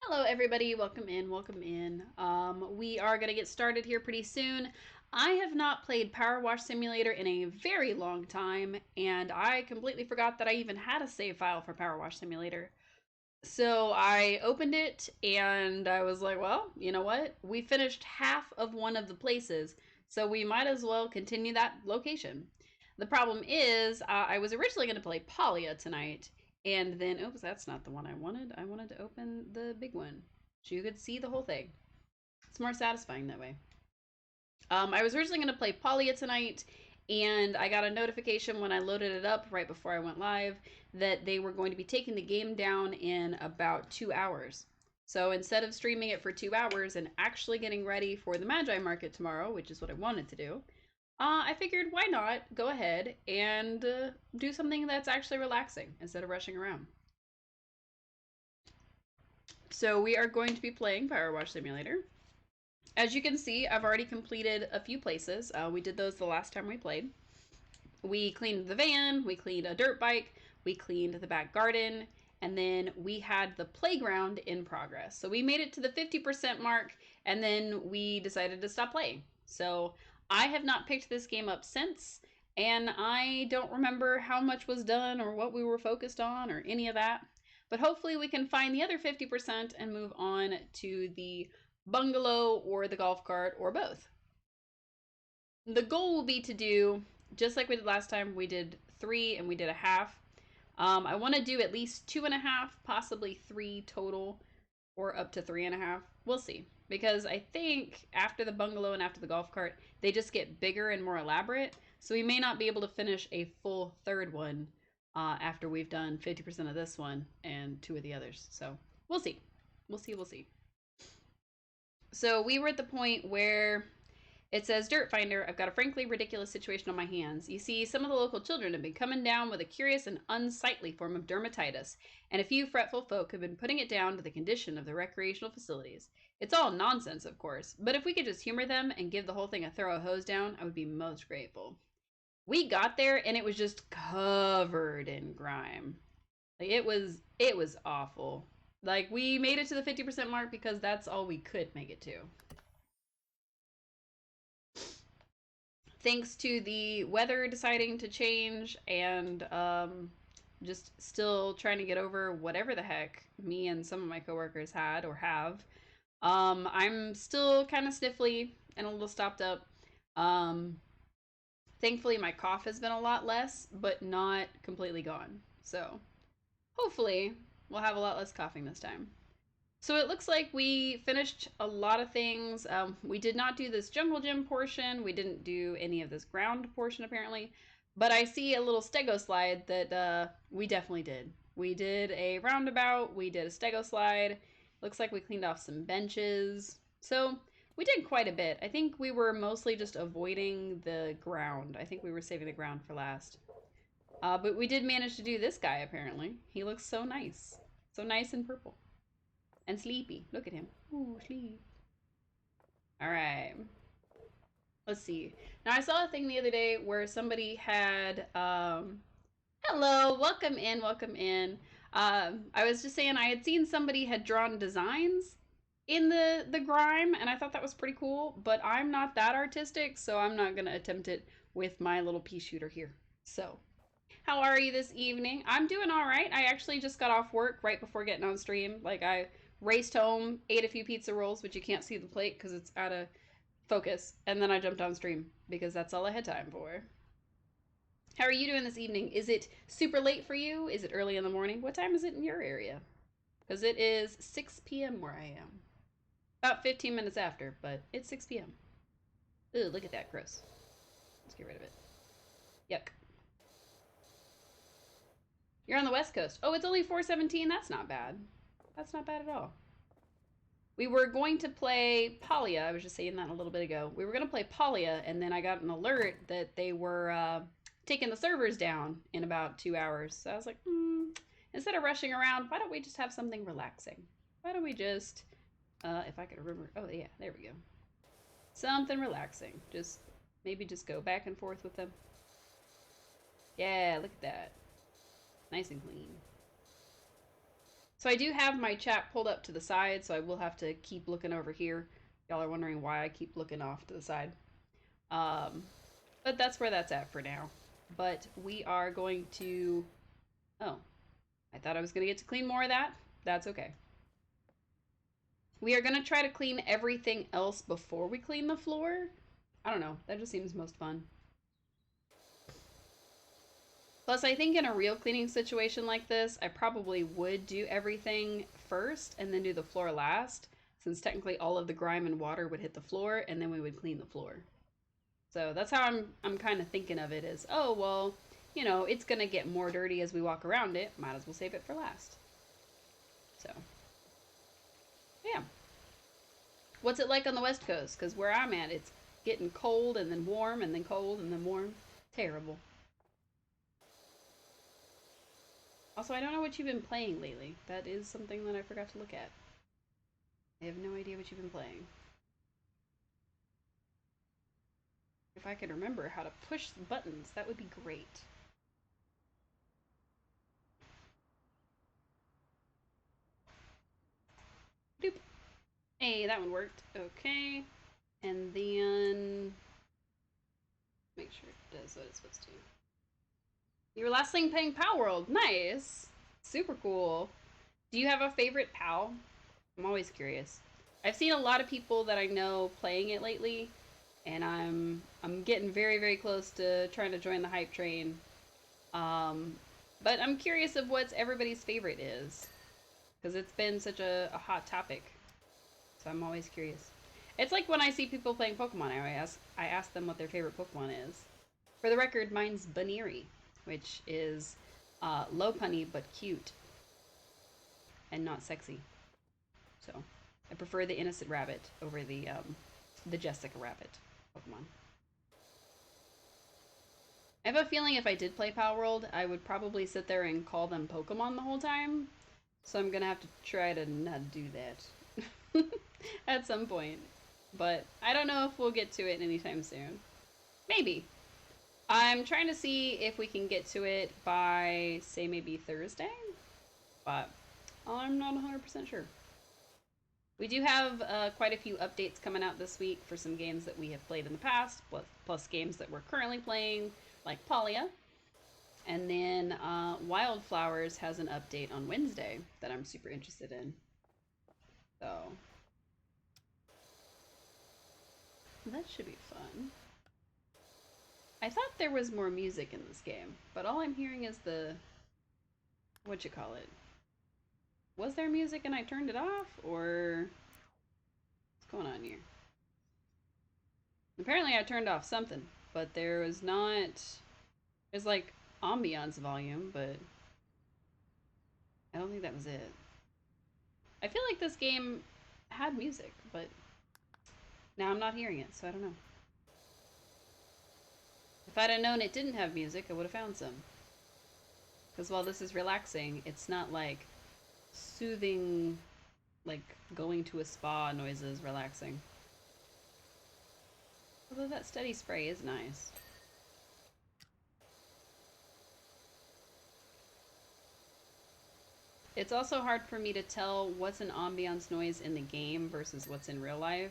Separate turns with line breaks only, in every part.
Hello, everybody. Welcome in. Welcome in. We are going to get started here pretty soon. I have not played Power Wash Simulator in a very long time, and I completely forgot that I even had a save file for Power Wash Simulator. So I opened it and I was like, well, you know what? We finished half of one of the places, so we might as well continue that location. The problem is, I was originally going to play Palia tonight, and then, oops, that's not the one I wanted. I wanted to open the big one so you could see the whole thing. It's more satisfying that way. I was originally going to play Palia tonight, and I got a notification when I loaded it up right before I went live that they were going to be taking the game down in about 2 hours. So instead of streaming it for 2 hours and actually getting ready for the Magi Market tomorrow, which is what I wanted to do, I figured why not go ahead and do something that's actually relaxing instead of rushing around. So we are going to be playing Power Wash Simulator. As you can see, I've already completed a few places. We did those the last time we played. We cleaned the van, we cleaned a dirt bike, we cleaned the back garden, and then we had the playground in progress. So we made it to the 50% mark, and then we decided to stop playing. So I have not picked this game up since, and I don't remember how much was done or what we were focused on or any of that. But hopefully we can find the other 50% and move on to the bungalow or the golf cart or both. The goal will be to do, just like we did last time, we did three and we did a half. I want to do at least 2.5, possibly three total, or up to 3.5. We'll see. Because I think after the bungalow and after the golf cart, they just get bigger and more elaborate. So we may not be able to finish a full third one after we've done 50% of this one and two of the others. So we'll see. We'll see. We'll see. So we were at the point where it says, Dirt Finder, I've got a frankly ridiculous situation on my hands. You see, some of the local children have been coming down with a curious and unsightly form of dermatitis, and a few fretful folk have been putting it down to the condition of the recreational facilities. It's all nonsense, of course, but if we could just humor them and give the whole thing a thorough hose down, I would be most grateful. We got there and it was just covered in grime. Like it was awful. Like we made it to the 50% mark because that's all we could make it to. Thanks to the weather deciding to change and just still trying to get over whatever the heck me and some of my coworkers had or have. I'm still kind of sniffly and a little stopped up. Um, Thankfully, my cough has been a lot less, but not completely gone. So hopefully, we'll have a lot less coughing this time. So it looks like we finished a lot of things. We did not do this jungle gym portion. We didn't do any of this ground portion apparently. But I see a little stego slide that we definitely did. We did a roundabout. We did a stego slide. Looks like we cleaned off some benches. So we did quite a bit. I think we were mostly just avoiding the ground. I think we were saving the ground for last. But we did manage to do this guy apparently. He looks so nice. So nice and purple and sleepy. Look at him. Ooh, sleep. All right. Let's see. Now I saw a thing the other day where somebody had hello, welcome in, welcome in. I was just saying I had seen somebody had drawn designs in the grime and I thought that was pretty cool, but I'm not that artistic, so I'm not going to attempt it with my little pea shooter here. So, how are you this evening? I'm doing all right. I actually just got off work right before getting on stream. Like I raced home, ate a few pizza rolls, but you can't see the plate because it's out of focus, and then I jumped on stream because that's all I had time for. How are you doing this evening? Is it super late for you? Is it early in the morning? What time is it in your area? Because it is 6 p.m. where I am. About 15 minutes after, but it's 6 p.m. Ooh, look at that. Gross. Let's get rid of it. Yuck. You're on the West Coast. Oh, it's only 4:17. That's not bad. That's not bad at all. We were going to play Palia. I was just saying that a little bit ago. We were going to play Palia, and then I got an alert that they were taking the servers down in about 2 hours. So I was like, instead of rushing around, why don't we just have something relaxing? Why don't we just, if I could remember, oh yeah, there we go. Something relaxing. Just, maybe just go back and forth with them. Yeah, look at that. Nice and clean. So I do have my chat pulled up to the side, so I will have to keep looking over here. Y'all are wondering why I keep looking off to the side. Um, but that's where that's at for now. But we are going to... Oh, I thought I was going to get to clean more of that. That's okay. We are going to try to clean everything else before we clean the floor. I don't know. That just seems most fun. Plus, I think in a real cleaning situation like this, I probably would do everything first and then do the floor last, since technically all of the grime and water would hit the floor, and then we would clean the floor. So that's how I'm kind of thinking of it is, oh, well, you know, it's going to get more dirty as we walk around it. Might as well save it for last. So, yeah. What's it like on the West Coast? Because where I'm at, it's getting cold and then warm and then cold and then warm. Terrible. Also, I don't know what you've been playing lately. That is something that I forgot to look at. I have no idea what you've been playing. If I could remember how to push the buttons, that would be great. Doop. Hey, that one worked. Okay. And then... make sure it does what it's supposed to. Your last thing playing Pal World. Nice. Super cool. Do you have a favorite Pal? I'm always curious. I've seen a lot of people that I know playing it lately, and I'm getting very, very close to trying to join the hype train. But I'm curious of what everybody's favorite is, because it's been such a hot topic. So I'm always curious. It's like when I see people playing Pokemon, I ask them what their favorite Pokemon is. For the record, mine's Baniri, which is low punny but cute and not sexy. So I prefer the innocent rabbit over the Jessica rabbit Pokemon. I have a feeling if I did play Pal World, I would probably sit there and call them Pokemon the whole time. So I'm gonna have to try to not do that at some point. But I don't know if we'll get to it anytime soon. Maybe. I'm trying to see if we can get to it by, say, maybe Thursday. But I'm not 100% sure. We do have quite a few updates coming out this week for some games that we have played in the past, plus games that we're currently playing, like Palia. And then Wildflowers has an update on Wednesday that I'm super interested in. So that should be fun. I thought there was more music in this game, but all I'm hearing is the... whatchamacallit. Was there music and I turned it off, or... what's going on here? Apparently I turned off something, but there was not... there's like ambiance volume, but I don't think that was it. I feel like this game had music, but now I'm not hearing it, so I don't know. If I'd have known it didn't have music, I would have found some. Because while this is relaxing, it's not like soothing, like going to a spa noises relaxing. Although that steady spray is nice. It's also hard for me to tell what's an ambiance noise in the game versus what's in real life.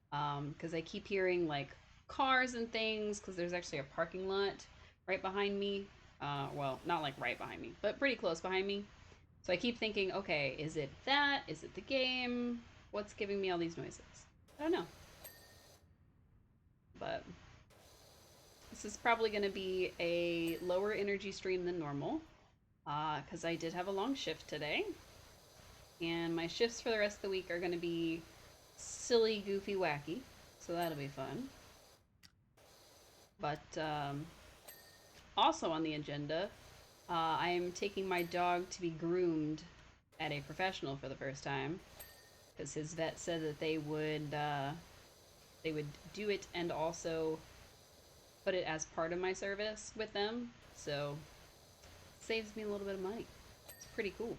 Because I keep hearing like cars and things, because there's actually a parking lot right behind me. Well, not like right behind me, but pretty close behind me. So I keep thinking, okay, is it that? Is it the game? What's giving me all these noises? I don't know. But this is probably going to be a lower energy stream than normal, because I did have a long shift today. And my shifts for the rest of the week are going to be silly, goofy, wacky. So that'll be fun. But also on the agenda, I am taking my dog to be groomed at a professional for the first time, because his vet said that they would do it and also put it as part of my service with them. So it saves me a little bit of money. It's pretty cool.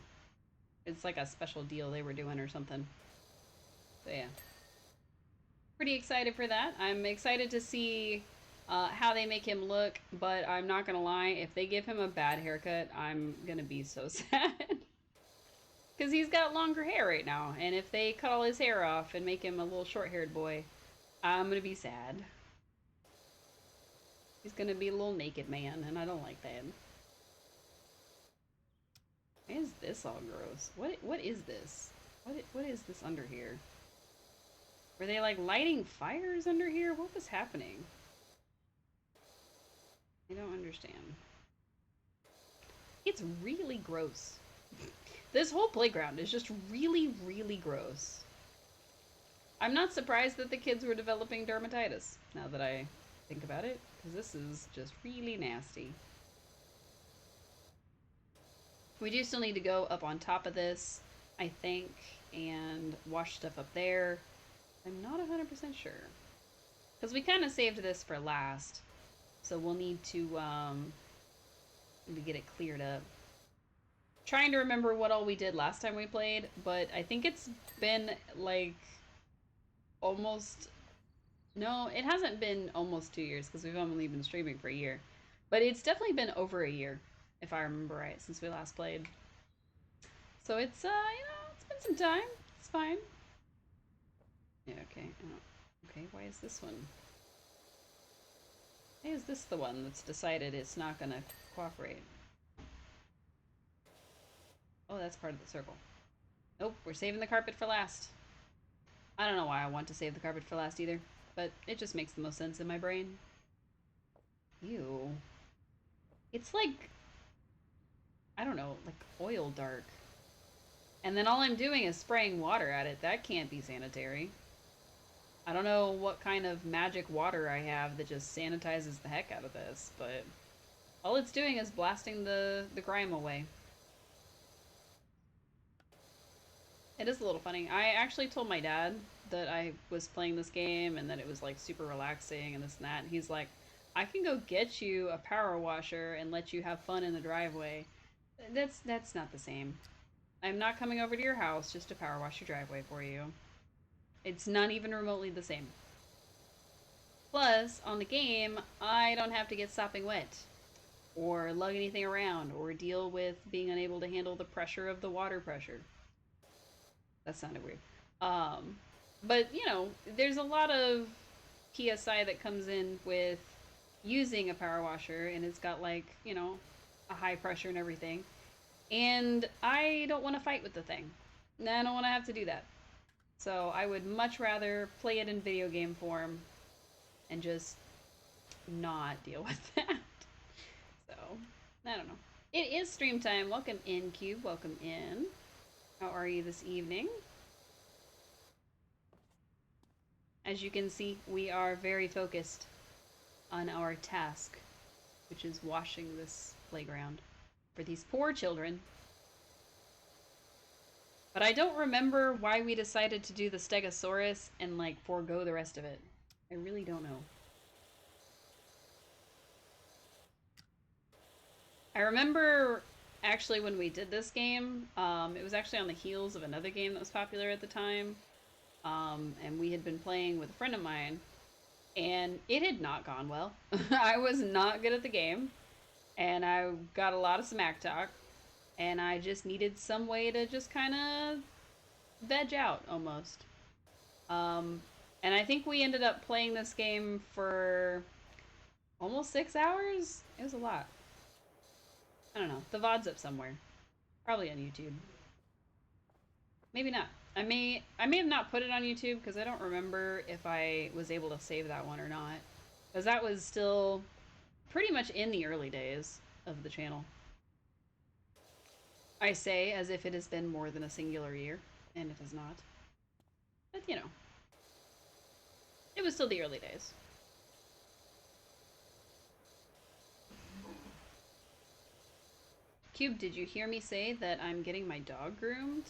It's like a special deal they were doing or something. So yeah. Pretty excited for that. I'm excited to see how they make him look, but I'm not gonna lie, if they give him a bad haircut, I'm gonna be so sad. Because he's got longer hair right now, and if they cut all his hair off and make him a little short-haired boy, I'm gonna be sad. He's gonna be a little naked man, and I don't like that. Why is this all gross? What is this? What is this under here? Were they like lighting fires under here? What was happening? I don't understand. It's really gross. This whole playground is just really, really gross. I'm not surprised that the kids were developing dermatitis, now that I think about it, because this is just really nasty. We do still need to go up on top of this, I think, and wash stuff up there. I'm not 100% sure. Because we kind of saved this for last, so we'll need to get it cleared up. Trying to remember what all we did last time we played, but I think it's been like almost... No, it hasn't been almost 2 years because we've only been streaming for a year. But it's definitely been over a year, if I remember right, since we last played. So it's, it's been some time. It's fine. Yeah, okay. Okay, why is this one? Why is this the one that's decided it's not gonna cooperate? Oh, that's part of the circle. Nope, we're saving the carpet for last. I don't know why I want to save the carpet for last either, but it just makes the most sense in my brain. Ew. It's like, I don't know, like oil dark. And then all I'm doing is spraying water at it. That can't be sanitary. I don't know what kind of magic water I have that just sanitizes the heck out of this, but all it's doing is blasting the grime away. It is a little funny. I actually told my dad that I was playing this game and that it was like super relaxing and this and that. And he's like, I can go get you a power washer and let you have fun in the driveway. That's not the same. I'm not coming over to your house just to power wash your driveway for you. It's not even remotely the same. Plus, on the game, I don't have to get sopping wet or lug anything around or deal with being unable to handle the pressure of the water pressure. That sounded weird. But, you know, there's a lot of PSI that comes in with using a power washer, and it's got, like, you know, a high pressure and everything. And I don't want to fight with the thing. I don't want to have to do that. So I would much rather play it in video game form and just not deal with that. So, I don't know. It is stream time. Welcome in, Cube. Welcome in. How are you this evening? As you can see, we are very focused on our task, which is washing this playground for these poor children. But I don't remember why we decided to do the Stegosaurus and, like, forego the rest of it. I really don't know. I remember, actually, when we did this game, it was actually on the heels of another game that was popular at the time. And we had been playing with a friend of mine, and it had not gone well. I was not good at the game, and I got a lot of smack talk, and I just needed some way to just kind of veg out, almost. And I think we ended up playing this game for almost 6 hours? It was a lot. I don't know. The VOD's up somewhere. Probably on YouTube. Maybe not. I may have not put it on YouTube because I don't remember if I was able to save that one or not. Because that was still pretty much in the early days of the channel. I say as if it has been more than a singular year, and it has not. But, you know. It was still the early days. Cube, did you hear me say that I'm getting my dog groomed?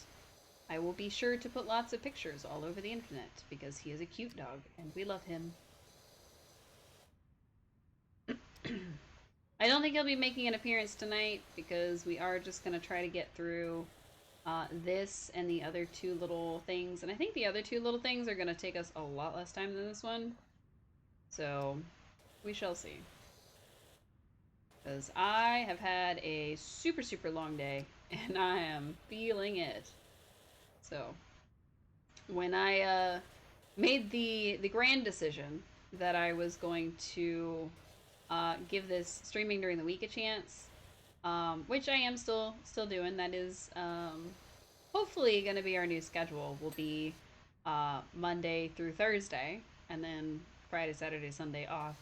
I will be sure to put lots of pictures all over the internet because he is a cute dog and we love him. I don't think he'll be making an appearance tonight because we are just going to try to get through this and the other two little things. And I think the other two little things are going to take us a lot less time than this one. So we shall see. Because I have had a super, super long day and I am feeling it. So, when I made the grand decision that I was going to give this streaming during the week a chance, which I am still doing. That is hopefully going to be our new schedule. Will be Monday through Thursday, and then Friday, Saturday, Sunday off.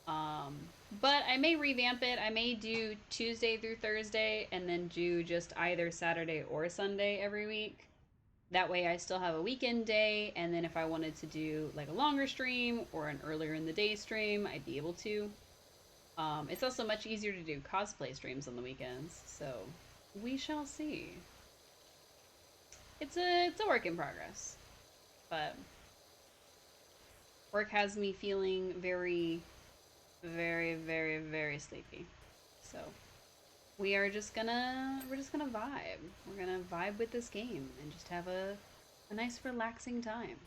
Um, but I may revamp it. I may do Tuesday through Thursday, and then do just either Saturday or Sunday every week. That way, I still have a weekend day, and then if I wanted to do like a longer stream or an earlier in the day stream, I'd be able to. It's also much easier to do cosplay streams on the weekends, so we shall see. It's a work in progress, but work has me feeling very, very, very, very sleepy. So we're just gonna vibe. We're gonna vibe with this game and just have a nice relaxing time.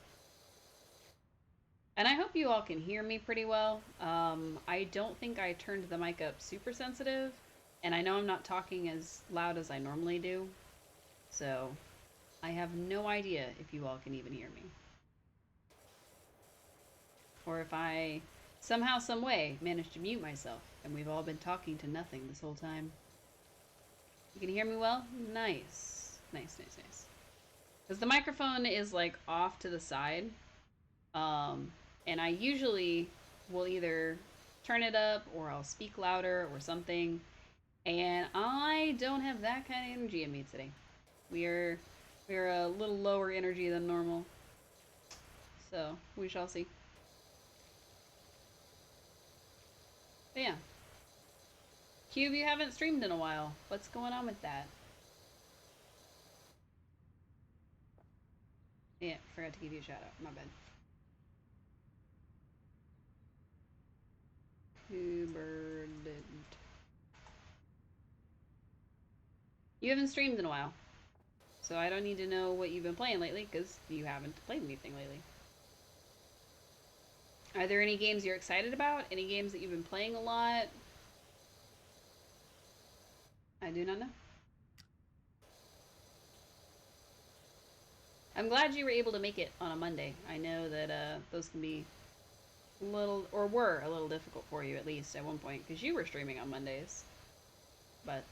And I hope you all can hear me pretty well. I don't think I turned the mic up super sensitive, and I know I'm not talking as loud as I normally do, so I have no idea if you all can even hear me. Or if I somehow, some way, managed to mute myself, and we've all been talking to nothing this whole time. You can hear me well? Nice. Nice, nice, nice. Because the microphone is like off to the side, and I usually will either turn it up or I'll speak louder or something. And I don't have that kind of energy in me today. We're a little lower energy than normal. So we shall see. But yeah. Cube, you haven't streamed in a while. What's going on with that? Yeah, forgot to give you a shout out. My bad. Hubert. You haven't streamed in a while. So I don't need to know what you've been playing lately, because you haven't played anything lately. Are there any games you're excited about? Any games that you've been playing a lot? I do not know. I'm glad you were able to make it on a Monday. I know that those can be a little, or were a little difficult for you, at least at one point, because you were streaming on Mondays. But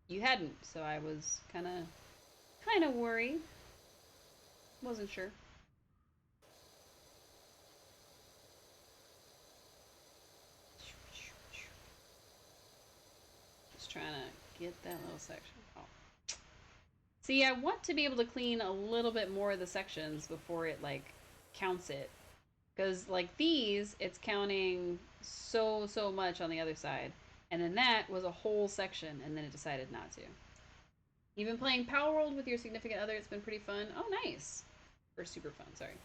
you hadn't, so I was kind of worried. Wasn't sure. Just trying to get that little section. Oh. See, I want to be able to clean a little bit more of the sections before it, like, counts it. Because, like, these, it's counting so much on the other side. And then that was a whole section, and then it decided not to. You've been playing Power World with your significant other. It's been pretty fun. Oh, nice. Or super fun, sorry.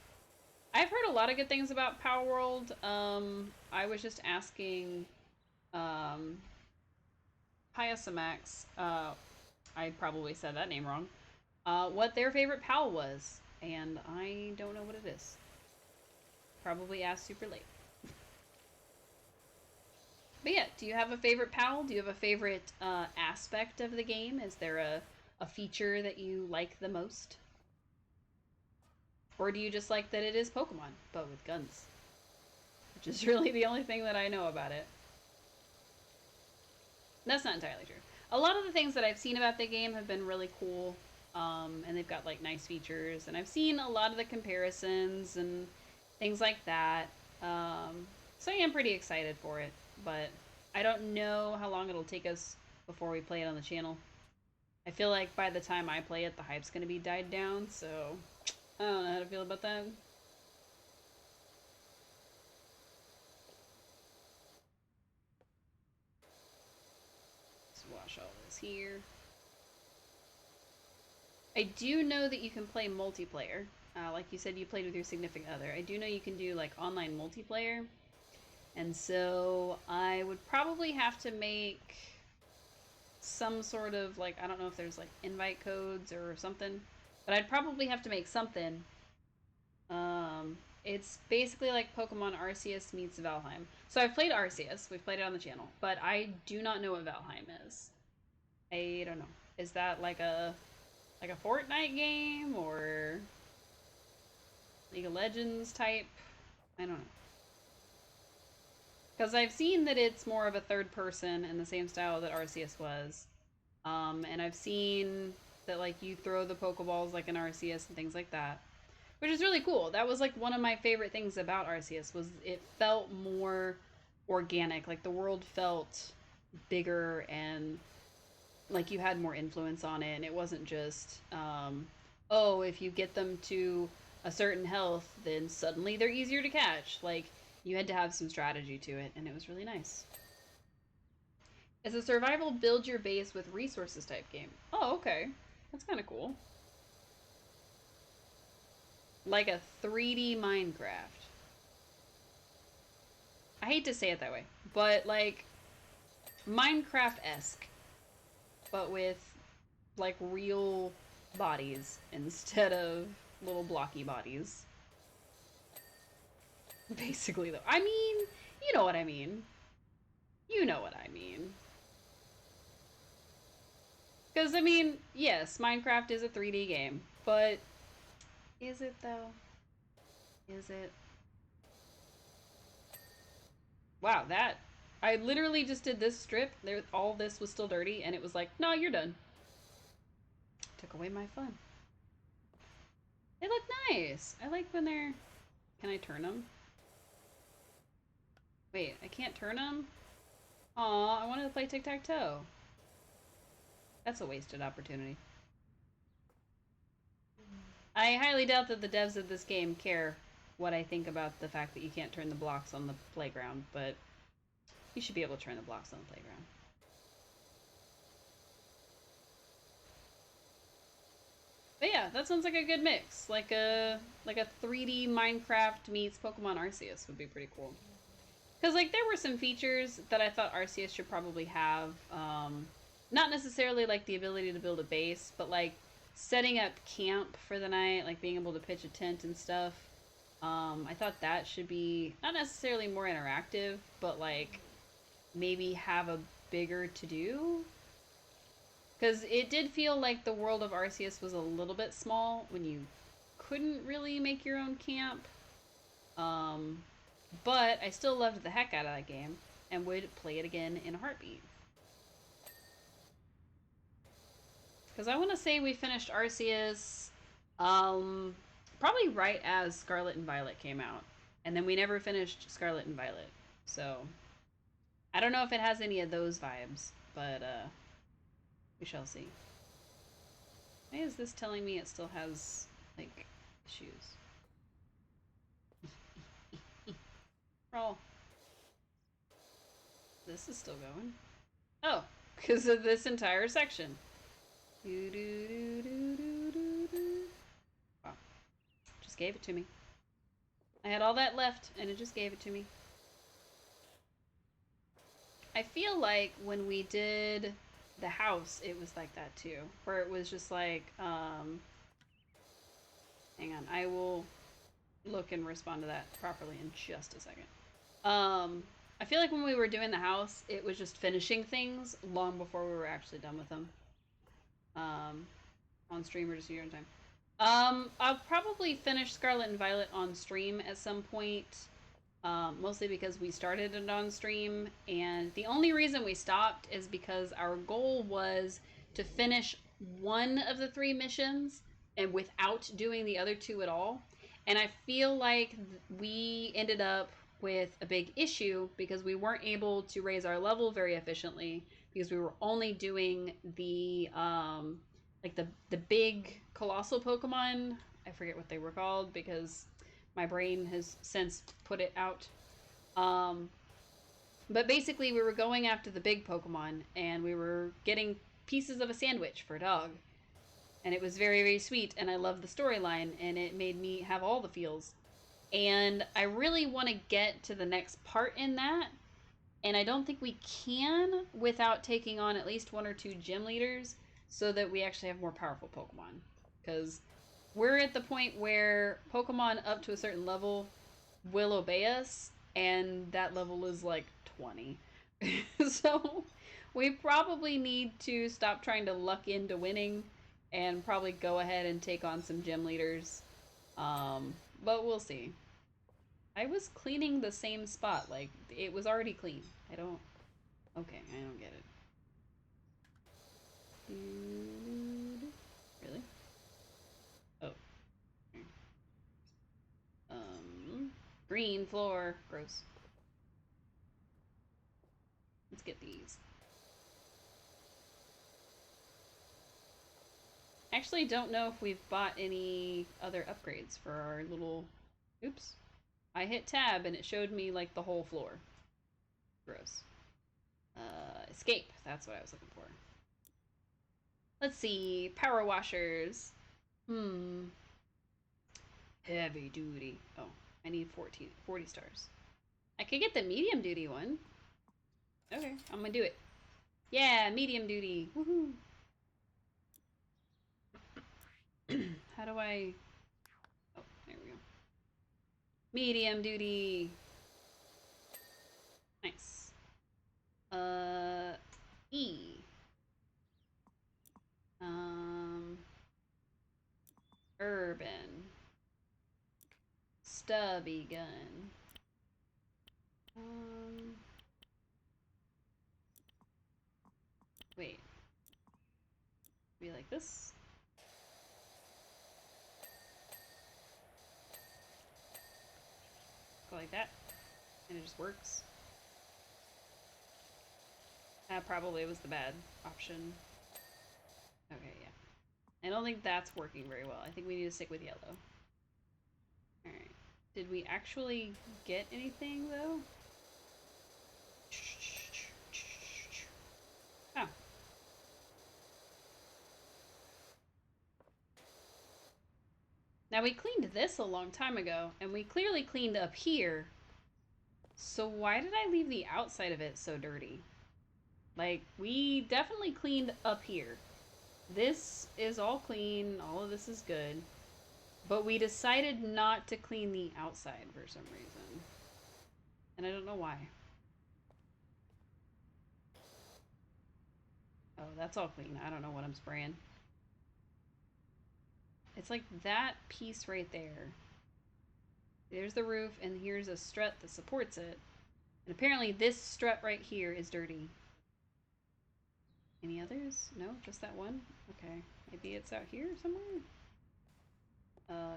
I've heard a lot of good things about Power World. I was just asking Hyasamax, I probably said that name wrong, what their favorite PAL was, and I don't know what it is. Probably asked super late. But yeah, do you have a favorite PAL? Do you have a favorite aspect of the game? Is there a feature that you like the most? Or do you just like that it is Pokemon, but with guns? Which is really the only thing that I know about it. That's not entirely true. A lot of the things that I've seen about the game have been really cool, and they've got like nice features. And I've seen a lot of the comparisons and things like that. So I am pretty excited for it, but I don't know how long it'll take us before we play it on the channel. I feel like by the time I play it, the hype's gonna be died down, so I don't know how to feel about that. Let's wash all this here. I do know that you can play multiplayer. Like you said, you played with your significant other. I do know you can do like online multiplayer. And so I would probably have to make some sort of like, I don't know if there's like invite codes or something, but I'd probably have to make something. It's basically like Pokemon Arceus meets Valheim. So I've played Arceus, we've played it on the channel, but I do not know what Valheim is. I don't know. Is that like a Fortnite game or League of Legends type? I don't know. Because I've seen that it's more of a third person in the same style that Arceus was. And I've seen that like you throw the Pokeballs like in Arceus and things like that, which is really cool. That was like one of my favorite things about Arceus was it felt more organic. Like the world felt bigger and like you had more influence on it, and it wasn't just oh, if you get them to a certain health, then suddenly they're easier to catch. Like you had to have some strategy to it, and it was really nice. It's a survival build your base with resources type game. Oh, okay. That's kind of cool. Like a 3D Minecraft. I hate to say it that way, but like Minecraft-esque, but with like real bodies instead of little blocky bodies. Basically, though. I mean, you know what I mean. You know what I mean. Because, I mean, yes, Minecraft is a 3D game, but is it though? Is it? Wow, that. I literally just did this strip. There, all this was still dirty, and it was like, no, you're done. Took away my fun. They look nice. I like when they're. Can I turn them? Wait, I can't turn them? Aw, I wanted to play tic-tac-toe. That's a wasted opportunity. I highly doubt that the devs of this game care what I think about the fact that you can't turn the blocks on the playground, but you should be able to turn the blocks on the playground. But yeah, that sounds like a good mix. Like a 3D Minecraft meets Pokemon Arceus would be pretty cool. Because like there were some features that I thought Arceus should probably have. Not necessarily like the ability to build a base, but like setting up camp for the night, like being able to pitch a tent and stuff. I thought that should be not necessarily more interactive, but like maybe have a bigger to do. Because it did feel like the world of Arceus was a little bit small when you couldn't really make your own camp. Um, but I still loved the heck out of that game and would play it again in a heartbeat. Because I want to say we finished Arceus probably right as Scarlet and Violet came out. And then we never finished Scarlet and Violet. So I don't know if it has any of those vibes, but we shall see. Why is this telling me it still has, like, issues? Oh. This is still going. Oh, because of this entire section. Wow. Just gave it to me. I had all that left, and it just gave it to me. I feel like when we did the house, it was like that too. Where it was just like, hang on, I will look and respond to that properly in just a second. I feel like when we were doing the house, it was just finishing things long before we were actually done with them. On stream or just here in time. I'll probably finish Scarlet and Violet on stream at some point. Mostly because we started it on stream, and the only reason we stopped is because our goal was to finish one of the three missions and without doing the other two at all. And I feel like we ended up with a big issue because we weren't able to raise our level very efficiently because we were only doing the like the big colossal Pokemon. I forget what they were called because my brain has since put it out. Um, but basically, we were going after the big Pokemon, and we were getting pieces of a sandwich for a dog. And it was very, very sweet, and I loved the storyline, and it made me have all the feels. And I really want to get to the next part in that, and I don't think we can without taking on at least one or two gym leaders so that we actually have more powerful Pokemon. Because we're at the point where Pokemon up to a certain level will obey us, and that level is like 20. So We probably need to stop trying to luck into winning and probably go ahead and take on some gym leaders. But we'll see. I was cleaning the same spot, like, it was already clean. I don't... Okay, I don't get it. Really? Oh. Green floor. Gross. Let's get these. Actually, don't know if we've bought any other upgrades for our little... Oops. I hit tab and it showed me, like, the whole floor. Gross. Escape. That's what I was looking for. Let's see. Power washers. Heavy duty. Oh, I need 40 stars. I could get the medium duty one. Okay, I'm gonna do it. Yeah, medium duty. Woohoo. How do I... Oh, there we go. Medium duty. Nice. E. Urban. Stubby gun. Wait. Be like this? Go like that. And it just works. That probably was the bad option. Okay, yeah. I don't think that's working very well. I think we need to stick with yellow. Alright. Did we actually get anything, though? Oh. Now, we cleaned this a long time ago, and we clearly cleaned up here. So why did I leave the outside of it so dirty? Like, we definitely cleaned up here. This is all clean. All of this is good. But we decided not to clean the outside for some reason. And I don't know why. Oh, that's all clean. I don't know what I'm spraying. It's like that piece right there. There's the roof, and here's a strut that supports it. And apparently this strut right here is dirty. Any others? No? Just that one? Okay. Maybe it's out here somewhere?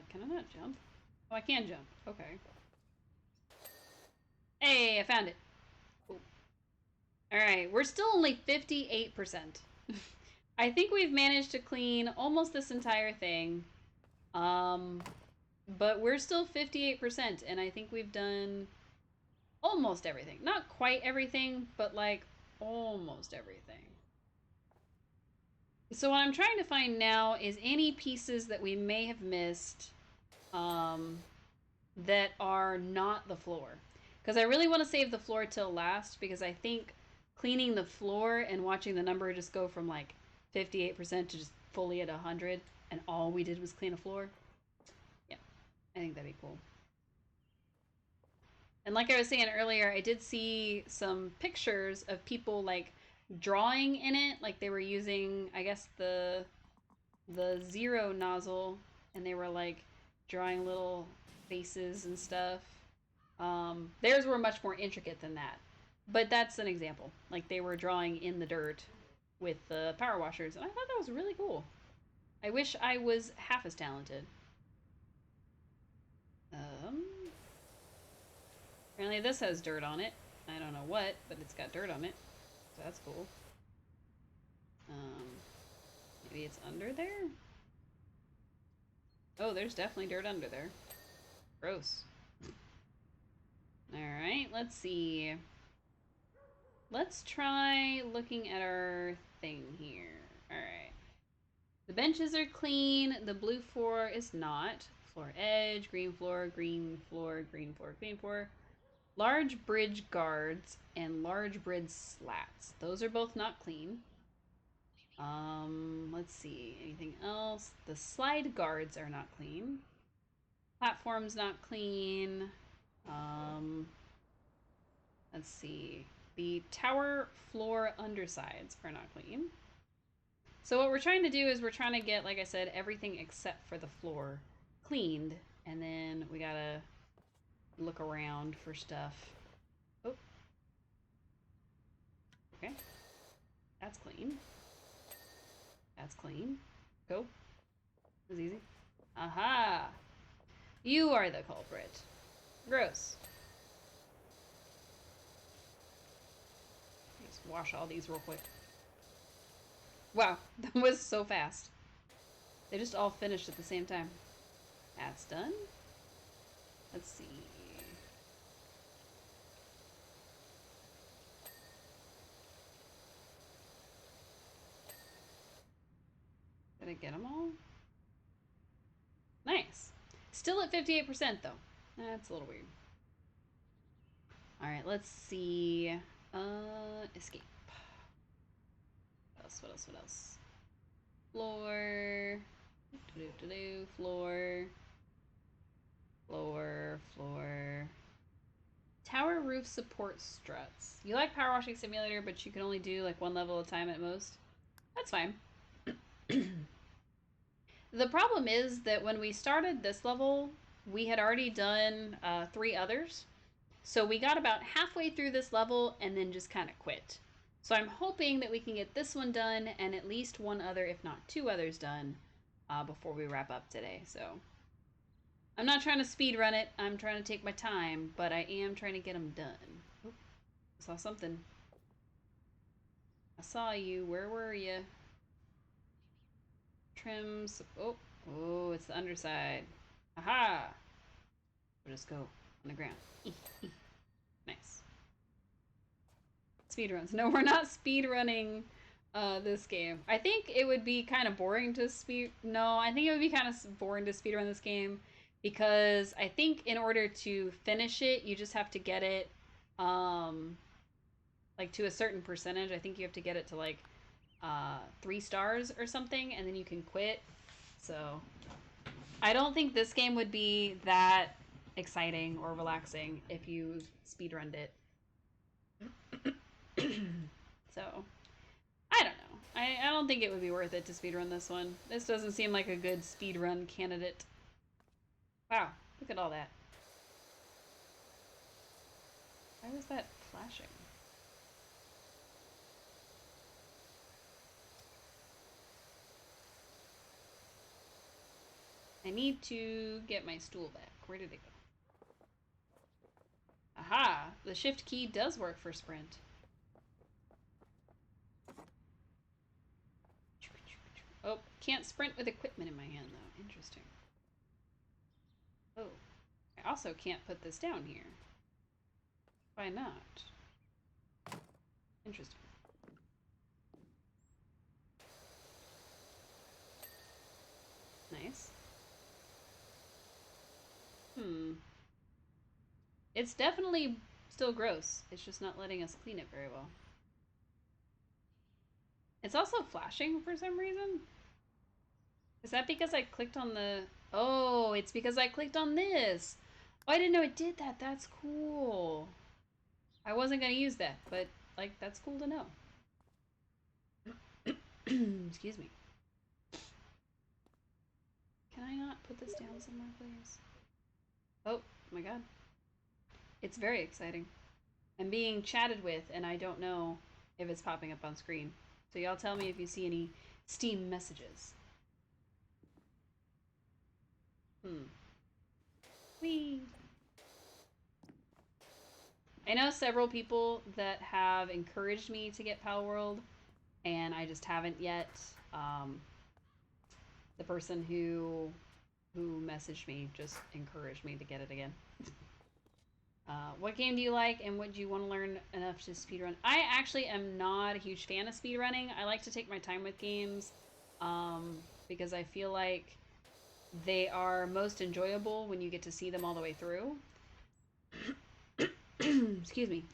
Can I not jump? Oh, I can jump. Okay. Hey, I found it. Cool. Alright, we're still only 58%. I think we've managed to clean almost this entire thing. But we're still 58%, and I think we've done almost everything. Not quite everything, but like almost everything. So what I'm trying to find now is any pieces that we may have missed that are not the floor. Because I really want to save the floor till last, because I think cleaning the floor and watching the number just go from like 58% to just fully at 100, and all we did was clean a floor. Yeah, I think that'd be cool. And like I was saying earlier, I did see some pictures of people like drawing in it, like they were using, I guess, the zero nozzle, and they were like drawing little faces and stuff. Theirs were much more intricate than that, but that's an example. Like they were drawing in the dirt with the power washers, and I thought that was really cool. I wish I was half as talented. Apparently this has dirt on it. I don't know what, but it's got dirt on it. So that's cool. Maybe it's under there? Oh, there's definitely dirt under there. Gross. Alright, let's see. Let's try looking at our thing here. Alright. The benches are clean. The blue floor is not. Floor edge, green floor, green floor, green floor, green floor. Large bridge guards and large bridge slats. Those are both not clean. Let's see. Anything else? The slide guards are not clean. Platform's not clean. Let's see. The tower floor undersides are not clean. So what we're trying to do is we're trying to get, like I said, everything except for the floor cleaned. And then we gotta look around for stuff. Oh. Okay. That's clean. That's clean. Go. That was easy. Aha! You are the culprit. Gross. Just wash all these real quick. Wow, that was so fast. They just all finished at the same time. That's done. Let's see. Did I get them all? Nice. Still at 58% though. That's a little weird. Alright, let's see. Escape. What else? What else? What else? Floor. Floor. Floor. Floor. Tower roof support struts. You like Power Washing Simulator, but you can only do like one level at a time at most. That's fine. The problem is that when we started this level, we had already done 3 others. So we got about halfway through this level and then just kind of quit. So I'm hoping that we can get this one done and at least one other, if not 2 others done before we wrap up today. So I'm not trying to speed run it. I'm trying to take my time, but I am trying to get them done. Oh, I saw something. I saw you. Where were you? Trims. Oh, it's the underside. Aha! We'll just go on the ground. Nice. Speed runs. No, we're not speed running this game. I think it would be kind of boring to speed. No, I think it would be kind of boring to speed run this game because I think in order to finish it, you just have to get it like to a certain percentage. I think you have to get it to like 3 stars or something, and then you can quit. So I don't think this game would be that exciting or relaxing if you speedrunned it. So I don't know. I don't think it would be worth it to speedrun this one. This doesn't seem like a good speedrun candidate. Wow, look at all that. Why was that flashing? I need to get my stool back. Where did it go? Aha! The shift key does work for sprint. Oh, can't sprint with equipment in my hand though. Interesting. Oh, I also can't put this down here. Why not? Interesting. Nice. It's definitely still gross. It's just not letting us clean it very well. It's also flashing for some reason. Is that because I clicked on the... Oh, it's because I clicked on this. Oh, I didn't know it did that. That's cool. I wasn't going to use that, but, like, that's cool to know. Excuse me. Can I not put this down somewhere, please? Oh, my god. It's very exciting. I'm being chatted with, and I don't know if it's popping up on screen. So y'all tell me if you see any Steam messages. Whee! I know several people that have encouraged me to get Palworld, and I just haven't yet. The person who messaged me just encouraged me to get it again. What game do you like, and what do you want to learn enough to speedrun? I actually am not a huge fan of speedrunning. I like to take my time with games because I feel like they are most enjoyable when you get to see them all the way through. Excuse me.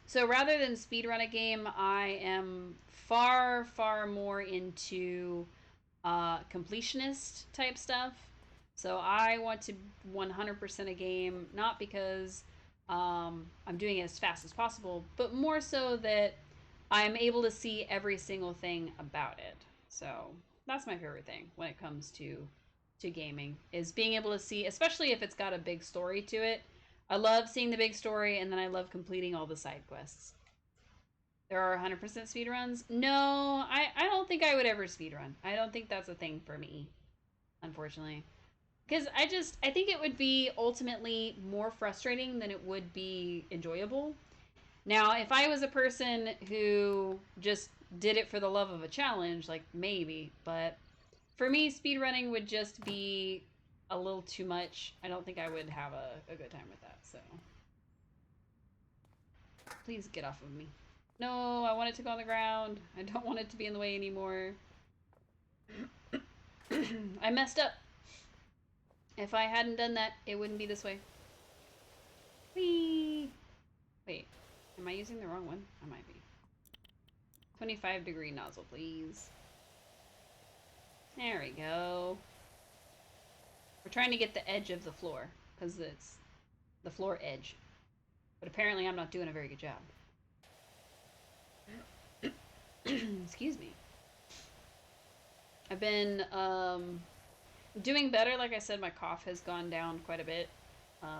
So rather than speedrun a game, I am far, far more into completionist type stuff. So I want to 100% a game, not because I'm doing it as fast as possible, but more so that I'm able to see every single thing about it. So that's my favorite thing when it comes to gaming, is being able to see, especially if it's got a big story to it. I love seeing the big story, and then I love completing all the side quests. There are 100% speedruns. No, I don't think I would ever speedrun. I don't think that's a thing for me, unfortunately. Because I think it would be ultimately more frustrating than it would be enjoyable. Now, if I was a person who just did it for the love of a challenge, like maybe, but for me, speedrunning would just be a little too much. I don't think I would have a good time with that, so. Please get off of me. No, I want it to go on the ground. I don't want it to be in the way anymore. I messed up. If I hadn't done that, it wouldn't be this way. Whee! Wait, am I using the wrong one? I might be. 25-degree nozzle, please. There we go. We're trying to get the edge of the floor, because it's the floor edge. But apparently I'm not doing a very good job. Excuse me. I've been doing better. Like I said, my cough has gone down quite a bit,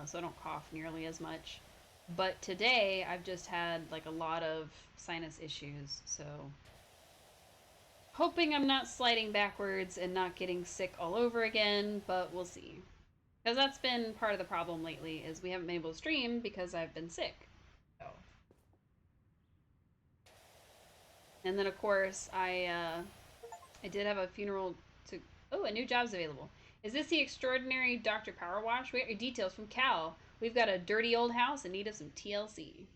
so I don't cough nearly as much. But today I've just had like a lot of sinus issues, so hoping I'm not sliding backwards and not getting sick all over again, but we'll see. Because that's been part of the problem lately, is we haven't been able to stream because I've been sick. So. And then of course I did have a funeral to. Oh, a new job's available. Is this the extraordinary Dr. Power Wash? We got your details from Cal. We've got a dirty old house in need of some TLC.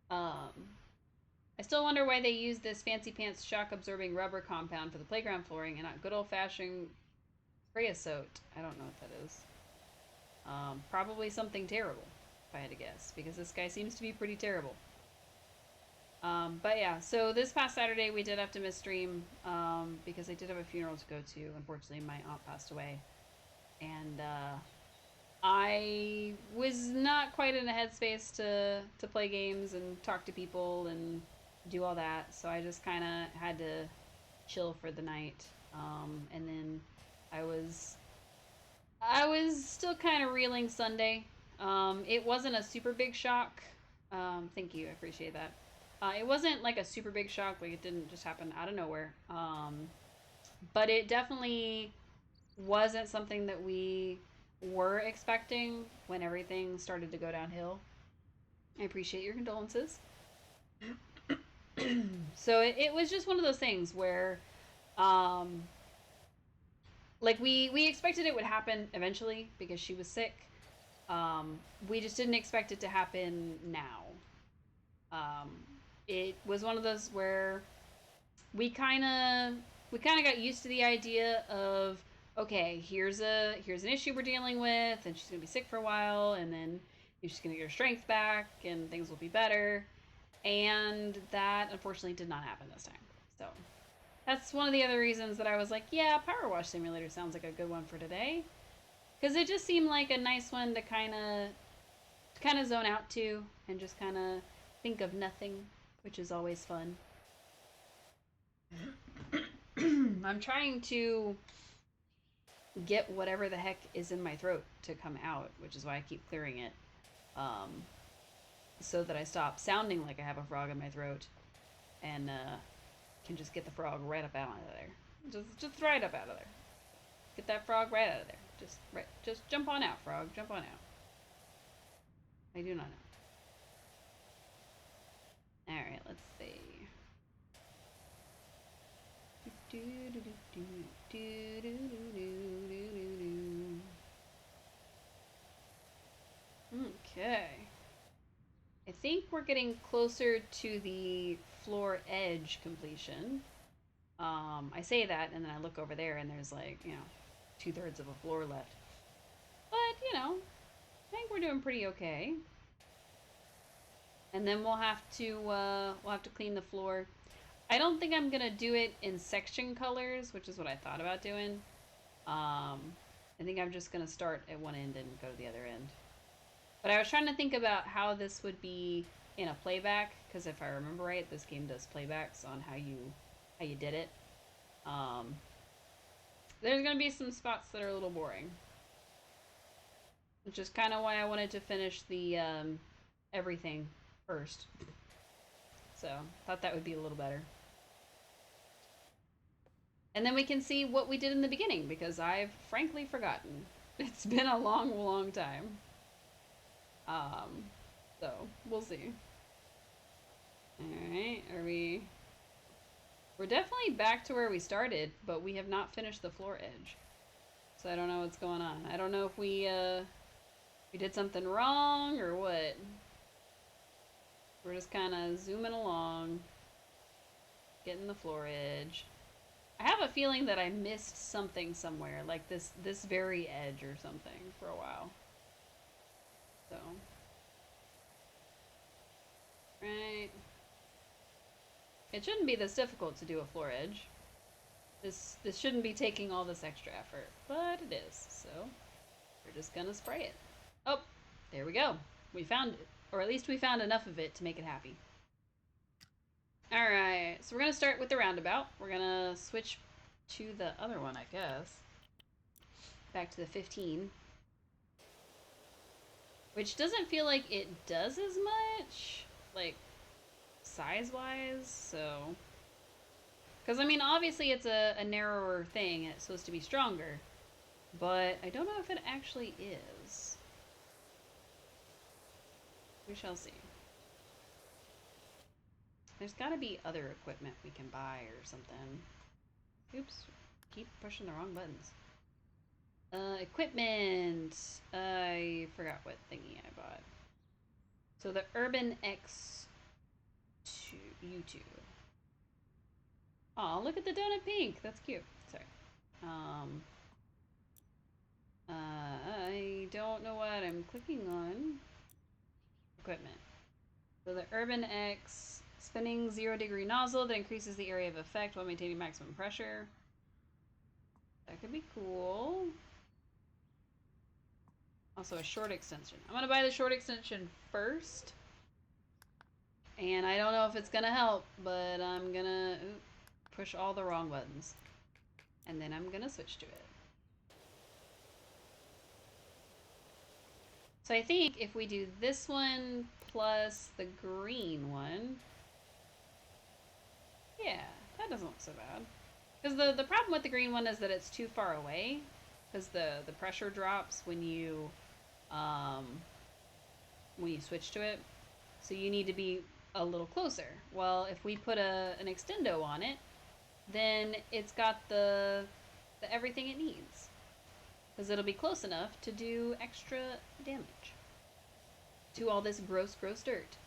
I still wonder why they use this fancy pants shock absorbing rubber compound for the playground flooring and not good old fashioned creosote. I don't know what that is. Probably something terrible, if I had to guess, because this guy seems to be pretty terrible. But yeah, so this past Saturday we did have to miss stream because I did have a funeral to go to. Unfortunately, my aunt passed away, and I was not quite in a headspace to play games and talk to people and do all that. So I just kind of had to chill for the night, and then I was still kind of reeling Sunday. It wasn't a super big shock. Thank you, I appreciate that. It wasn't like a super big shock, like it didn't just happen out of nowhere. But it definitely wasn't something that we were expecting when everything started to go downhill. I appreciate your condolences. So it was just one of those things where, um, like we expected it would happen eventually because she was sick. We just didn't expect it to happen now. Um, it was one of those where we kind of got used to the idea of, okay, here's an issue we're dealing with, and she's gonna be sick for a while, and then she's gonna get her strength back, and things will be better. And that unfortunately did not happen this time. So that's one of the other reasons that I was like, yeah, Power Wash Simulator sounds like a good one for today, because it just seemed like a nice one to kind of zone out to and just kind of think of nothing, which is always fun. I'm trying to get whatever the heck is in my throat to come out, which is why I keep clearing it, so that I stop sounding like I have a frog in my throat and can just get the frog right up out of there. Just right up out of there. Get that frog right out of there. Just jump on out, frog. Jump on out. I do not know. Alright, let's see. Okay. I think we're getting closer to the floor edge completion. I say that, and then I look over there, and there's like, 2/3 of a floor left. But, I think we're doing pretty okay. And then we'll have to clean the floor. I don't think I'm gonna do it in section colors, which is what I thought about doing. I think I'm just gonna start at one end and go to the other end. But I was trying to think about how this would be in a playback, because if I remember right, this game does playbacks on how you did it. Um, there's gonna be some spots that are a little boring, which is kind of why I wanted to finish the everything first. So thought that would be a little better. And then we can see what we did in the beginning, because I've frankly forgotten. It's been a long, long time. So we'll see. Alright, we're definitely back to where we started, but we have not finished the floor edge. So I don't know what's going on. I don't know if we did something wrong or what. We're just kind of zooming along, getting the floor edge. I have a feeling that I missed something somewhere, like this very edge or something for a while. So, right. It shouldn't be this difficult to do a floor edge. This shouldn't be taking all this extra effort, but it is. So, we're just gonna spray it. Oh, there we go. We found it, or at least we found enough of it to make it happy. Alright, so we're gonna start with the roundabout. We're gonna switch to the other one, I guess. Back to the 15. Which doesn't feel like it does as much, like, size-wise, so... Because, I mean, obviously it's a narrower thing, and it's supposed to be stronger. But I don't know if it actually is. We shall see. There's gotta be other equipment we can buy or something. Oops, keep pushing the wrong buttons. Equipment! I forgot what thingy I bought. So the Urban X U2. Aw, look at the donut pink! That's cute. Sorry. I don't know what I'm clicking on. Equipment. So the Urban X spinning 0-degree nozzle that increases the area of effect while maintaining maximum pressure. That could be cool. Also a short extension. I'm gonna buy the short extension first. And I don't know if it's gonna help, but I'm gonna push all the wrong buttons. And then I'm gonna switch to it. So I think if we do this one plus the green one, yeah, that doesn't look so bad. Because the problem with the green one is that it's too far away, because the pressure drops when you switch to it. So you need to be a little closer. Well, if we put an extendo on it, then it's got the everything it needs. Because it'll be close enough to do extra damage to all this gross, gross dirt.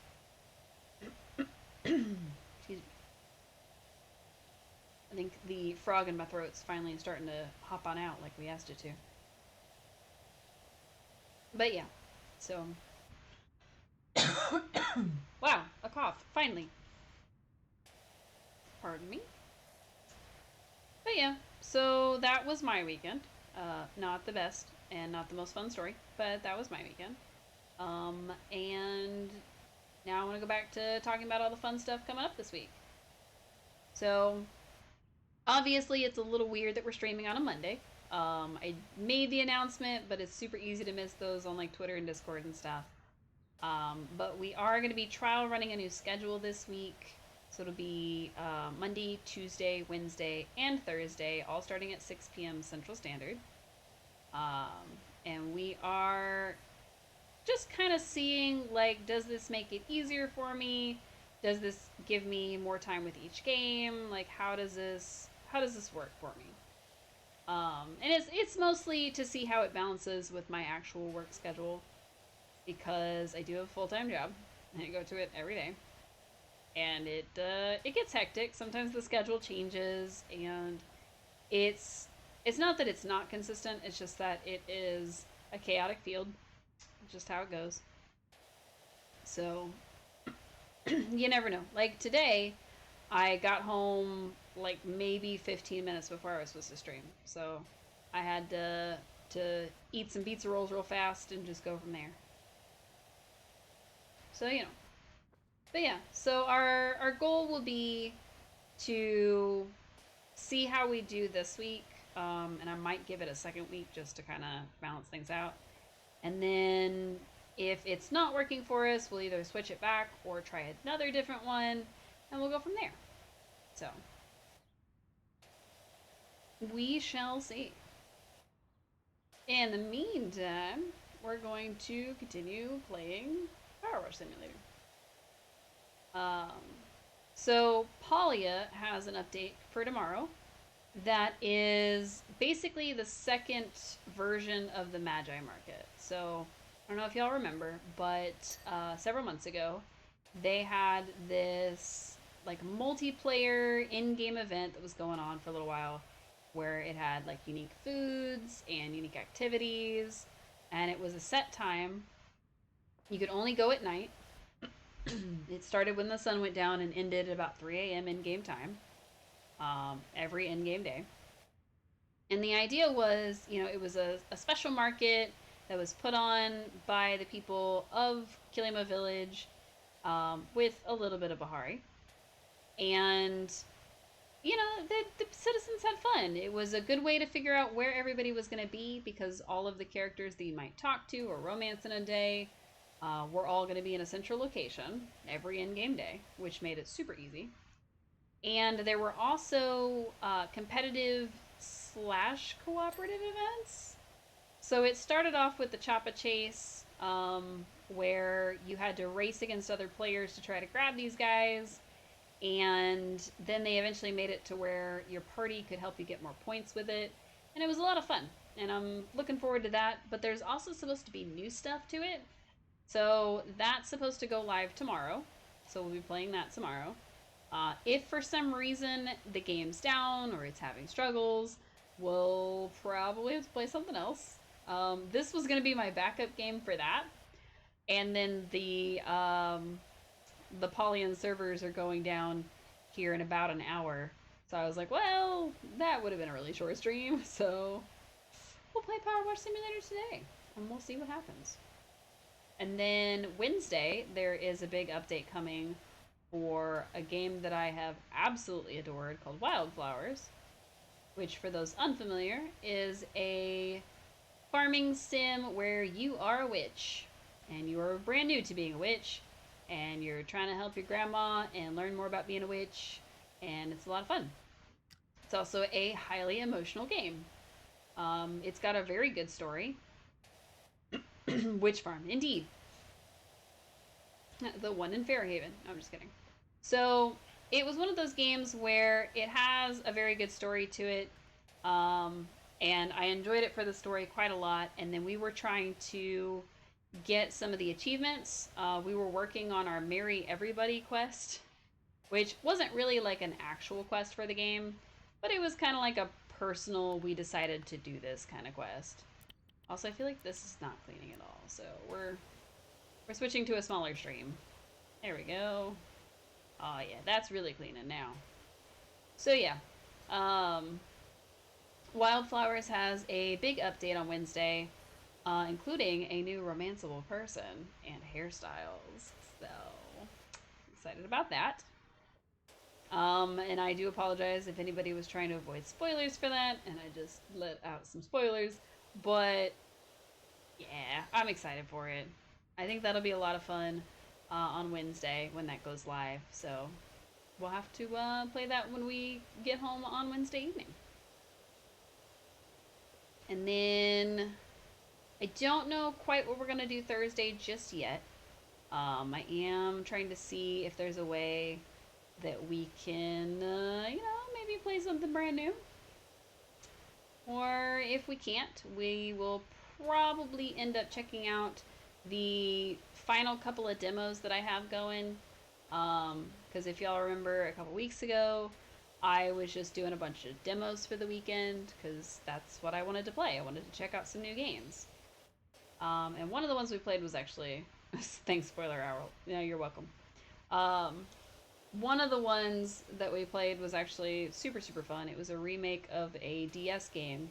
Excuse me. I think the frog in my throat's finally starting to hop on out like we asked it to. But yeah, so... Wow, a cough, finally. Pardon me. But yeah, so that was my weekend. Not the best and not the most fun story, but that was my weekend. And now I want to go back to talking about all the fun stuff coming up this week. So, obviously it's a little weird that we're streaming on a Monday. I made the announcement, but it's super easy to miss those on like Twitter and Discord and stuff. But we are going to be trial running a new schedule this week. So it'll be Monday, Tuesday, Wednesday, and Thursday, all starting at 6 p.m. Central Standard. And we are just kind of seeing, like, does this make it easier for me? Does this give me more time with each game? Like, how does this work for me? And it's mostly to see how it balances with my actual work schedule, because I do have a full-time job and I go to it every day. And it gets hectic. Sometimes the schedule changes, and it's not that it's not consistent, it's just that it is a chaotic field. Just how it goes. So, you never know. Like today, I got home like maybe 15 minutes before I was supposed to stream. So, I had to eat some pizza rolls real fast and just go from there. So, but yeah, so our goal will be to see how we do this week, and I might give it a second week just to kind of balance things out. And then if it's not working for us, we'll either switch it back or try another different one, and we'll go from there. So we shall see. In the meantime, we're going to continue playing Power Wash Simulator. Um, so Palia has an update for tomorrow that is basically the second version of the Magi Market. So I don't know if y'all remember, but several months ago, they had this like multiplayer in-game event that was going on for a little while, where it had like unique foods and unique activities, and it was a set time. You could only go at night. It started when the sun went down and ended at about 3 a.m. in-game time, every in-game day. And the idea was, it was a special market that was put on by the people of Kilima Village, with a little bit of Bahari. And, the citizens had fun. It was a good way to figure out where everybody was going to be, because all of the characters that you might talk to or romance in a day were all going to be in a central location every in-game day, which made it super easy. And there were also competitive / cooperative events. So it started off with the Choppa Chase, where you had to race against other players to try to grab these guys. And then they eventually made it to where your party could help you get more points with it. And it was a lot of fun. And I'm looking forward to that. But there's also supposed to be new stuff to it. So that's supposed to go live tomorrow. So we'll be playing that tomorrow. If for some reason the game's down or it's having struggles, we'll probably have to play something else. This was going to be my backup game for that. And then the Pollyan servers are going down here in about an hour. So I was like, well, that would have been a really short stream. So we'll play Power Wash Simulator today, and we'll see what happens. And then Wednesday, there is a big update coming for a game that I have absolutely adored called Wildflowers, which, for those unfamiliar, is a farming sim where you are a witch, and you are brand new to being a witch, and you're trying to help your grandma and learn more about being a witch, and it's a lot of fun. It's also a highly emotional game. It's got a very good story. Witch Farm, indeed. The one in Fairhaven. No, I'm just kidding. So it was one of those games where it has a very good story to it, and I enjoyed it for the story quite a lot. And then we were trying to get some of the achievements. We were working on our Marry Everybody quest, which wasn't really like an actual quest for the game, but it was kind of like a personal, we decided to do this kind of quest. Also, I feel like this is not cleaning at all, so we're switching to a smaller stream. There we go. Oh yeah, that's really cleaning now. So yeah, Wildflowers has a big update on Wednesday, including a new romanceable person and hairstyles. So excited about that. And I do apologize if anybody was trying to avoid spoilers for that, and I just let out some spoilers. But yeah, I'm excited for it. I think that'll be a lot of fun on Wednesday when that goes live. So we'll have to play that when we get home on Wednesday evening. And then I don't know quite what we're going to do Thursday just yet. I am trying to see if there's a way that we can, maybe play something brand new. Or if we can't, we will probably end up checking out the final couple of demos that I have going. Because if y'all remember a couple weeks ago, I was just doing a bunch of demos for the weekend because that's what I wanted to play. I wanted to check out some new games. And one of the ones we played was actually... Thanks, spoiler hour. Yeah, you're welcome. One of the ones that we played was actually super, super fun. It was a remake of a DS game.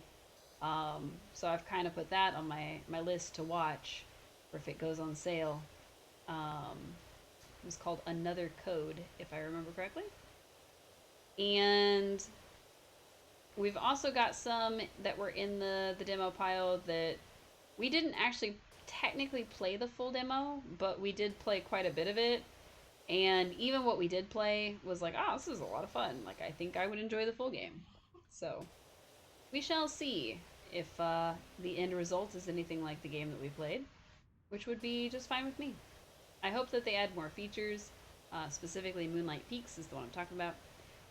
So I've kind of put that on my list to watch, or if it goes on sale. It was called Another Code, if I remember correctly. And we've also got some that were in the demo pile that we didn't actually technically play the full demo, but we did play quite a bit of it. And even what we did play was like, oh, this is a lot of fun. Like, I think I would enjoy the full game. So, we shall see if the end result is anything like the game that we played, which would be just fine with me. I hope that they add more features. Specifically, Moonlight Peaks is the one I'm talking about.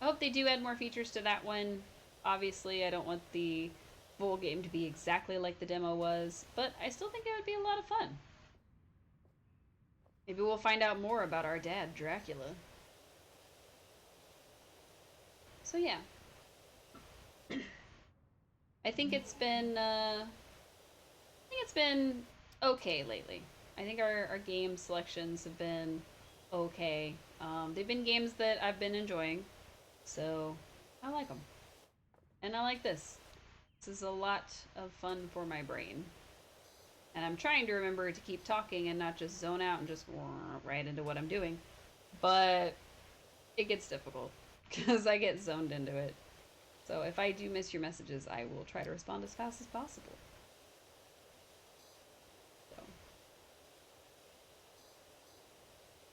I hope they do add more features to that one. Obviously, I don't want the full game to be exactly like the demo was, but I still think it would be a lot of fun. Maybe we'll find out more about our dad, Dracula. So yeah. I think it's been okay lately. I think our game selections have been okay. They've been games that I've been enjoying, so I like them. And I like this. This is a lot of fun for my brain. And I'm trying to remember to keep talking and not just zone out and just right into what I'm doing. But it gets difficult because I get zoned into it. So if I do miss your messages, I will try to respond as fast as possible.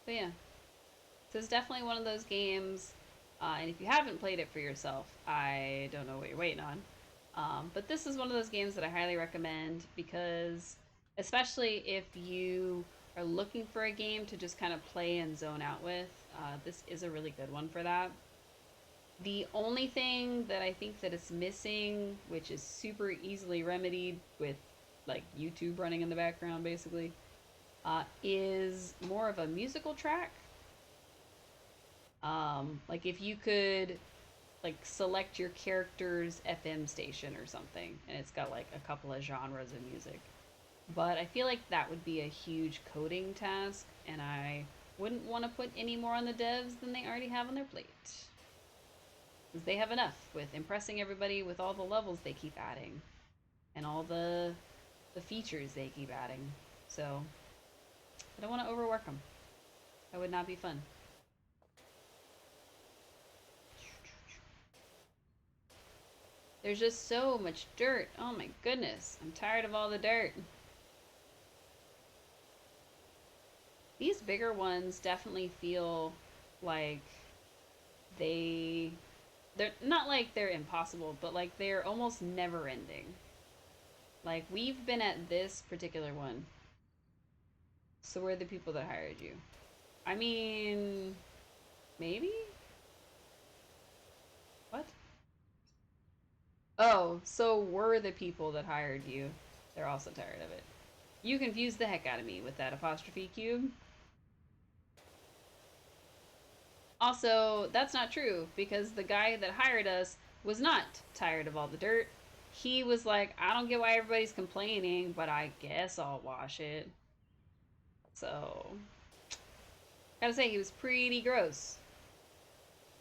But yeah, this is definitely one of those games. And if you haven't played it for yourself, I don't know what you're waiting on. But this is one of those games that I highly recommend because, especially if you are looking for a game to just kind of play and zone out with, this is a really good one for that. The only thing that I think that it's missing, which is super easily remedied with like YouTube running in the background basically, is more of a musical track. Like if you could like select your character's FM station or something, and it's got like a couple of genres of music. But I feel like that would be a huge coding task, and I wouldn't want to put any more on the devs than they already have on their plate. Because they have enough with impressing everybody with all the levels they keep adding, and all the features they keep adding. So I don't want to overwork them. That would not be fun. There's just so much dirt. Oh my goodness. I'm tired of all the dirt. These bigger ones definitely feel like they're not like they're impossible, but like they're almost never ending. Like we've been at this particular one. So we're the people that hired you. I mean, maybe? What? Oh, so we're the people that hired you. They're also tired of it. You confused the heck out of me with that apostrophe cube. Also, that's not true because the guy that hired us was not tired of all the dirt. He was like, I don't get why everybody's complaining, but I guess I'll wash it. So, gotta say, he was pretty gross.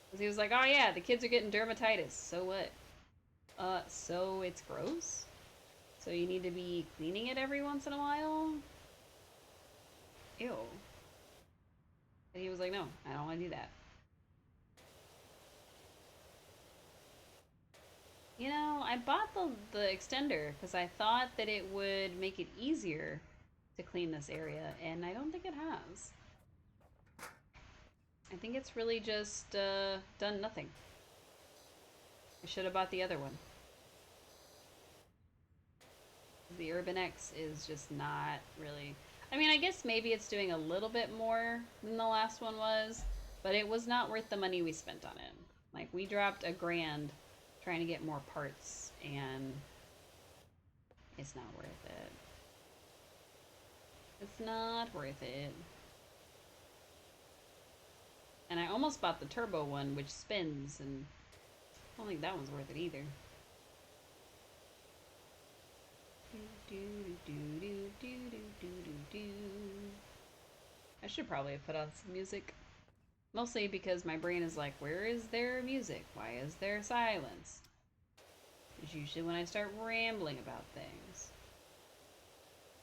Because he was like, oh yeah, the kids are getting dermatitis. So what? So it's gross? So you need to be cleaning it every once in a while? Ew. And he was like, no, I don't want to do that. You know, I bought the extender because I thought that it would make it easier to clean this area, and I don't think it has. I think it's really just done nothing. I should have bought the other one. The Urban X is just not really... I mean, I guess maybe it's doing a little bit more than the last one was, but it was not worth the money we spent on it. Like, we dropped $1,000 trying to get more parts, and it's not worth it. It's not worth it. And I almost bought the turbo one, which spins, and I don't think that one's worth it either. I should probably have put on some music. Mostly because my brain is like, where is there music? Why is there silence? It's usually when I start rambling about things.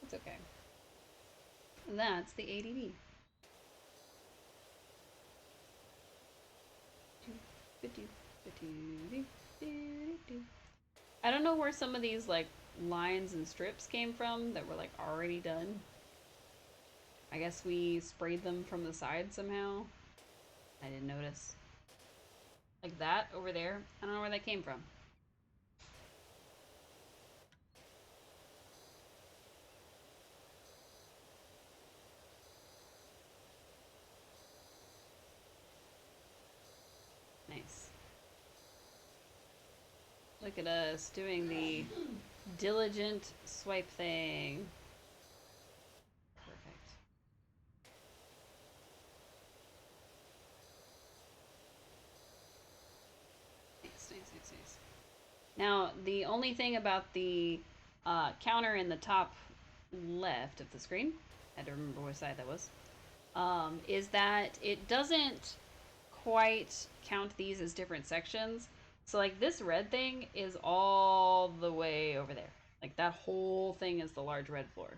It's okay. That's the ADD. I don't know where some of these like lines and strips came from that were like already done. I guess we sprayed them from the side somehow. I didn't notice. Like that over there. I don't know where that came from. Nice. Look at us doing the diligent swipe thing. Perfect. Nice, nice, nice, nice. Now, the only thing about the counter in the top left of the screen, I had to remember which side that was, is that it doesn't quite count these as different sections. So like this red thing is all the way over there. Like that whole thing is the large red floor.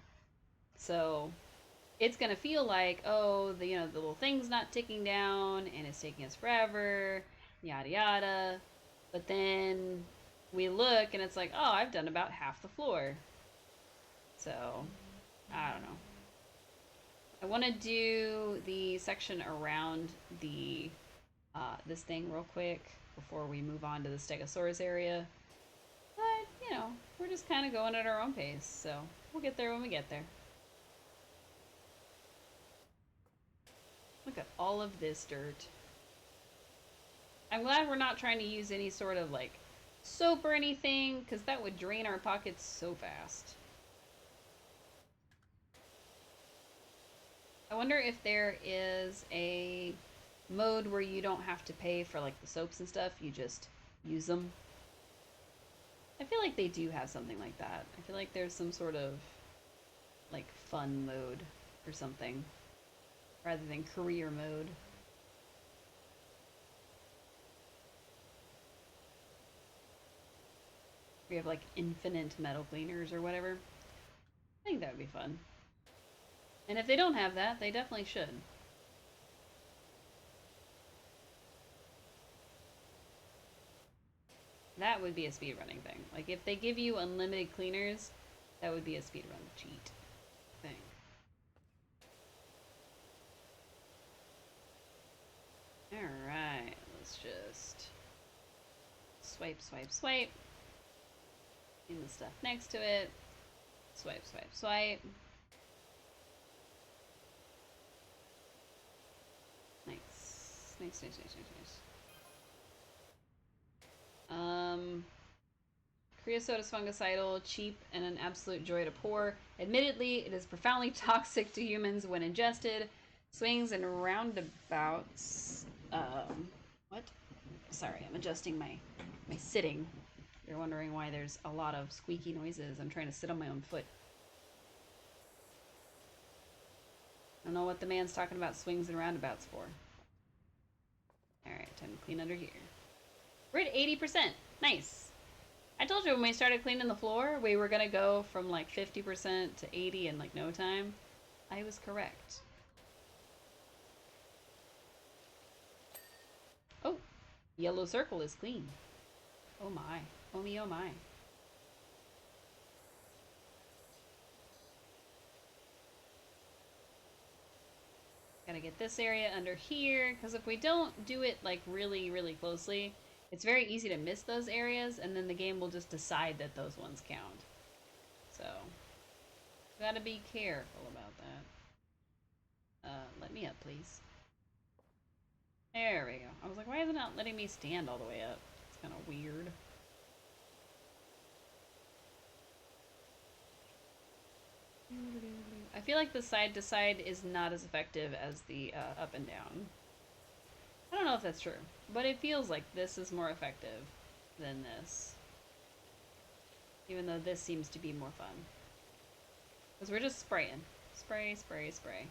So it's gonna feel like, oh, the the little thing's not ticking down and it's taking us forever, yada yada. But then we look and it's like, oh, I've done about half the floor. So I don't know. I want to do the section around the this thing real quick before we move on to the Stegosaurus area. But, we're just kind of going at our own pace, so we'll get there when we get there. Look at all of this dirt. I'm glad we're not trying to use any sort of, like, soap or anything, because that would drain our pockets so fast. I wonder if there is a mode where you don't have to pay for, like, the soaps and stuff, you just use them. I feel like they do have something like that. I feel like there's some sort of, like, fun mode or something, rather than career mode. We have, like, infinite metal cleaners or whatever. I think that would be fun. And if they don't have that, they definitely should. That would be a speedrunning thing. Like, if they give you unlimited cleaners, that would be a speedrun cheat thing. Alright, let's just swipe, swipe, swipe. In the stuff next to it. Swipe, swipe, swipe. Nice. Nice, nice, nice, nice, nice. Creosote is fungicidal, cheap, and an absolute joy to pour. Admittedly, it is profoundly toxic to humans when ingested. Swings and roundabouts. What? Sorry, I'm adjusting my sitting. You're wondering why there's a lot of squeaky noises. I'm trying to sit on my own foot. I don't know what the man's talking about swings and roundabouts for. Alright, time to clean under here. We're at 80%. Nice. I told you when we started cleaning the floor, we were gonna go from like 50% to 80 in like no time. I was correct. Oh, yellow circle is clean. Oh my. Oh me, oh my. Gotta get this area under here, because if we don't do it like really, really closely, it's very easy to miss those areas, and then the game will just decide that those ones count. So, gotta be careful about that. Let me up, please. There we go. I was like, why is it not letting me stand all the way up? It's kind of weird. I feel like the side to side is not as effective as the up and down. I don't know if that's true, but it feels like this is more effective than this. Even though this seems to be more fun. Because we're just spraying. Spray, spray, spray.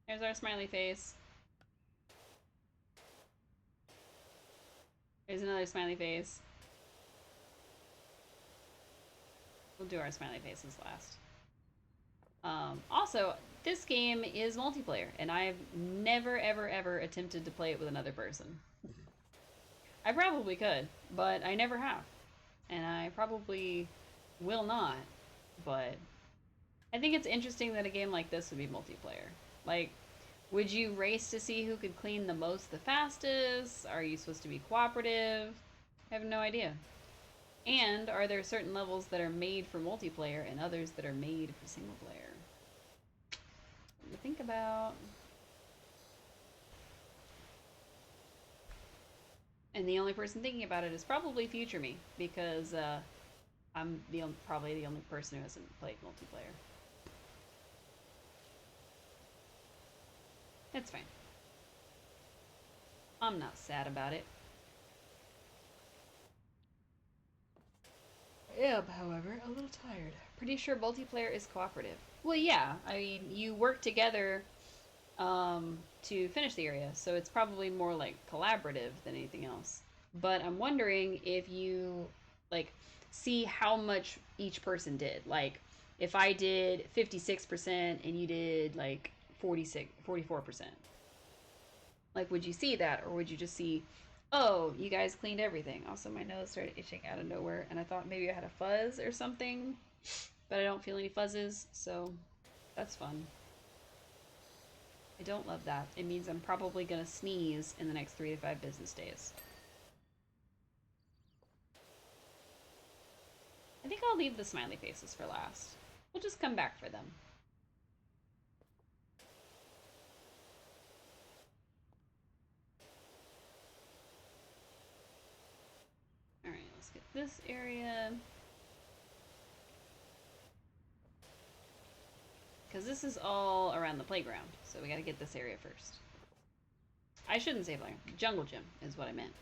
There's our smiley face. There's another smiley face. We'll do our smiley faces last. Also, this game is multiplayer, and I've never, ever, ever attempted to play it with another person. I probably could, but I never have. And I probably will not, but I think it's interesting that a game like this would be multiplayer. Like, would you race to see who could clean the most the fastest? Are you supposed to be cooperative? I have no idea. And are there certain levels that are made for multiplayer and others that are made for single player? Something to think about. And the only person thinking about it is probably future me, because I'm probably the only person who hasn't played multiplayer. It's fine. I'm not sad about it. I am, however, a little tired. Pretty sure multiplayer is cooperative. Well, yeah. I mean, you work together to finish the area, so it's probably more like collaborative than anything else. But I'm wondering if you like see how much each person did. Like, if I did 56% and you did like 44%. Like, would you see that, or would you just see, oh, you guys cleaned everything? Also, my nose started itching out of nowhere, and I thought maybe I had a fuzz or something, but I don't feel any fuzzes, so that's fun. I don't love that. It means I'm probably gonna sneeze in the next 3 to 5 business days. I think I'll leave the smiley faces for last. We'll just come back for them. Alright, let's get this area. Because this is all around the playground, so we gotta get this area first. I shouldn't say playground. Jungle gym is what I meant.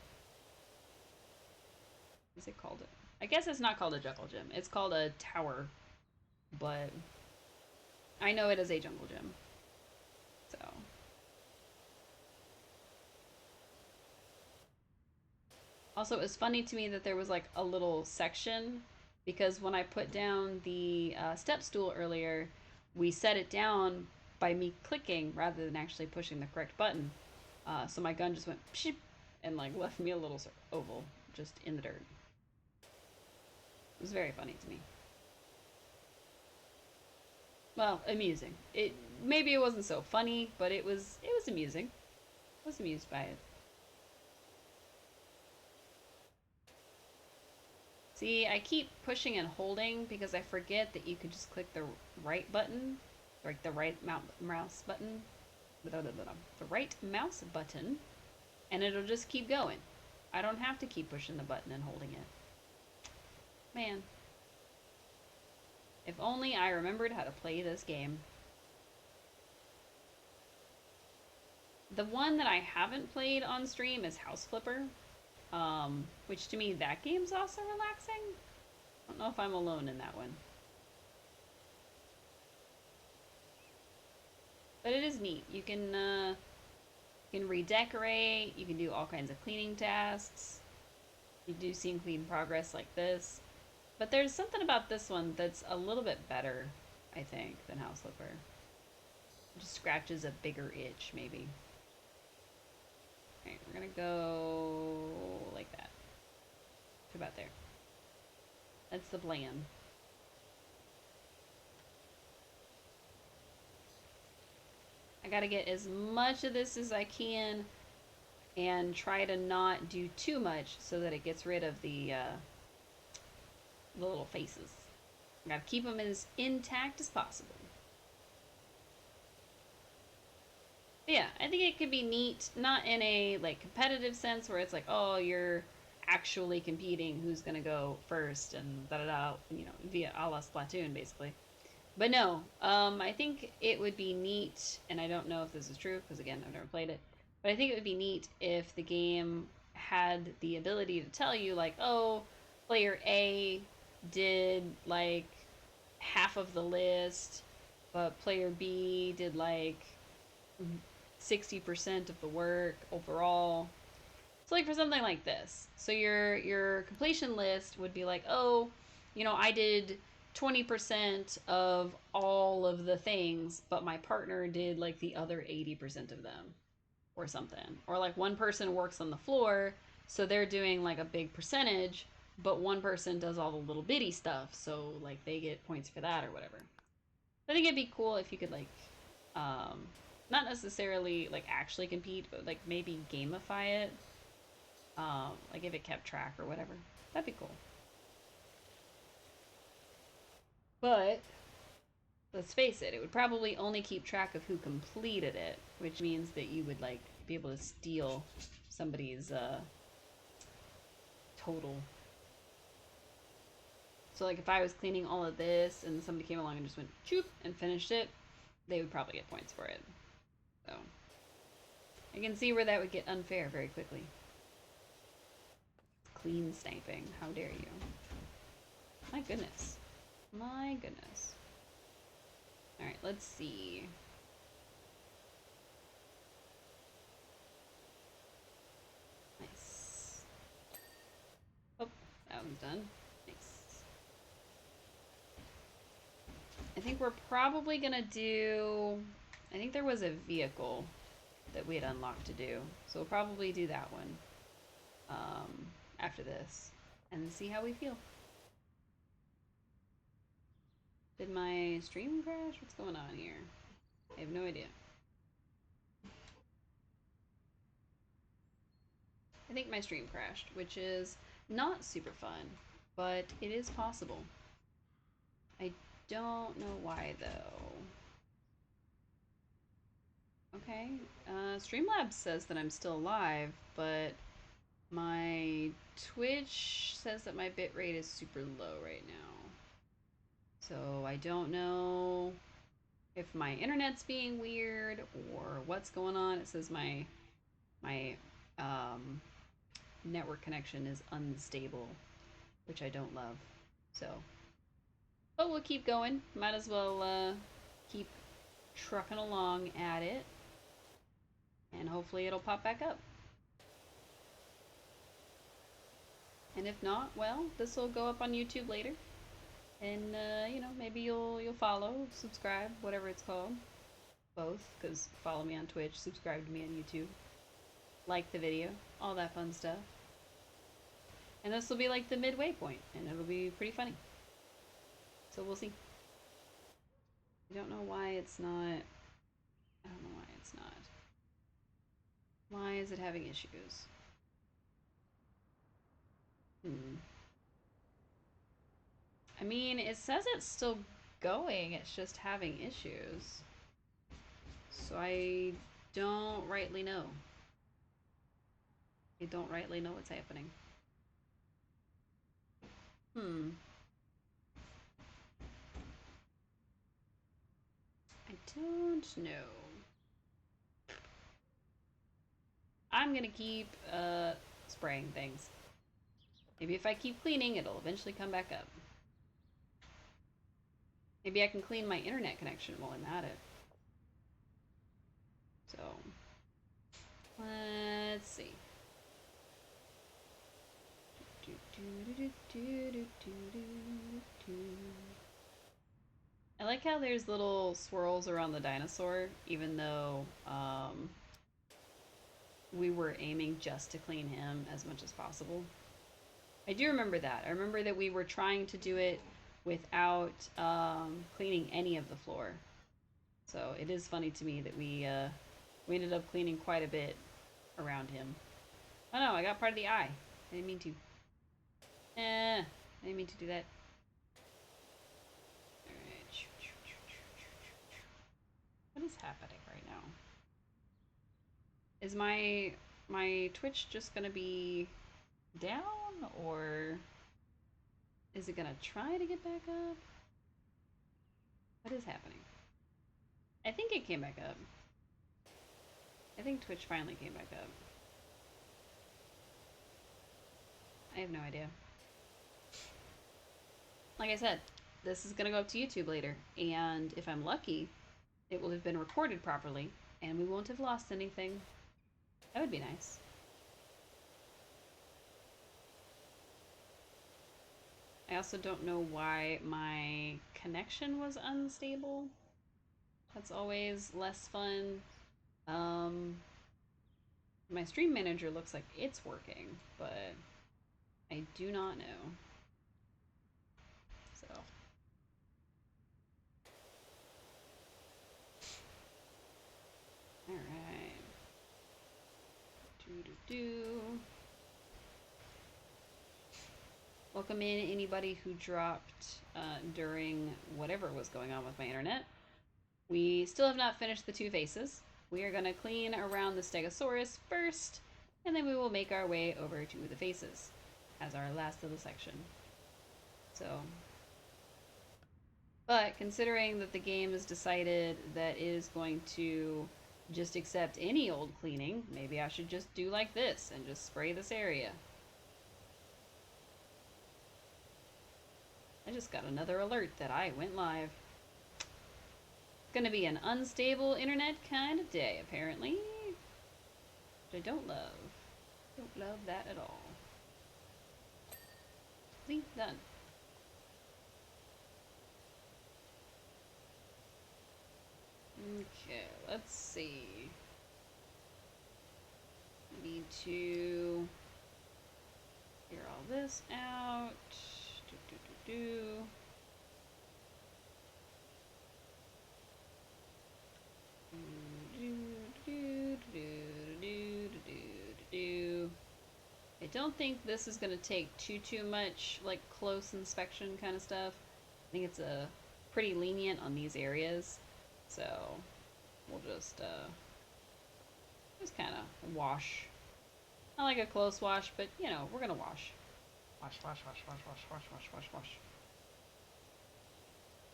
Is it called it? I guess it's not called a jungle gym. It's called a tower, but I know it as a jungle gym. So also, it was funny to me that there was like a little section, because when I put down the step stool earlier, we set it down by me clicking rather than actually pushing the correct button. So my gun just went pship and like left me a little oval just in the dirt. It was very funny to me. Well, amusing. Maybe it wasn't so funny, but it was amusing. I was amused by it. See, I keep pushing and holding because I forget that you could just click the right button, like the right mouse button, the right mouse button, and it'll just keep going. I don't have to keep pushing the button and holding it. Man, if only I remembered how to play this game. The one that I haven't played on stream is House Flipper, which to me, that game's also relaxing. I don't know if I'm alone in that one. But it is neat. You can redecorate, you can do all kinds of cleaning tasks. You do seem clean progress like this. But there's something about this one that's a little bit better, I think, than House Flipper. It just scratches a bigger itch, maybe. Okay, we're gonna go like that. To about there. That's the plan. I gotta get as much of this as I can and try to not do too much so that it gets rid of the little faces. I gotta keep them as intact as possible. But yeah, I think it could be neat, not in a like competitive sense where it's like, oh, you're actually competing who's gonna go first and da da da, via a la Splatoon basically. But no, I think it would be neat, and I don't know if this is true because again, I've never played it. But I think it would be neat if the game had the ability to tell you like, oh, player A did like half of the list, but player B did like 60% of the work overall. So like for something like this, so your completion list would be like, oh, I did 20% of all of the things, but my partner did like the other 80% of them or something. Or like one person works on the floor, so they're doing like a big percentage, but one person does all the little bitty stuff, so like they get points for that or whatever. I think it'd be cool if you could like um not necessarily like actually compete, but like maybe gamify it. Like if it kept track or whatever. That'd be cool. But let's face it, it would probably only keep track of who completed it, which means that you would like be able to steal somebody's total. So like if I was cleaning all of this and somebody came along and just went choop and finished it, they would probably get points for it. So I can see where that would get unfair very quickly. Clean sniping, how dare you? My goodness. My goodness. Alright, let's see. Nice. Oh, that one's done. Nice. I think we're probably gonna do... I think there was a vehicle that we had unlocked to do. So we'll probably do that one after this. And see how we feel. Did my stream crash? What's going on here? I have no idea. I think my stream crashed, which is not super fun, but it is possible. I don't know why, though. Okay, Streamlabs says that I'm still live, but my Twitch says that my bitrate is super low right now. So I don't know if my internet's being weird or what's going on. It says my network connection is unstable, which I don't love. So, but we'll keep going. Might as well keep trucking along at it, and hopefully it'll pop back up. And if not, well, this will go up on YouTube later, and you know, maybe you'll follow, subscribe, whatever it's called. Both, because follow me on Twitch, subscribe to me on YouTube, like the video, all that fun stuff. And this will be like the midway point, and it'll be pretty funny. So we'll see. I don't know why it's not... I don't know why it's not. Why is it having issues? I mean, it says it's still going, it's just having issues. So I don't rightly know. I don't rightly know what's happening. I don't know. I'm gonna keep spraying things. Maybe if I keep cleaning, it'll eventually come back up. Maybe I can clean my internet connection while I'm at it. So, let's see. I like how there's little swirls around the dinosaur, even though we were aiming just to clean him as much as possible. I do remember that. I remember that we were trying to do it without cleaning any of the floor. So it is funny to me that we ended up cleaning quite a bit around him. Oh no, I got part of the eye. I didn't mean to. I didn't mean to do that. Alright. What is happening right now? Is my Twitch just gonna be down, or is it gonna try to get back up? What is happening? I think it came back up. I think Twitch finally came back up. I have no idea. Like I said, this is gonna go up to YouTube later, and if I'm lucky, it will have been recorded properly, and we won't have lost anything. That would be nice. I also don't know why my connection was unstable. That's always less fun. Um, my stream manager looks like it's working, but I do not know. So. Alright. Do. Welcome in anybody who dropped during whatever was going on with my internet. We still have not finished the two faces. We are going to clean around the Stegosaurus first, and then we will make our way over to the faces as our last little section. So, but considering that the game has decided that it is going to just accept any old cleaning, maybe I should just do like this and just spray this area. I just got another alert that I went live. It's gonna be an unstable internet kind of day, apparently. Which I don't love. Don't love that at all. See? Done. Okay, let's see. We need to clear all this out. I don't think this is going to take too much like close inspection kind of stuff. I think it's a pretty lenient on these areas, so we'll just kind of wash. Not like a close wash, but you know, we're gonna wash. Wash.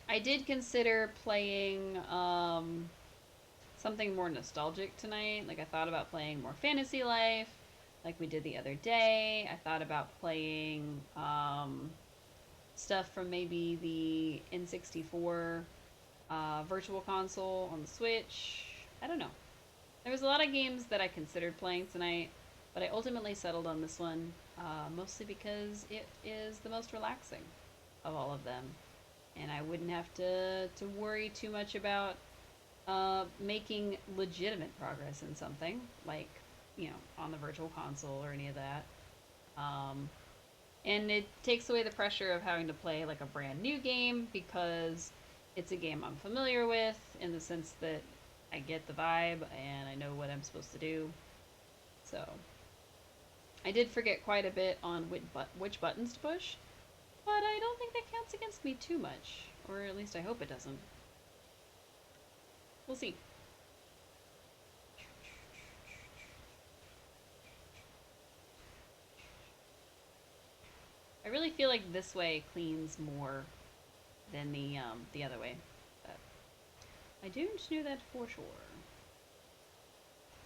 I did consider playing something more nostalgic tonight. Like I thought about playing more Fantasy Life, like we did the other day. I thought about playing stuff from maybe the N64 Virtual Console on the Switch. I don't know. There was a lot of games that I considered playing tonight, but I ultimately settled on this one, mostly because it is the most relaxing of all of them. And I wouldn't have to worry too much about making legitimate progress in something, like, you know, on the Virtual Console or any of that. And it takes away the pressure of having to play like a brand new game because it's a game I'm familiar with in the sense that I get the vibe and I know what I'm supposed to do. So I did forget quite a bit on which buttons to push, but I don't think that counts against me too much, or at least I hope it doesn't. We'll see. I really feel like this way cleans more than the other way, but I don't know that for sure.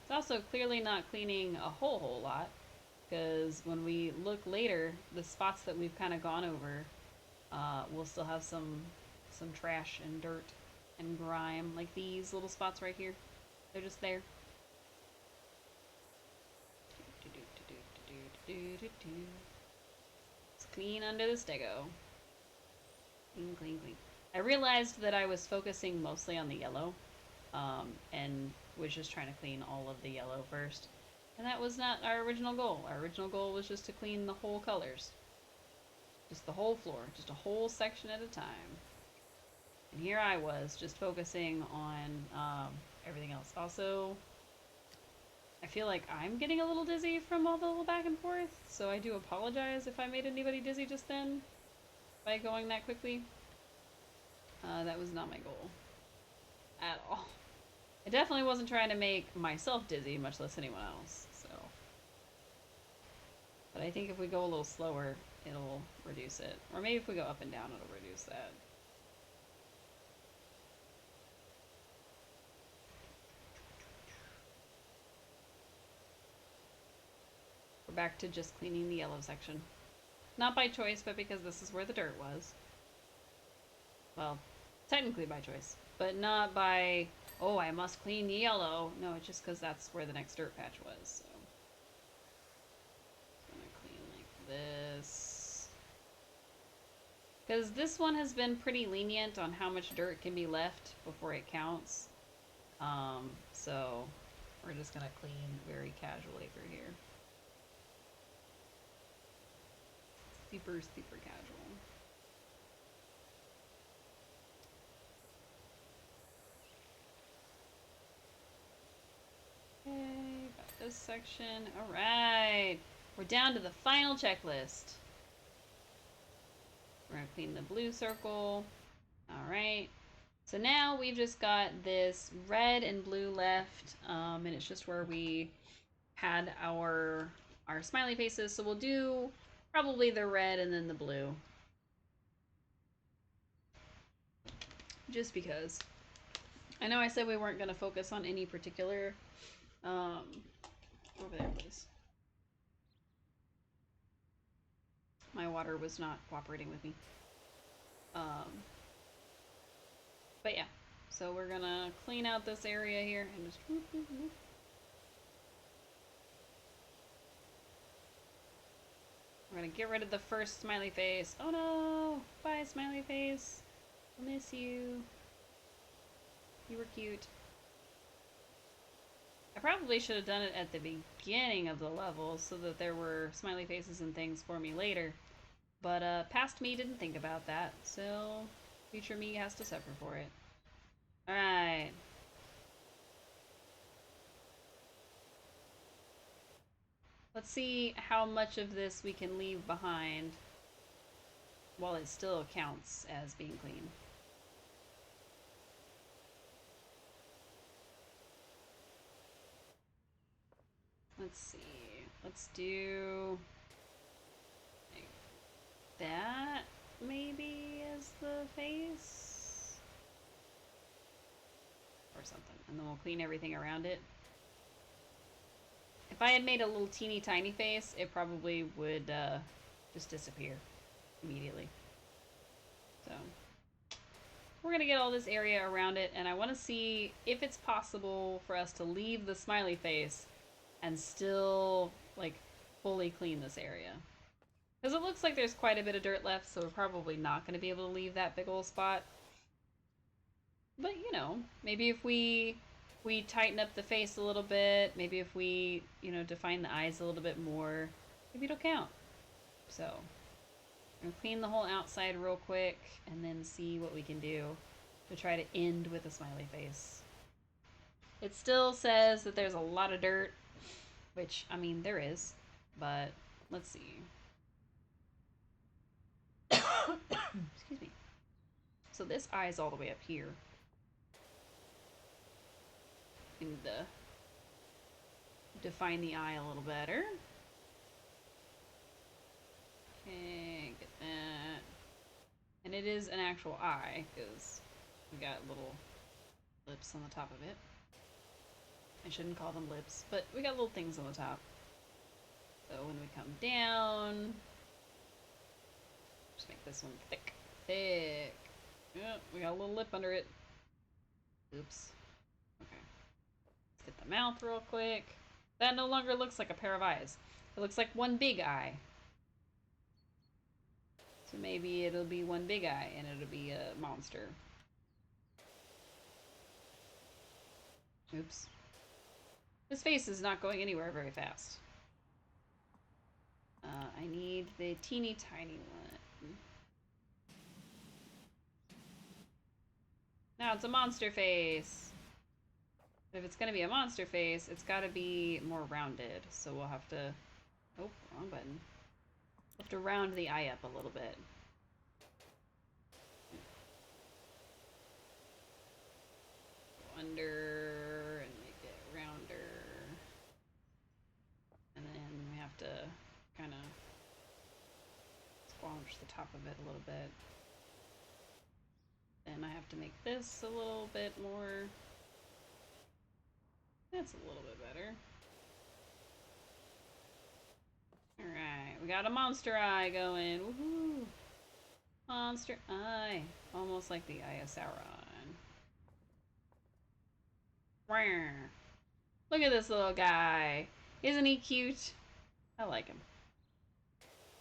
It's also clearly not cleaning a whole lot, because when we look later, the spots that we've kind of gone over, we'll still have some trash and dirt and grime, like these little spots right here. They're just there. It's clean under the stego. Clean, clean, clean. I realized that I was focusing mostly on the yellow, and was just trying to clean all of the yellow first. And that was not our original goal. Our original goal was just to clean the whole colors. Just the whole floor. Just a whole section at a time. And here I was, just focusing on everything else. Also, I feel like I'm getting a little dizzy from all the little back and forth, so I do apologize if I made anybody dizzy just then by going that quickly. That was not my goal. At all. I definitely wasn't trying to make myself dizzy, much less anyone else, so. But I think if we go a little slower, it'll reduce it. Or maybe if we go up and down, it'll reduce that. We're back to just cleaning the yellow section. Not by choice, but because this is where the dirt was. Well, technically by choice, but not by, oh, I must clean the yellow. No, it's just because that's where the next dirt patch was, so. I'm gonna clean like this. Because this one has been pretty lenient on how much dirt can be left before it counts. So we're just gonna clean very casually through here. Super, super casual. Okay, got this section. Alright. We're down to the final checklist. We're gonna clean the blue circle. Alright. So now we've just got this red and blue left, and it's just where we had our smiley faces. So we'll do probably the red and then the blue. Just because. I know I said we weren't going to focus on any particular... over there, please. My water was not cooperating with me. But yeah. So we're going to clean out this area here and just... Whoop, whoop, whoop. We're gonna get rid of the first smiley face. Oh no! Bye, smiley face. I'll miss you. You were cute. I probably should have done it at the beginning of the level so that there were smiley faces and things for me later. But past me didn't think about that, so future me has to suffer for it. Alright. Let's see how much of this we can leave behind while it still counts as being clean. Let's see. Let's do like that maybe as the face or something, and then we'll clean everything around it. If I had made a little teeny tiny face, it probably would just disappear immediately. So we're gonna get all this area around it, and I want to see if it's possible for us to leave the smiley face and still like fully clean this area. Because it looks like there's quite a bit of dirt left, so we're probably not going to be able to leave that big old spot. But you know, maybe if we tighten up the face a little bit, maybe if we, you know, define the eyes a little bit more, maybe it'll count. So I'm gonna clean the whole outside real quick and then see what we can do to try to end with a smiley face. It still says that there's a lot of dirt, which, I mean, there is, but let's see. Excuse me. So this eye is all the way up here. And define the eye a little better. Okay, get that. And it is an actual eye, because we got little lips on the top of it. I shouldn't call them lips, but we got little things on the top. So when we come down, just make this one thick. Thick. Yep, we got a little lip under it. Oops. Okay. Let's get the mouth real quick. That no longer looks like a pair of eyes. It looks like one big eye. So maybe it'll be one big eye and it'll be a monster. Oops. This face is not going anywhere very fast. I need the teeny tiny one. Now it's a monster face. If it's gonna be a monster face, it's gotta be more rounded. So we'll have to... Oh, wrong button. We'll have to round the eye up a little bit. Go under and make it rounder. And then we have to kind of squash the top of it a little bit. Then I have to make this a little bit more... That's a little bit better. Alright, we got a monster eye going. Woohoo! Monster eye. Almost like the Eye of Sauron. Rawr. Look at this little guy. Isn't he cute? I like him.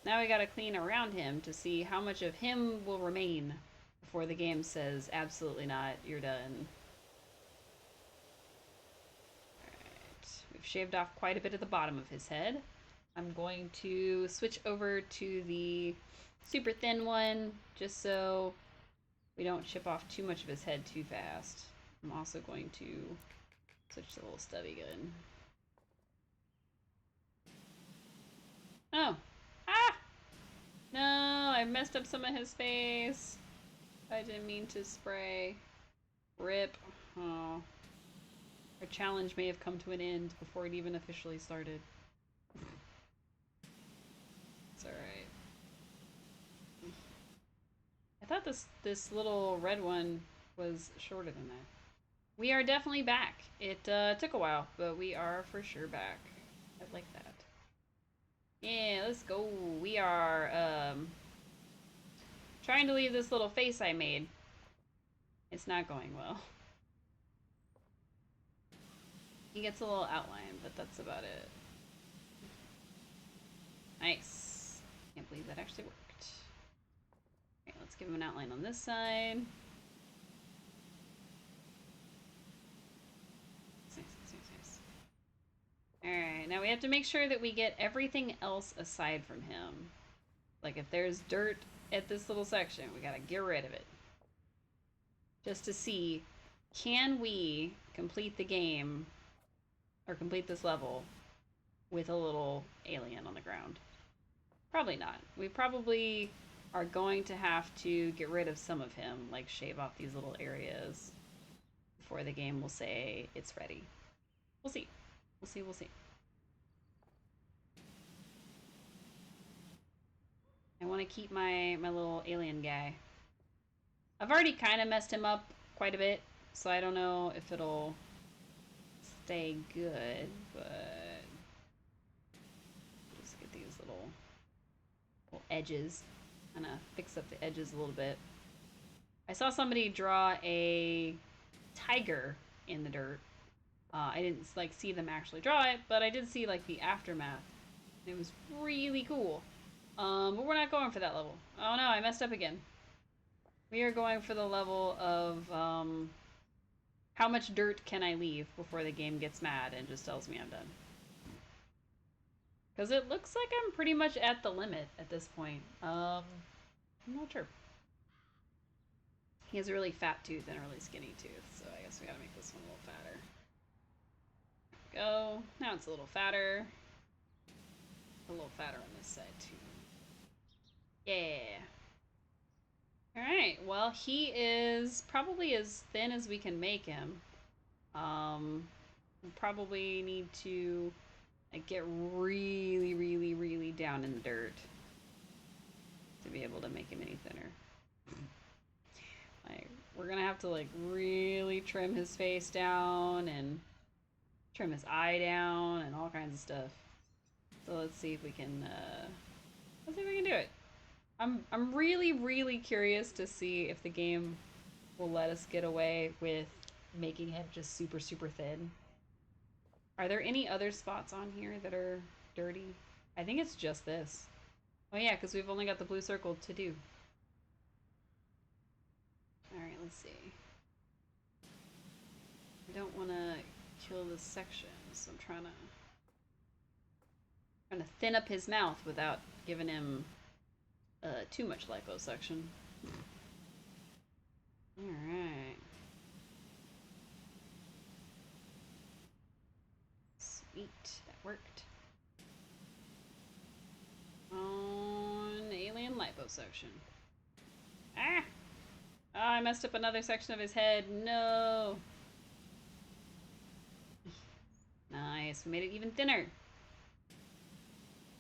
Now we gotta clean around him to see how much of him will remain before the game says, absolutely not, you're done. Alright, we've shaved off quite a bit at the bottom of his head. I'm going to switch over to the super thin one, just so we don't chip off too much of his head too fast. I'm also going to switch to the little stubby gun. Oh! Ah! No, I messed up some of his face. I didn't mean to spray. Rip. Oh. Our challenge may have come to an end before it even officially started. It's alright. I thought this little red one was shorter than that. We are definitely back. It took a while, but we are for sure back. I like that. Yeah, let's go. We are trying to leave this little face I made. It's not going well. He gets a little outline, but that's about it. Nice. Can't believe that actually worked. Okay, let's give him an outline on this side. Nice. Alright, now we have to make sure that we get everything else aside from him. Like if there's dirt at this little section, we gotta get rid of it. Just to see, can we complete the game, or complete this level, with a little alien on the ground? Probably not. We probably are going to have to get rid of some of him, like shave off these little areas before the game will say it's ready. We'll see. We'll see. I want to keep my little alien guy. I've already kind of messed him up quite a bit, so I don't know if it'll stay good, but just get these little edges. Kind of fix up the edges a little bit. I saw somebody draw a tiger in the dirt. I didn't like see them actually draw it, but I did see like the aftermath. It was really cool. But we're not going for that level. Oh no, I messed up again. We are going for the level of how much dirt can I leave before the game gets mad and just tells me I'm done. Because it looks like I'm pretty much at the limit at this point. I'm not sure. He has a really fat tooth and a really skinny tooth, so I guess we gotta make this one a little fatter. There we go. Now it's a little fatter. A little fatter on this side too. Yeah. Alright, well he is probably as thin as we can make him. We probably need to like, get really down in the dirt to be able to make him any thinner. Like, we're gonna have to like really trim his face down and trim his eye down and all kinds of stuff. So let's see if we can do it. I'm really curious to see if the game will let us get away with making him just super thin. Are there any other spots on here that are dirty? I think it's just this. Oh yeah, because we've only got the blue circle to do. Alright, let's see. I don't want to kill this section, so I'm trying to thin up his mouth without giving him too much liposuction. Alright. Sweet, that worked. On alien liposuction. Ah! Oh, I messed up another section of his head. No! Nice, we made it even thinner.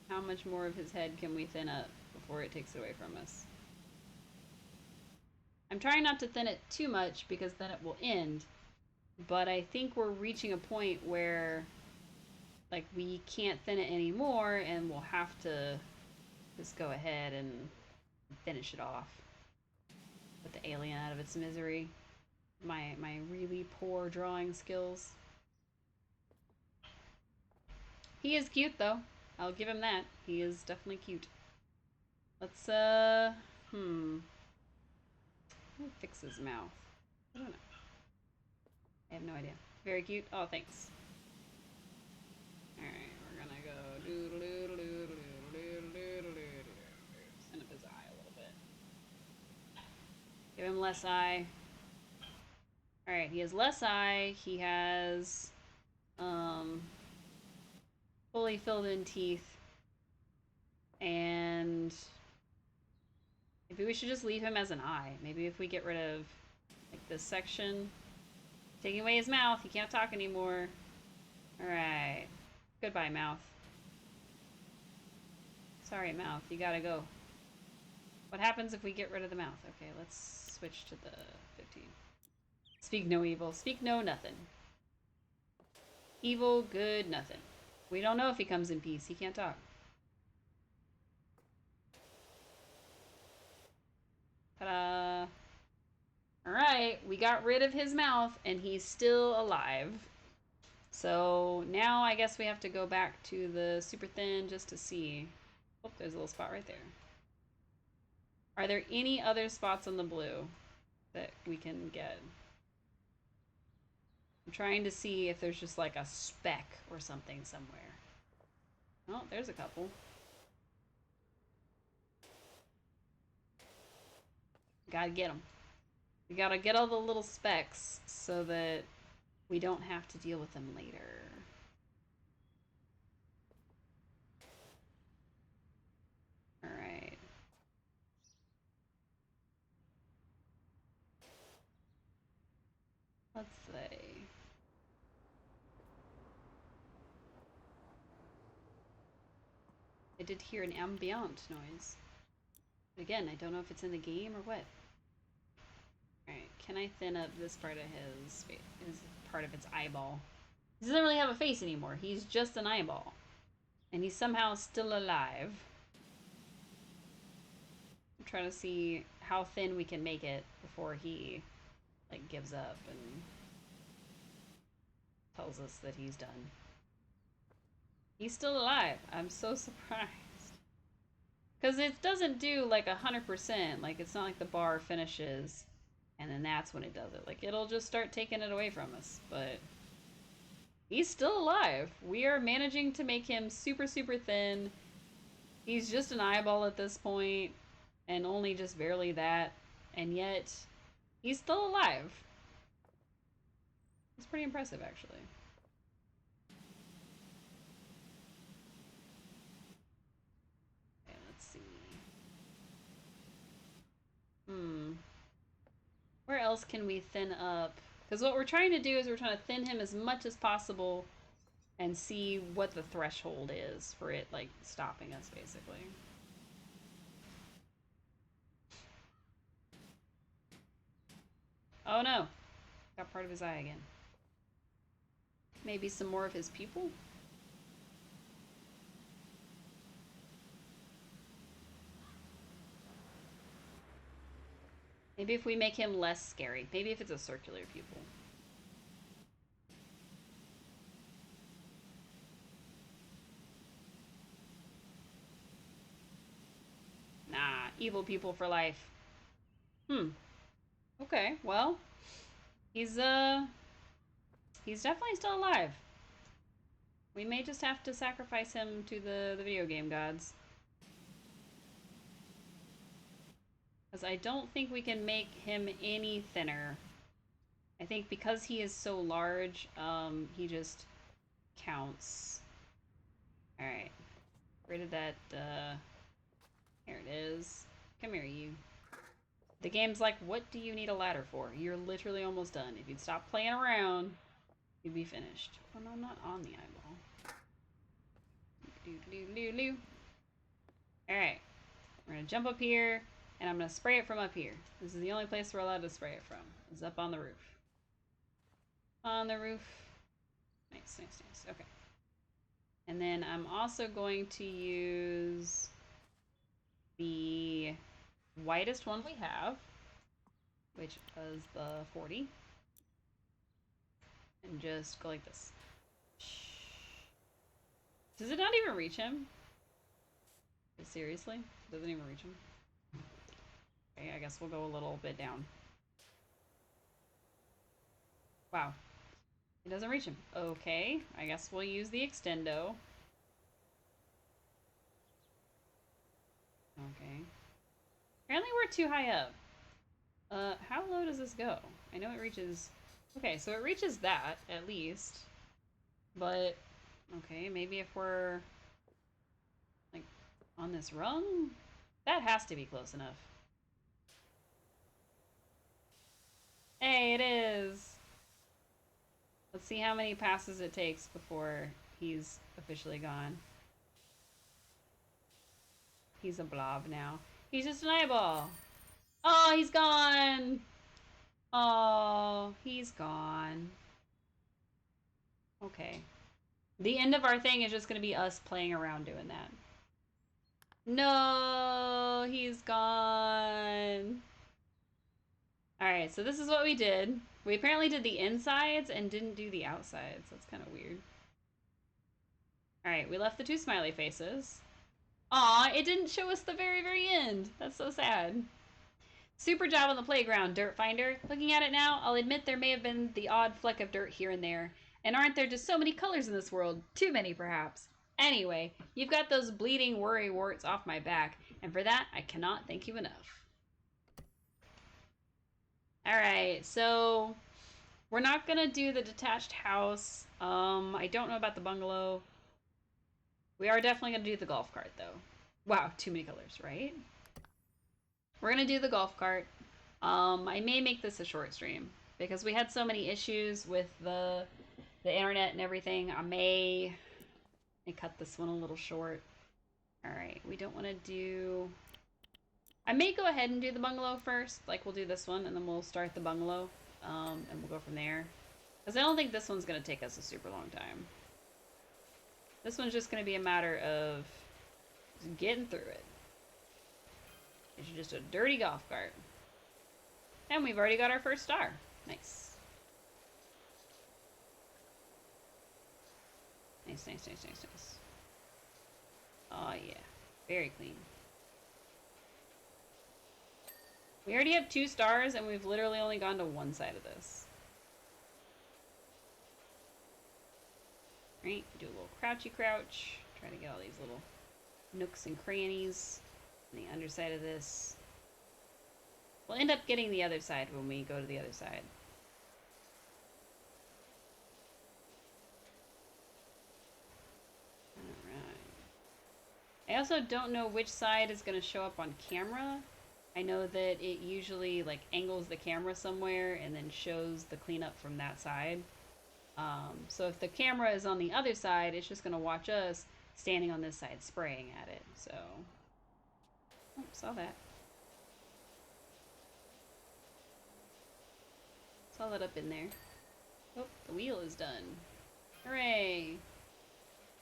How much more of his head can we thin up before it takes it away from us? I'm trying not to thin it too much because then it will end. But I think we're reaching a point where like we can't thin it anymore and we'll have to just go ahead and finish it off. Put the alien out of its misery. My really poor drawing skills. He is cute though. I'll give him that. He is definitely cute. Let's, Let me fix his mouth. I don't know. I have no idea. Very cute. Oh, thanks. Alright, we're gonna go send up his eye a little bit. Give him less eye. Alright, he has less eye. He has, fully filled in teeth. And maybe we should just leave him as an eye. Maybe if we get rid of, like, this section. Taking away his mouth. He can't talk anymore. Alright. Goodbye, mouth. Sorry, mouth. You gotta go. What happens if we get rid of the mouth? Okay, let's switch to the 15. Speak no evil. Speak no nothing. Evil, good, nothing. We don't know if he comes in peace. He can't talk. Ta-da! Alright, we got rid of his mouth, and he's still alive. So now I guess we have to go back to the super thin just to see. Oh, there's a little spot right there. Are there any other spots on the blue that we can get? I'm trying to see if there's just like a speck or something somewhere. Oh, there's a couple. Gotta get them. We gotta get all the little specks so that we don't have to deal with them later. Alright. Let's see. I did hear an ambient noise. Again, I don't know if it's in the game or what. Alright, can I thin up this part of his part of its eyeball? He doesn't really have a face anymore. He's just an eyeball. And he's somehow still alive. I'm trying to see how thin we can make it before he, like, gives up and tells us that he's done. He's still alive. I'm so surprised. Because it doesn't do, like, 100%. Like, it's not like the bar finishes and then that's when it does it. Like, it'll just start taking it away from us. But he's still alive. We are managing to make him super, super thin. He's just an eyeball at this point, and only just barely that. And yet, he's still alive. It's pretty impressive, actually. Okay, let's see. Where else can we thin up? Because what we're trying to do is we're trying to thin him as much as possible and see what the threshold is for it, like, stopping us, basically. Oh no! Got part of his eye again. Maybe some more of his pupil? Maybe if we make him less scary. Maybe if it's a circular pupil. Nah, evil people for life. Okay, well, he's definitely still alive. We may just have to sacrifice him to the video game gods. Because I don't think we can make him any thinner. I think because he is so large, he just counts. Alright. Where did that, Here it is. Come here, you. The game's like, what do you need a ladder for? You're literally almost done. If you'd stop playing around, you'd be finished. Oh no, I'm not on the eyeball. Alright. We're gonna jump up here, and I'm gonna spray it from up here. This is the only place we're allowed to spray it from. Is up on the roof. On the roof. Nice, nice, nice. Okay. And then I'm also going to use the whitest one we have, which is the 40. And just go like this. Does it not even reach him? Seriously? Doesn't even reach him. Okay, I guess we'll go a little bit down. Wow. It doesn't reach him. Okay, I guess we'll use the extendo. Okay. Apparently we're too high up. How low does this go? I know it reaches... Okay, so it reaches that, at least. But, okay, maybe if we're, like, on this rung? That has to be close enough. Hey, it is! Let's see how many passes it takes before he's officially gone. He's a blob now. He's just an eyeball! Oh, he's gone! Oh, he's gone. Okay. The end of our thing is just going to be us playing around doing that. No, he's gone. Alright, so this is what we did. We apparently did the insides and didn't do the outsides. That's kind of weird. Alright, we left the two smiley faces. Aw, it didn't show us the very, very end. That's so sad. Super job on the playground, Dirt Finder. Looking at it now, I'll admit there may have been the odd fleck of dirt here and there. And aren't there just so many colors in this world? Too many, perhaps. Anyway, you've got those bleeding worry warts off my back, and for that, I cannot thank you enough. Alright, so we're not gonna do the detached house. I don't know about the bungalow. We are definitely gonna do the golf cart, though. Wow, too many colors, right? We're gonna do the golf cart. I may make this a short stream because we had so many issues with the internet and everything. I may cut this one a little short. All right, we don't want to do. I may go ahead and do the bungalow first. Like we'll do this one and then we'll start the bungalow, and we'll go from there. Because I don't think this one's gonna take us a super long time. This one's just gonna be a matter of getting through it. It's just a dirty golf cart. And we've already got our first star. Nice. Nice, nice, nice, nice, nice. Oh, yeah. Very clean. We already have 2 stars, and we've literally only gone to one side of this. Right, do a little crouchy crouch. Try to get all these little nooks and crannies on the underside of this. We'll end up getting the other side when we go to the other side. Alright. I also don't know which side is going to show up on camera. I know that it usually like angles the camera somewhere and then shows the cleanup from that side. So if the camera is on the other side, it's just going to watch us standing on this side spraying at it. So, oh, saw that. Saw that up in there. Oh, the wheel is done. Hooray!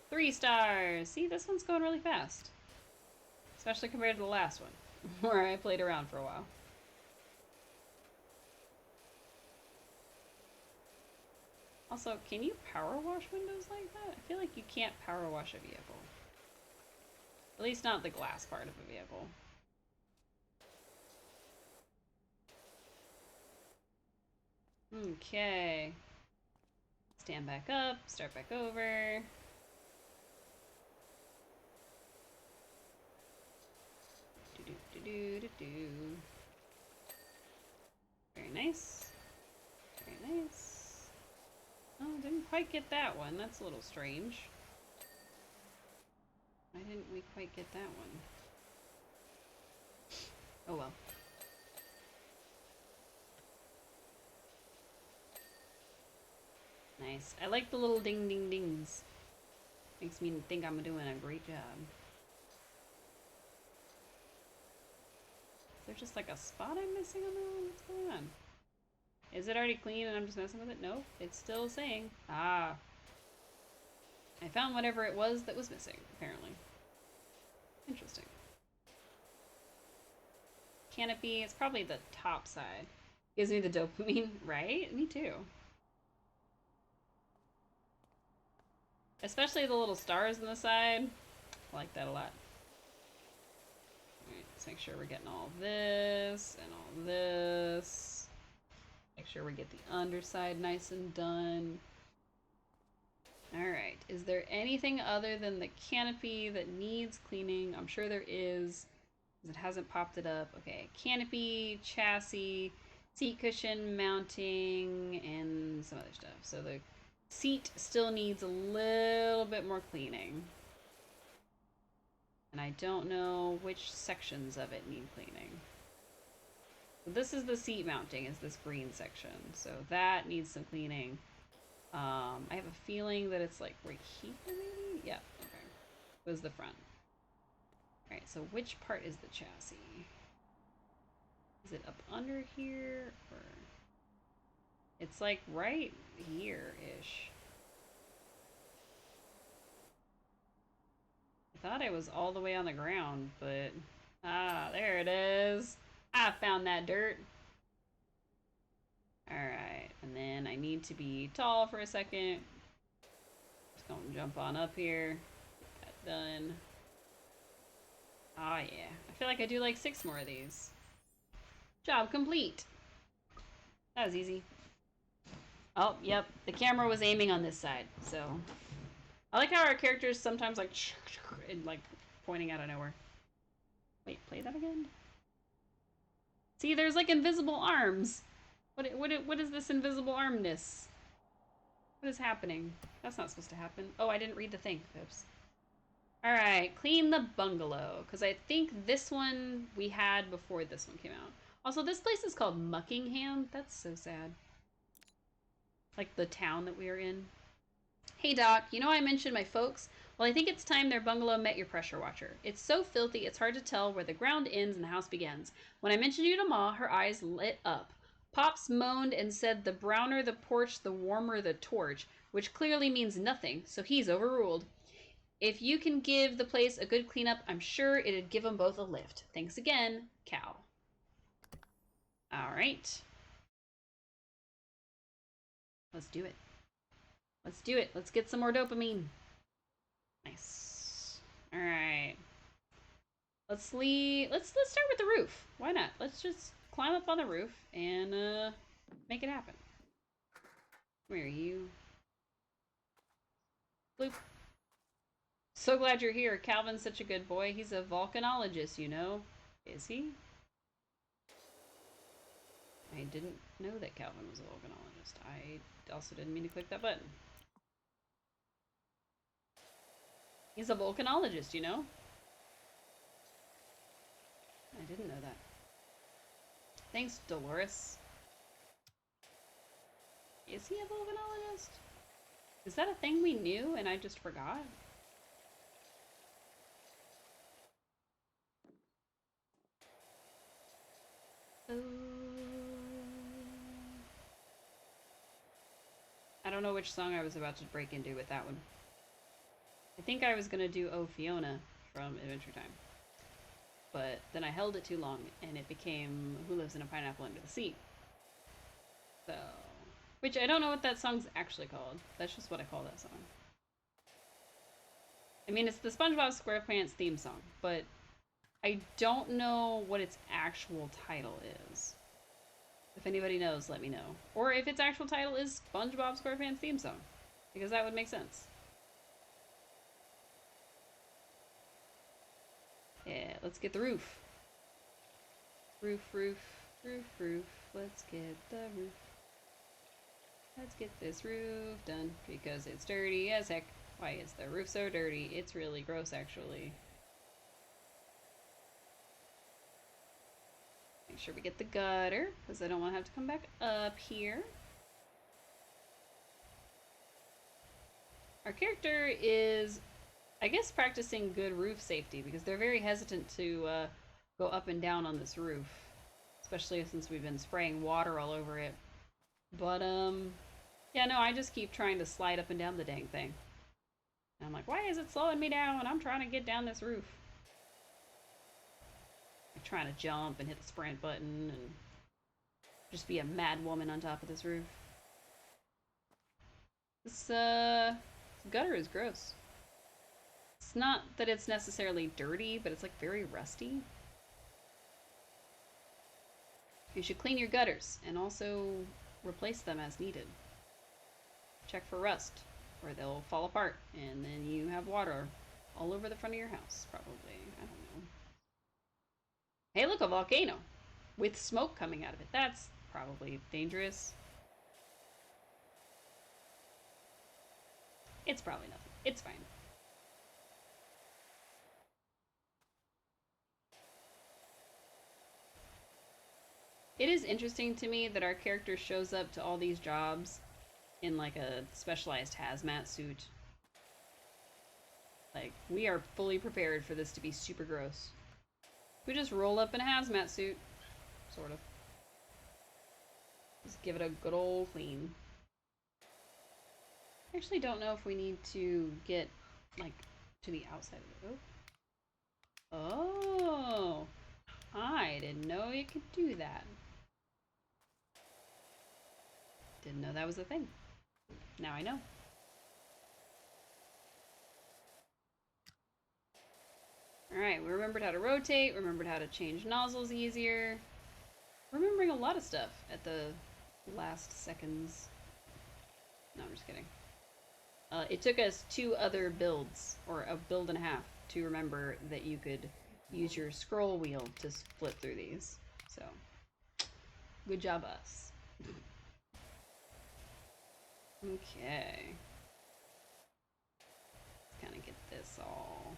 3 stars! See, this one's going really fast. Especially compared to the last one, where I played around for a while. Also, can you power wash windows like that? I feel like you can't power wash a vehicle. At least not the glass part of a vehicle. Okay. Stand back up, start back over. Do-do-do-do-do-do. Very nice. Very nice. Oh, didn't quite get that one. That's a little strange. Why didn't we quite get that one? Oh well. Nice. I like the little ding ding dings. Makes me think I'm doing a great job. Is there just like a spot I'm missing on that one? What's going on? Is it already clean and I'm just messing with it? No, it's still saying. Ah. I found whatever it was that was missing, apparently. Interesting. Canopy, it's probably the top side. Gives me the dopamine, right? Me too. Especially the little stars on the side. I like that a lot. Let's make sure we're getting all this and all this. Make sure we get the underside nice and done. Alright, is there anything other than the canopy that needs cleaning? I'm sure there is, because it hasn't popped it up. Okay, canopy, chassis, seat cushion, mounting, and some other stuff. So the seat still needs a little bit more cleaning. And I don't know which sections of it need cleaning. So this is the seat mounting, is this green section. So that needs some cleaning. I have a feeling that it's like right here, maybe? Yeah, okay. It was the front. Alright, so which part is the chassis? Is it up under here? Or it's like right here-ish. I thought it was all the way on the ground, but... Ah, there it is! I found that dirt! Alright, and then I need to be tall for a second. Just gonna jump on up here. Get that done. Oh yeah. I feel like I do like 6 more of these. Job complete! That was easy. Oh, yep. The camera was aiming on this side, so... I like how our characters sometimes like... and like pointing out of nowhere. Wait, play that again? See, there's like invisible arms! What is this invisible armness? What is happening? That's not supposed to happen. Oh, I didn't read the thing. Oops. Alright, clean the bungalow. Because I think this one we had before this one came out. Also, this place is called Muckingham. That's so sad. Like the town that we are in. Hey Doc, you know I mentioned my folks? Well, I think it's time their bungalow met your pressure washer. It's so filthy, it's hard to tell where the ground ends and the house begins. When I mentioned you to Ma, her eyes lit up. Pops moaned and said the browner the porch, the warmer the torch, which clearly means nothing, so he's overruled. If you can give the place a good cleanup, I'm sure it'd give them both a lift. Thanks again, Cal. Alright. Let's do it. Let's do it. Let's get some more dopamine. Nice. Alright. Let's start with the roof. Why not? Let's just climb up on the roof and make it happen. Where are you? Bloop. So glad you're here. Calvin's such a good boy. He's a volcanologist, you know. Is he? I didn't know that Calvin was a volcanologist. I also didn't mean to click that button. He's a volcanologist, you know? I didn't know that. Thanks, Dolores. Is he a volcanologist? Is that a thing we knew and I just forgot? I don't know which song I was about to break into with that one. I think I was gonna do Oh Fiona from Adventure Time. But then I held it too long and it became Who Lives in a Pineapple Under the Sea. So... Which I don't know what that song's actually called. That's just what I call that song. I mean, it's the SpongeBob SquarePants theme song, but I don't know what its actual title is. If anybody knows, let me know. Or if its actual title is SpongeBob SquarePants theme song, because that would make sense. Yeah, let's get the roof. Roof, roof, roof, roof. Let's get the roof. Let's get this roof done, because it's dirty as heck. Why is the roof so dirty? It's really gross, actually. Make sure we get the gutter, because I don't want to have to come back up here. Our character is, I guess, practicing good roof safety, because they're very hesitant to go up and down on this roof. Especially since we've been spraying water all over it. But, yeah, no, I just keep trying to slide up and down the dang thing. And I'm like, why is it slowing me down? I'm trying to get down this roof. I'm trying to jump and hit the sprint button and just be a mad woman on top of this roof. This, gutter is gross. It's not that it's necessarily dirty, but it's like very rusty. You should clean your gutters and also replace them as needed. Check for rust, or they'll fall apart, and then you have water all over the front of your house, probably. I don't know. Hey, look, a volcano with smoke coming out of it. That's probably dangerous. It's probably nothing. It's fine. It is interesting to me that our character shows up to all these jobs in like a specialized hazmat suit. Like, we are fully prepared for this to be super gross. We just roll up in a hazmat suit. Sort of. Just give it a good old clean. I actually don't know if we need to get, like, to the outside of it. Oh! I didn't know you could do that. Didn't know that was a thing. Now I know. Alright, we remembered how to rotate, remembered how to change nozzles easier. Remembering a lot of stuff at the last seconds. No, I'm just kidding. It took us 2 other builds, or a build and a half, to remember that you could use your scroll wheel to flip through these. So, good job us. Okay. Let's kind of get this all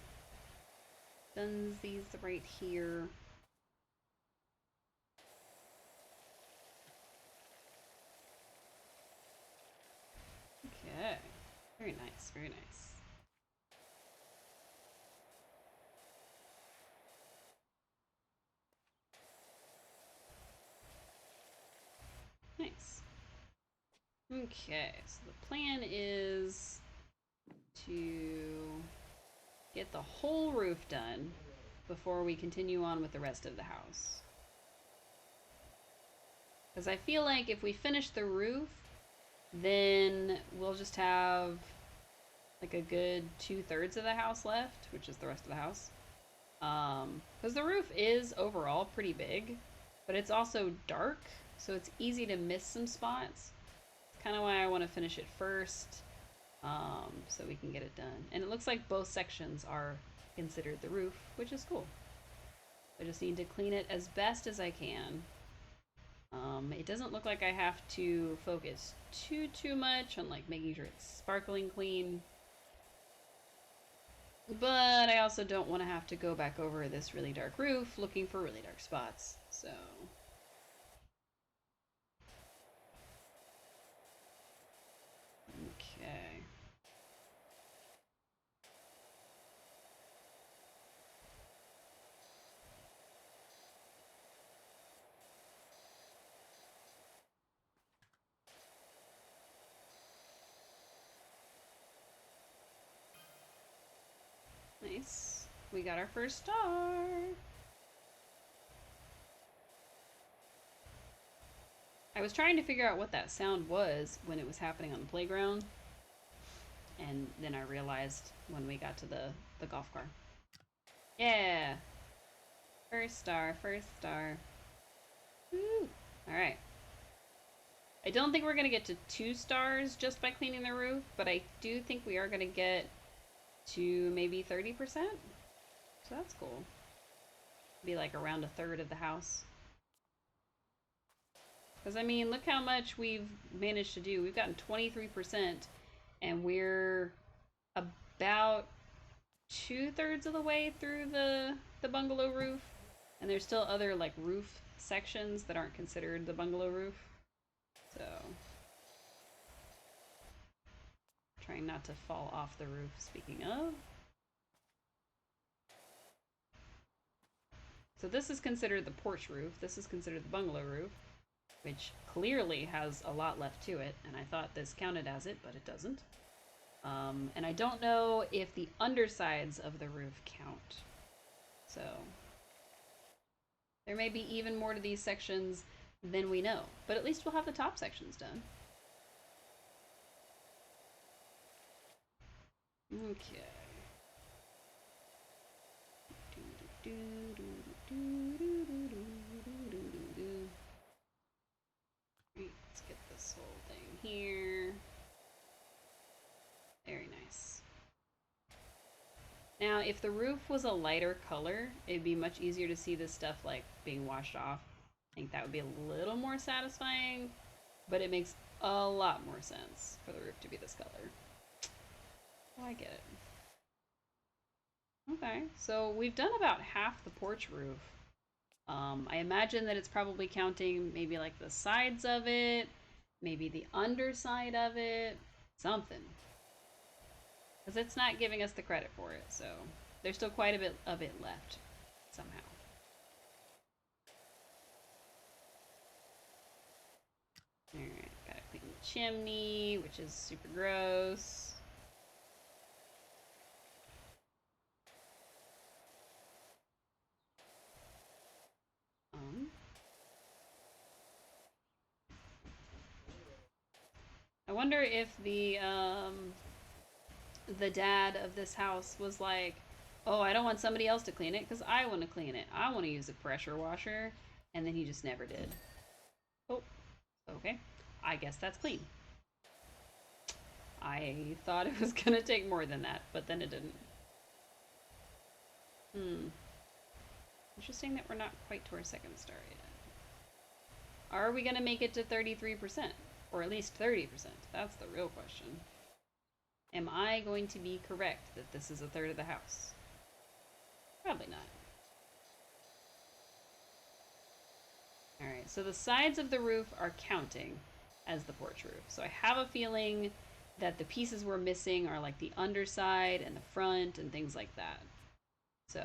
these right here. Okay. Very nice, very nice. Nice. Okay, so the plan is to get the whole roof done before we continue on with the rest of the house. Because I feel like if we finish the roof, then we'll just have like a good 2/3 of the house left, which is the rest of the house. Because the roof is overall pretty big, but it's also dark, so it's easy to miss some spots. It's kind of why I want to finish it first, so we can get it done. And it looks like both sections are considered the roof, which is cool. I just need to clean it as best as I can. It doesn't look like I have to focus too much on like making sure it's sparkling clean. But I also don't want to have to go back over this really dark roof looking for really dark spots. So okay. Nice. We got our first star. I was trying to figure out what that sound was when it was happening on the playground. And then I realized when we got to the golf car. Yeah. First star, first star. Woo. Alright. I don't think we're going to get to 2 stars just by cleaning the roof, but I do think we are going to get to maybe 30%. So that's cool. Be like around 1/3 of the house. Because I mean, look how much we've managed to do. We've gotten 23%, and we're about 2/3 of the way through the bungalow roof. And there's still other like roof sections that aren't considered the bungalow roof. So trying not to fall off the roof, speaking of. So this is considered the porch roof. This is considered the bungalow roof, which clearly has a lot left to it, and I thought this counted as it, but it doesn't. And I don't know if the undersides of the roof count. So there may be even more to these sections than we know, but at least we'll have the top sections done. Okay. If the roof was a lighter color, it'd be much easier to see this stuff like being washed off. I think that would be a little more satisfying, but it makes a lot more sense for the roof to be this color. Oh, I get it. Okay, so we've done about half the porch roof. I imagine that it's probably counting maybe like the sides of it, maybe the underside of it, something. Because it's not giving us the credit for it, so there's still quite a bit of it left somehow. Alright, gotta clean the chimney, which is super gross. I wonder if the dad of this house was like, oh, I don't want somebody else to clean it because I want to clean it. I want to use a pressure washer. And then he just never did. Oh, okay. I guess that's clean. I thought it was going to take more than that, but then it didn't. Interesting that we're not quite to our second star yet. Are we going to make it to 33%? Or at least 30%? That's the real question. Am I going to be correct that this is a third of the house? Probably not. Alright, so the sides of the roof are counting as the porch roof. So I have a feeling that the pieces we're missing are like the underside and the front and things like that. So,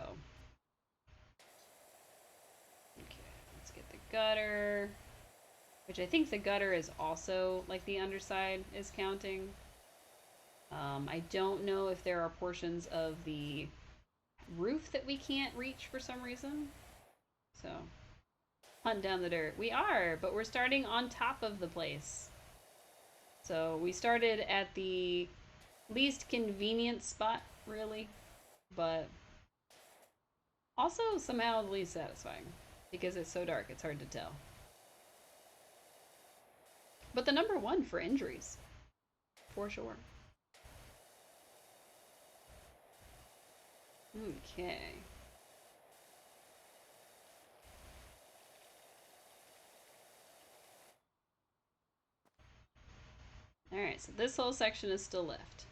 okay, let's get the gutter, which I think the gutter is also like the underside is counting. I don't know if there are portions of the roof that we can't reach for some reason. So, hunt down the dirt. We are, but we're starting on top of the place. So we started at the least convenient spot, really, but also somehow the least satisfying because it's so dark it's hard to tell. But the number one for injuries, for sure. Okay. Alright, so this whole section is still left.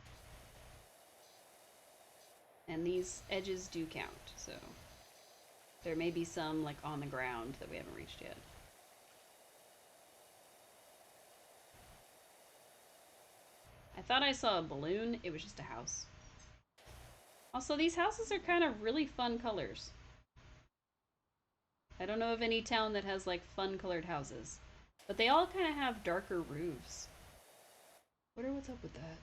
And these edges do count, so there may be some like on the ground that we haven't reached yet. I thought I saw a balloon, it was just a house. Also, these houses are kind of really fun colors. I don't know of any town that has like fun colored houses, but they all kind of have darker roofs. I wonder what's up with that.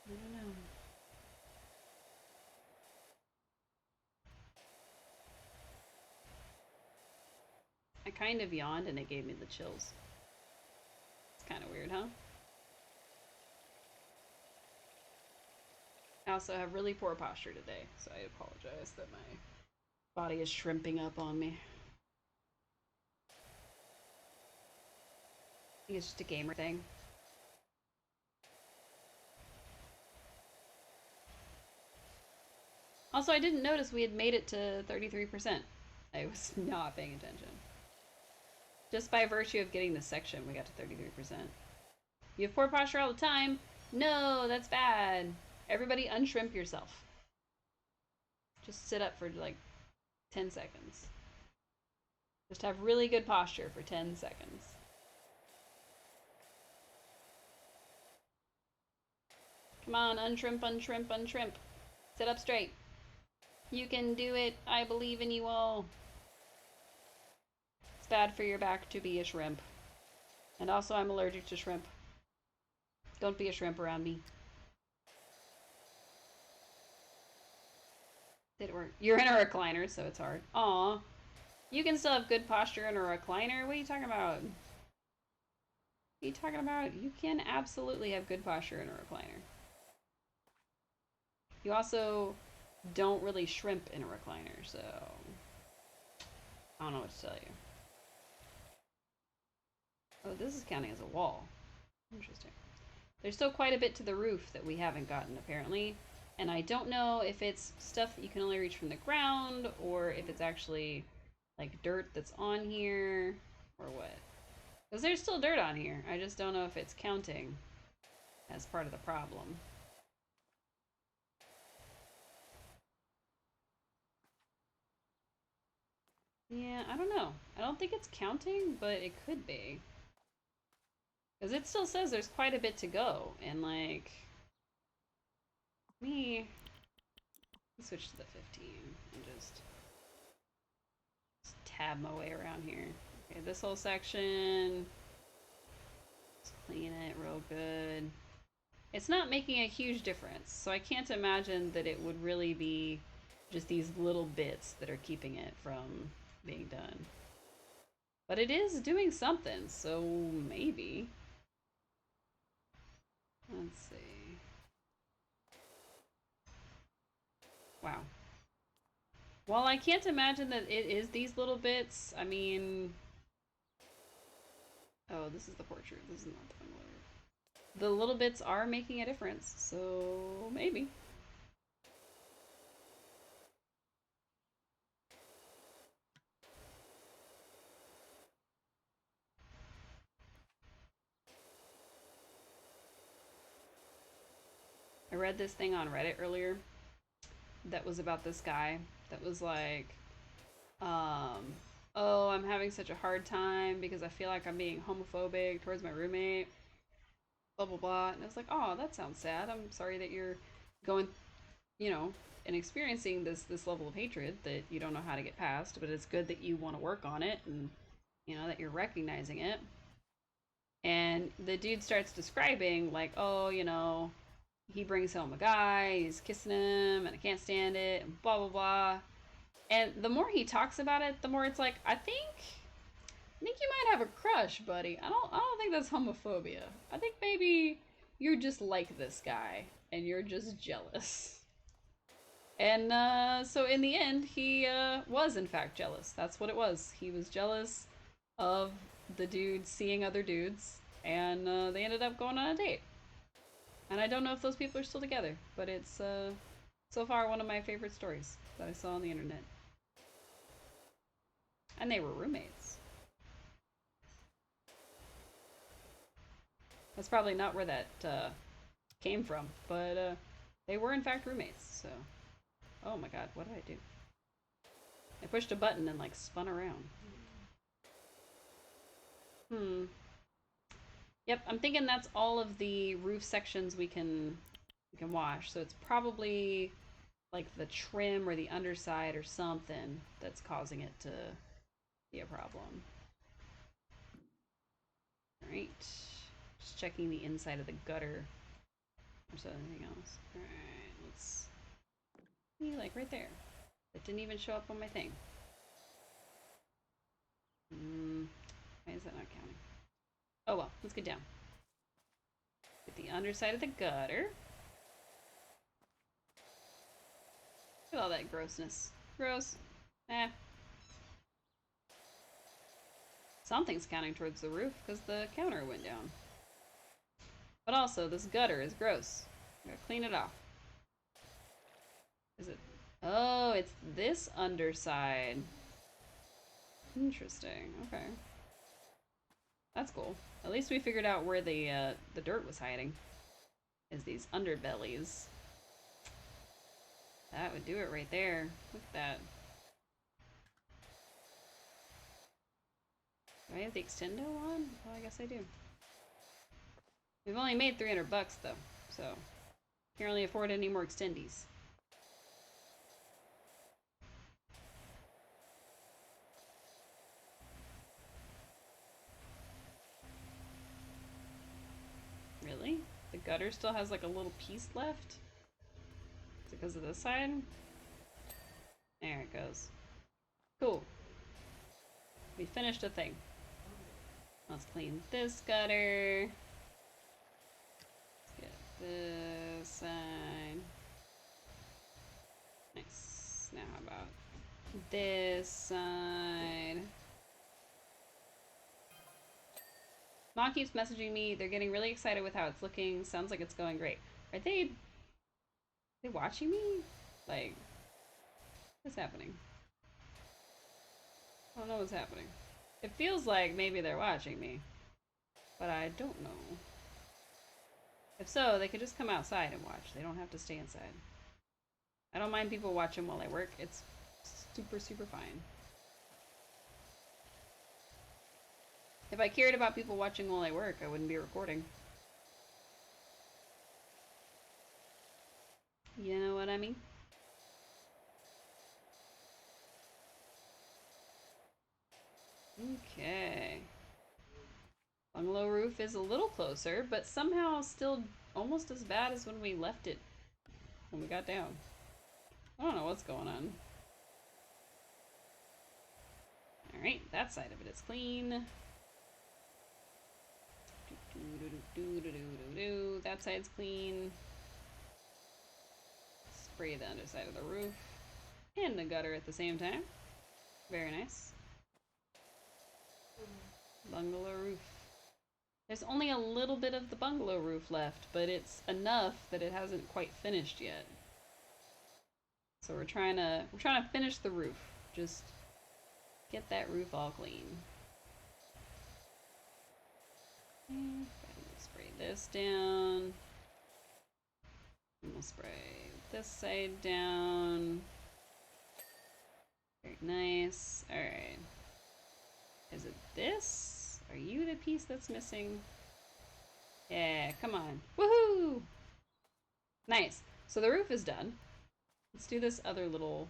I don't know. I kind of yawned and it gave me the chills. It's kind of weird, huh? I also have really poor posture today, so I apologize that my body is shrimping up on me. I think it's just a gamer thing. Also, I didn't notice we had made it to 33%. I was not paying attention. Just by virtue of getting this section, we got to 33%. You have poor posture all the time? No, that's bad. Everybody unshrimp yourself. Just sit up for like 10 seconds. Just have really good posture for 10 seconds. Come on, unshrimp, unshrimp, unshrimp. Sit up straight. You can do it. I believe in you all. It's bad for your back to be a shrimp. And also, I'm allergic to shrimp. Don't be a shrimp around me. Did it work? You're in a recliner, so it's hard. Aw. You can still have good posture in a recliner? What are you talking about? What are you talking about? You can absolutely have good posture in a recliner. You also don't really shrimp in a recliner, so I don't know what to tell you. Oh, this is counting as a wall. Interesting. There's still quite a bit to the roof that we haven't gotten, apparently. And I don't know if it's stuff that you can only reach from the ground or if it's actually like dirt that's on here or what. Because there's still dirt on here. I just don't know if it's counting as part of the problem. Yeah, I don't know. I don't think it's counting, but it could be. Because it still says there's quite a bit to go. And like, me, switch to the 15 and just tab my way around here. Okay, this whole section. Let's clean it real good. It's not making a huge difference, so I can't imagine that it would really be just these little bits that are keeping it from being done. But it is doing something, so maybe. Let's see. Wow. While I can't imagine that it is these little bits, I mean... Oh, this is the portrait. This is not the final order. The little bits are making a difference, so maybe. I read this thing on Reddit earlier that was about this guy that was like, oh, I'm having such a hard time because I feel like I'm being homophobic towards my roommate, blah, blah, blah. And I was like, oh, that sounds sad. I'm sorry that you're going, you know, and experiencing this level of hatred that you don't know how to get past, but it's good that you want to work on it and, you know, that you're recognizing it. And the dude starts describing, like, oh, you know, he brings home a guy, he's kissing him, and I can't stand it, and blah, blah, blah. And the more he talks about it, the more it's like, I think you might have a crush, buddy. I don't think that's homophobia. I think maybe you're just like this guy and you're just jealous. And so in the end, he was in fact jealous. That's what it was. He was jealous of the dude seeing other dudes, and they ended up going on a date. And I don't know if those people are still together, but it's so far one of my favorite stories that I saw on the internet. And they were roommates. That's probably not where that came from, but they were in fact roommates. So, oh my god, what did I do? I pushed a button and like spun around. Hmm. Yep, I'm thinking that's all of the roof sections we can wash. So it's probably like the trim or the underside or something that's causing it to be a problem. All right. Just checking the inside of the gutter. Or is there anything else? All right, let's see, like right there. It didn't even show up on my thing. Why is that not counting? Oh well, let's get down. Get the underside of the gutter. Look at all that grossness. Gross. Eh. Something's counting towards the roof because the counter went down. But also, this gutter is gross. I gotta clean it off. Is it? Oh, it's this underside. Interesting. Okay. That's cool. At least we figured out where the dirt was hiding. Is these underbellies. That would do it right there. Look at that. Do I have the extendo on? Well, I guess I do. We've only made 300 bucks though, so can't really afford any more extendies. Really? The gutter still has like a little piece left? Is it because of this side? There it goes. Cool. We finished a thing. Let's clean this gutter. Let's get this side. Nice. Now how about this side? Mom keeps messaging me. They're getting really excited with how it's looking. Sounds like it's going great. Are they they watching me? Like, what's happening? I don't know what's happening. It feels like maybe they're watching me, but I don't know. If so, they could just come outside and watch. They don't have to stay inside. I don't mind people watching while I work. It's super, super fine. If I cared about people watching while I work, I wouldn't be recording. You know what I mean? Okay. Bungalow roof is a little closer, but somehow still almost as bad as when we left it when we got down. I don't know what's going on. Alright, that side of it is clean. That side's clean. Spray the underside of the roof and the gutter at the same time. Very nice. Bungalow roof. There's only a little bit of the bungalow roof left, but it's enough that it hasn't quite finished yet. So we're trying to finish the roof. Just get that roof all clean. And we'll spray this down. And we'll spray this side down. Very nice. Alright. Is it this? Are you the piece that's missing? Yeah, come on. Woohoo! Nice. So the roof is done. Let's do this other little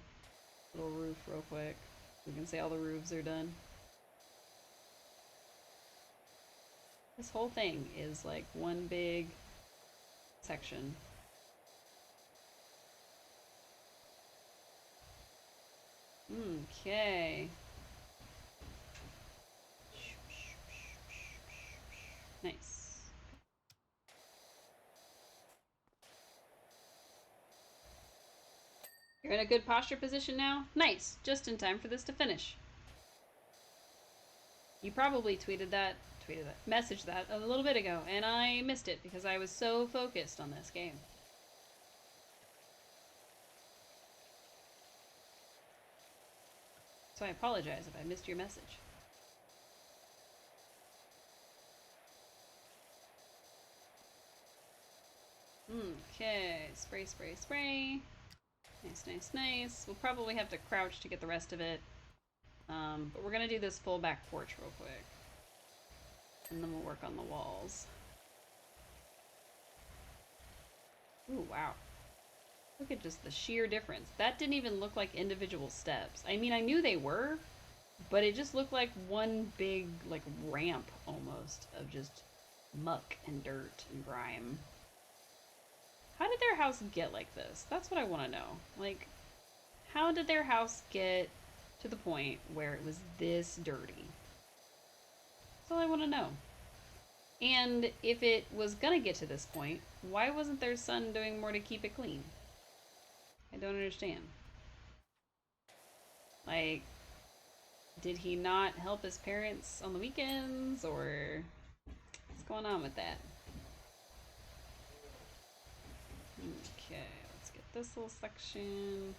roof real quick. We can say all the roofs are done. This whole thing is like one big section. Okay. Nice. You're in a good posture position now? Nice. Just in time for this to finish. You probably messaged that a little bit ago, and I missed it because I was so focused on this game. So I apologize if I missed your message. Okay, spray, spray, spray. Nice, nice, nice. We'll probably have to crouch to get the rest of it. But we're gonna do this full back porch real quick. And then we'll work on the walls. Ooh, wow. Look at just the sheer difference. That didn't even look like individual steps. I mean, I knew they were, but it just looked like one big, like, ramp almost of just muck and dirt and grime. How did their house get like this? That's what I want to know. Like, how did their house get to the point where it was this dirty? That's all I want to know. And if it was gonna get to this point, why wasn't their son doing more to keep it clean? I don't understand. Like, did he not help his parents on the weekends, or what's going on with that? Okay, let's get this little section.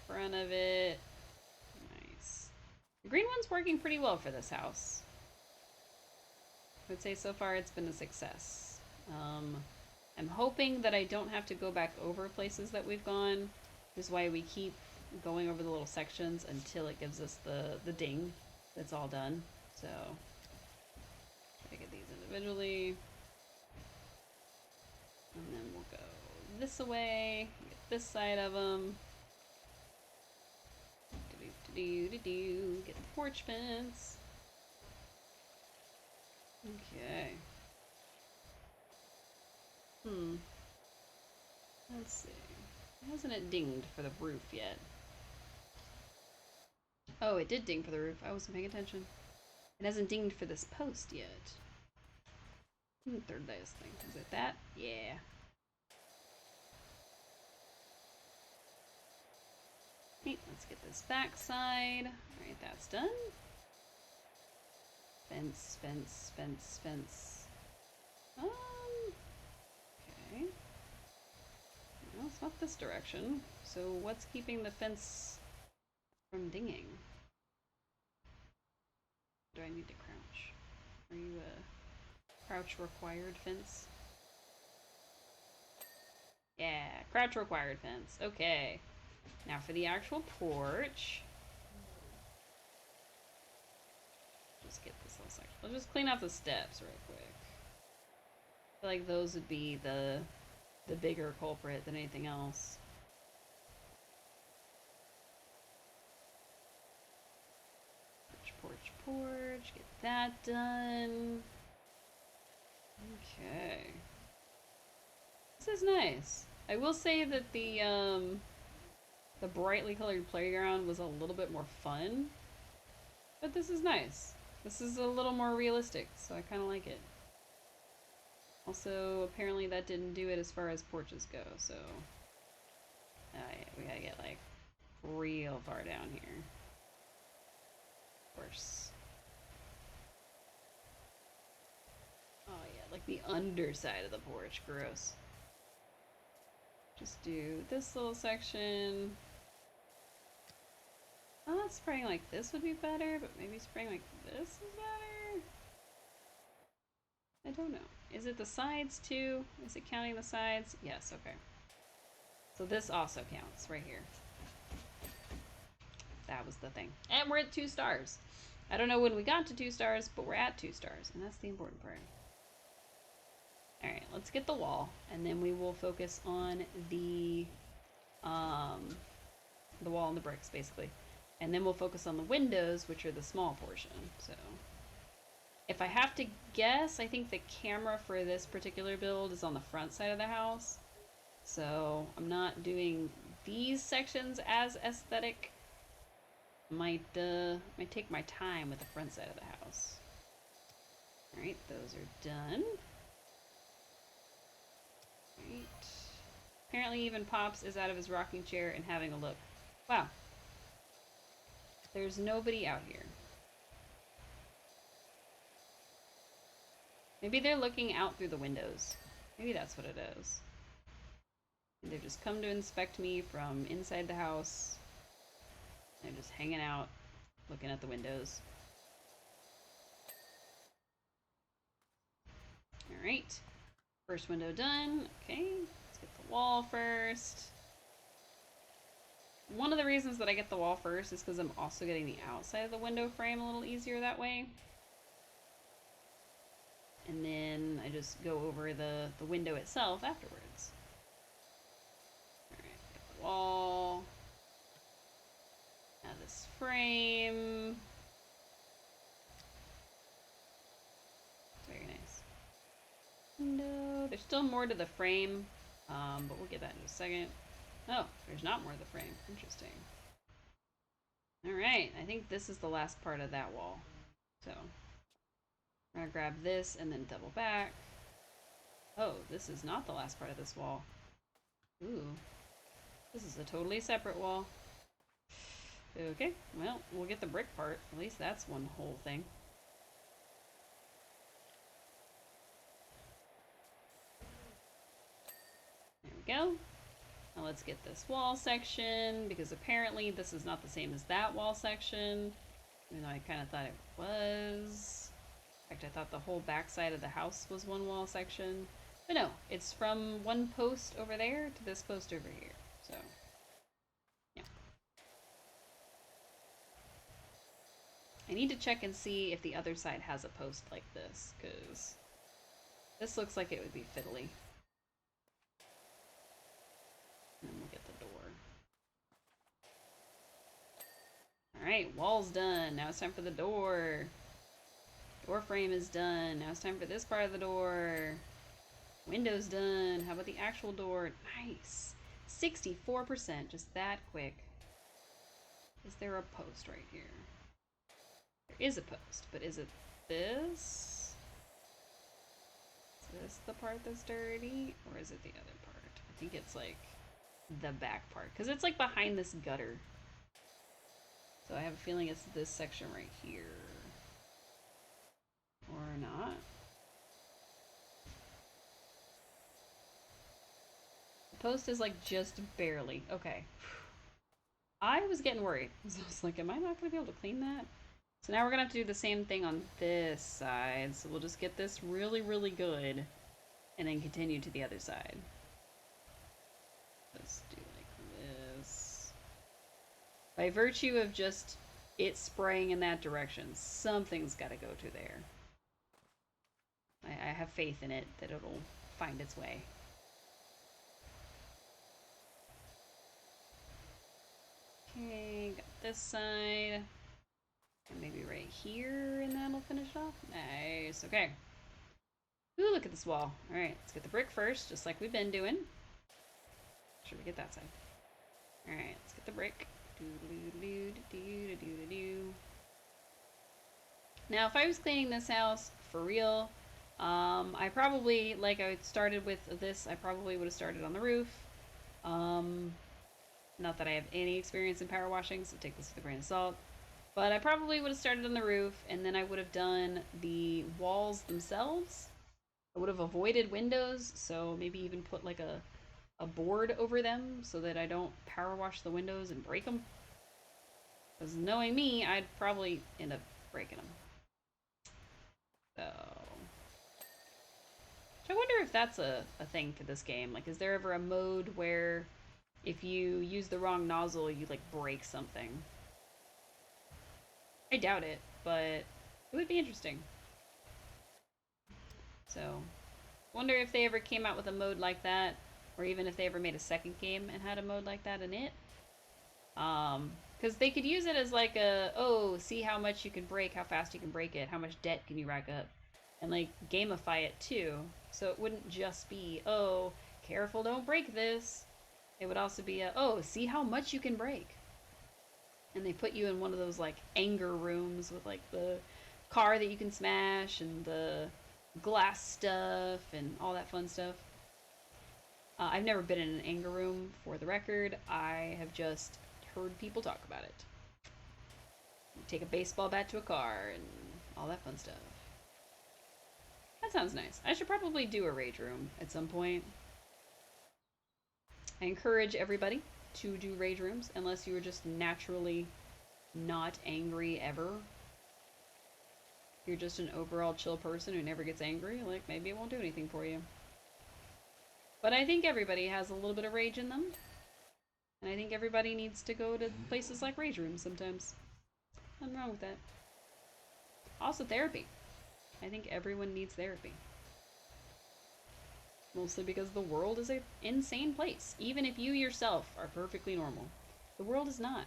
Front of it. Nice. The green one's working pretty well for this house. I would say so far it's been a success. I'm hoping that I don't have to go back over places that we've gone. This is why we keep going over the little sections until it gives us the ding that's all done. So, try to get these individually. And then we'll go this away, get this side of them. Get the porch fence. Okay. Let's see. Hasn't it dinged for the roof yet? Oh, it did ding for the roof. I wasn't paying attention. It hasn't dinged for this post yet. Third last thing. Is it that? Yeah. Okay, let's get this back side. Alright, that's done. Fence, fence, fence, fence. Okay. it's not this direction. So what's keeping the fence from dinging? Do I need to crouch? Are you a crouch required fence? Yeah, crouch required fence. Okay. Now for the actual porch. Just get this little section. I'll just clean out the steps real quick. I feel like those would be the bigger culprit than anything else. Porch, porch. Get that done. Okay. This is nice. I will say that the brightly colored playground was a little bit more fun, but this is nice. This is a little more realistic, so I kind of like it. Also, apparently that didn't do it as far as porches go, so yeah, we gotta get like real far down here. Of course. Oh yeah, like the underside of the porch. Gross. Just do this little section. I thought spraying like this would be better, but maybe spraying like this is better? I don't know. Is it the sides too? Is it counting the sides? Yes, okay. So this also counts right here. That was the thing. And we're at 2 stars. I don't know when we got to 2 stars, but we're at 2 stars, and that's the important part. Alright, let's get the wall, and then we will focus on the wall and the bricks, basically. And then we'll focus on the windows, which are the small portion, so. If I have to guess, I think the camera for this particular build is on the front side of the house. So, I'm not doing these sections as aesthetic. Might take my time with the front side of the house. Alright, those are done. Right. Apparently even Pops is out of his rocking chair and having a look. Wow. There's nobody out here. Maybe they're looking out through the windows. Maybe that's what it is. They've just come to inspect me from inside the house. They're just hanging out, looking at the windows. Alright. First window done. Okay, let's get the wall first. One of the reasons that I get the wall first is because I'm also getting the outside of the window frame a little easier that way. And then I just go over the window itself afterwards. Alright, get the wall. Now this frame. Very nice. No, there's still more to the frame, but we'll get that in a second. Oh, there's not more to the frame. Interesting. Alright, I think this is the last part of that wall. So, I'm gonna grab this and then double back. Oh, this is not the last part of this wall. Ooh. This is a totally separate wall. Okay, well, we'll get the brick part. At least that's one whole thing. There we go. Now let's get this wall section, because apparently this is not the same as that wall section. Even though I kind of thought it was. In fact, I thought the whole back side of the house was one wall section. But no, it's from one post over there to this post over here. So, yeah. I need to check and see if the other side has a post like this, because this looks like it would be fiddly. And then we'll get the door. Alright, wall's done. Now it's time for the door. Door frame is done. Now it's time for this part of the door. Window's done. How about the actual door? Nice. 64%, just that quick. Is there a post right here? There is a post, but is it this? Is this the part that's dirty? Or is it the other part? I think it's like the back part, because it's like behind this gutter. So I have a feeling it's this section right here. Or not. Post is like just barely. Okay. I was getting worried. So I was like, am I not going to be able to clean that? So now we're going to have to do the same thing on this side. So we'll just get this really, really good and then continue to the other side. Let's do like this. By virtue of just it spraying in that direction, something's got to go to there. I have faith in it that it'll find its way. Okay, got this side. And maybe right here, and that'll finish off. Nice, okay. Ooh, look at this wall. Alright, let's get the brick first, just like we've been doing. Make sure we get that side. Alright, let's get the brick. Now, if I was cleaning this house for real, I probably, like I started with this, I probably would have started on the roof. Not that I have any experience in power washing, so take this with a grain of salt. But I probably would have started on the roof, and then I would have done the walls themselves. I would have avoided windows, so maybe even put like a board over them so that I don't power wash the windows and break them. Because knowing me, I'd probably end up breaking them. So... I wonder if that's a thing to this game. Like, is there ever a mode where if you use the wrong nozzle, you, like, break something? I doubt it, but it would be interesting. So, wonder if they ever came out with a mode like that, or even if they ever made a second game and had a mode like that in it. Because they could use it as like a, oh, see how much you can break, how fast you can break it, how much debt can you rack up, and like gamify it too. So it wouldn't just be, oh, careful, don't break this. It would also be a, oh, see how much you can break. And they put you in one of those like anger rooms with like the car that you can smash and the glass stuff and all that fun stuff. I've never been in an anger room, for the record. I have just heard people talk about it. You take a baseball bat to a car and all that fun stuff. That sounds nice. I should probably do a rage room at some point. I encourage everybody to do rage rooms unless you are just naturally not angry ever. You're just an overall chill person who never gets angry, like maybe it won't do anything for you. But I think everybody has a little bit of rage in them. And I think everybody needs to go to places like rage rooms sometimes. Nothing wrong with that. Also therapy. I think everyone needs therapy. Mostly because the world is an insane place. Even if you yourself are perfectly normal. The world is not.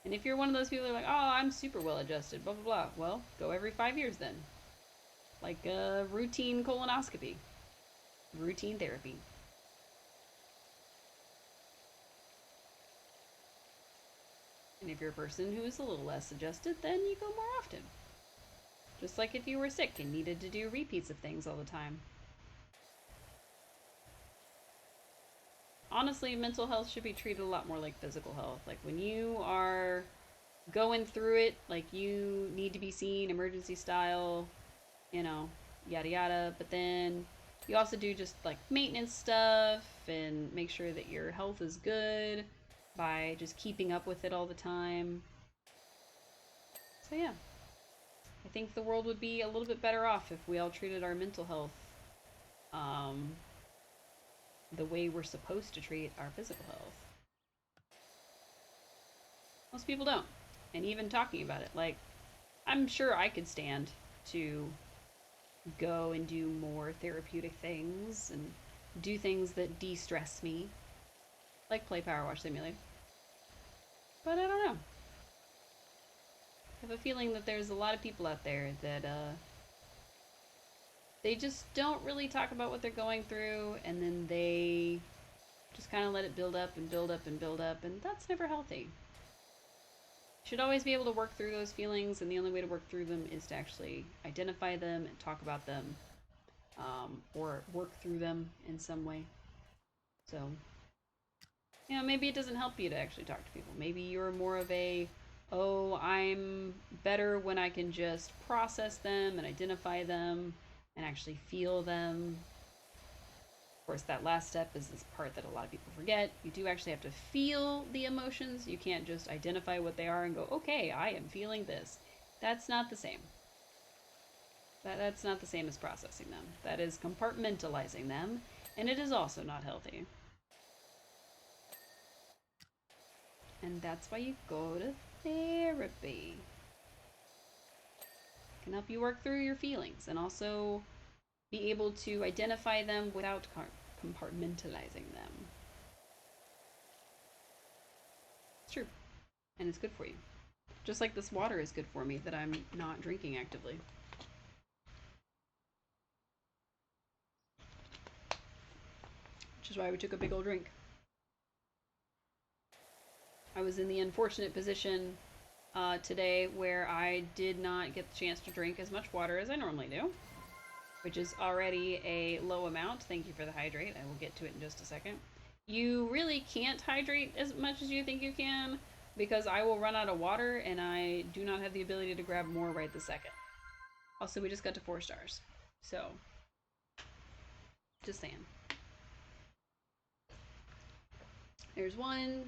And if you're one of those people who are like, oh, I'm super well adjusted, blah, blah, blah. Well, go every 5 years then. Like a routine colonoscopy. Routine therapy. And if you're a person who is a little less adjusted, then you go more often. Just like if you were sick and needed to do repeats of things all the time. Honestly, mental health should be treated a lot more like physical health. Like when you are going through it, like you need to be seen emergency style, you know, yada yada. But then you also do just like maintenance stuff and make sure that your health is good by just keeping up with it all the time. So yeah, I think the world would be a little bit better off if we all treated our mental health the way we're supposed to treat our physical health. Most people don't. And even talking about it, like, I'm sure I could stand to go and do more therapeutic things and do things that de-stress me, like play Power Wash Simulator. But I don't know. I have a feeling that there's a lot of people out there that they just don't really talk about what they're going through, and then they just kind of let it build up and build up and build up, and that's never healthy. You should always be able to work through those feelings, and the only way to work through them is to actually identify them and talk about them, or work through them in some way. So, you know, maybe it doesn't help you to actually talk to people. Maybe you're more of a, oh, I'm better when I can just process them and identify them and actually feel them. Of course, that last step is this part that a lot of people forget. You do actually have to feel the emotions. You can't just identify what they are and go, okay, I am feeling this. That's not the same. That's not the same as processing them. That is compartmentalizing them, and it is also not healthy. And that's why you go to therapy. It can help you work through your feelings and also be able to identify them without compartmentalizing them. It's true. And it's good for you. Just like this water is good for me that I'm not drinking actively. Which is why we took a big old drink. I was in the unfortunate position today where I did not get the chance to drink as much water as I normally do, which is already a low amount. Thank you for the hydrate. I will get to it in just a second. You really can't hydrate as much as you think you can because I will run out of water and I do not have the ability to grab more right this second. Also, we just got to 4 stars. So, just saying. There's 1.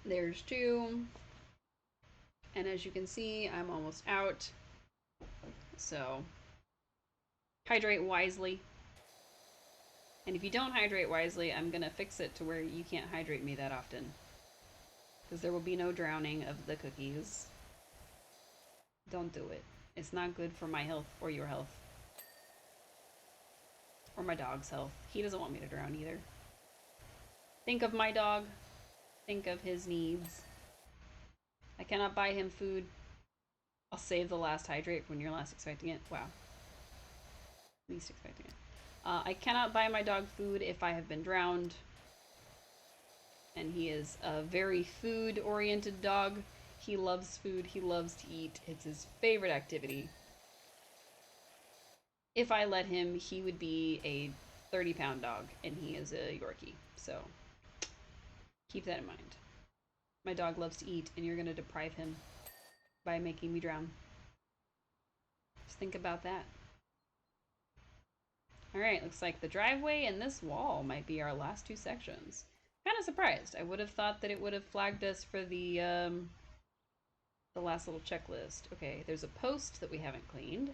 There's 2. And as you can see, I'm almost out. So, hydrate wisely. And if you don't hydrate wisely, I'm going to fix it to where you can't hydrate me that often. Because there will be no drowning of the cookies. Don't do it. It's not good for my health or your health. Or my dog's health. He doesn't want me to drown either. Think of my dog. Think of his needs. I cannot buy him food. I'll save the last hydrate when you're last expecting it. Wow. Least expecting it. I cannot buy my dog food if I have been drowned. And he is a very food-oriented dog. He loves food. He loves to eat. It's his favorite activity. If I let him, he would be a 30-pound dog, and he is a Yorkie. So, keep that in mind. My dog loves to eat, and you're going to deprive him by making me drown. Just think about that. Alright, looks like the driveway and this wall might be our last 2 sections. Kind of surprised. I would have thought that it would have flagged us for the last little checklist. Okay, there's a post that we haven't cleaned.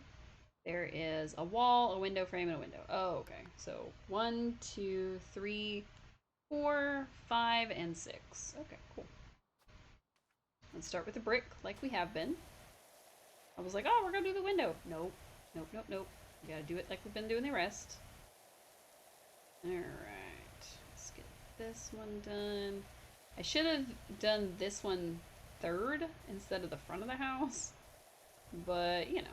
There is a wall, a window frame, and a window. Oh, okay. So 1, 2, 3, 4, 5, and 6. Okay, cool. Let's start with the brick like we have been. I was like, oh, we're gonna do the window. Nope. Nope, nope, nope. We gotta do it like we've been doing the rest. Alright. Let's get this one done. I should have done this one third instead of the front of the house. But, you know.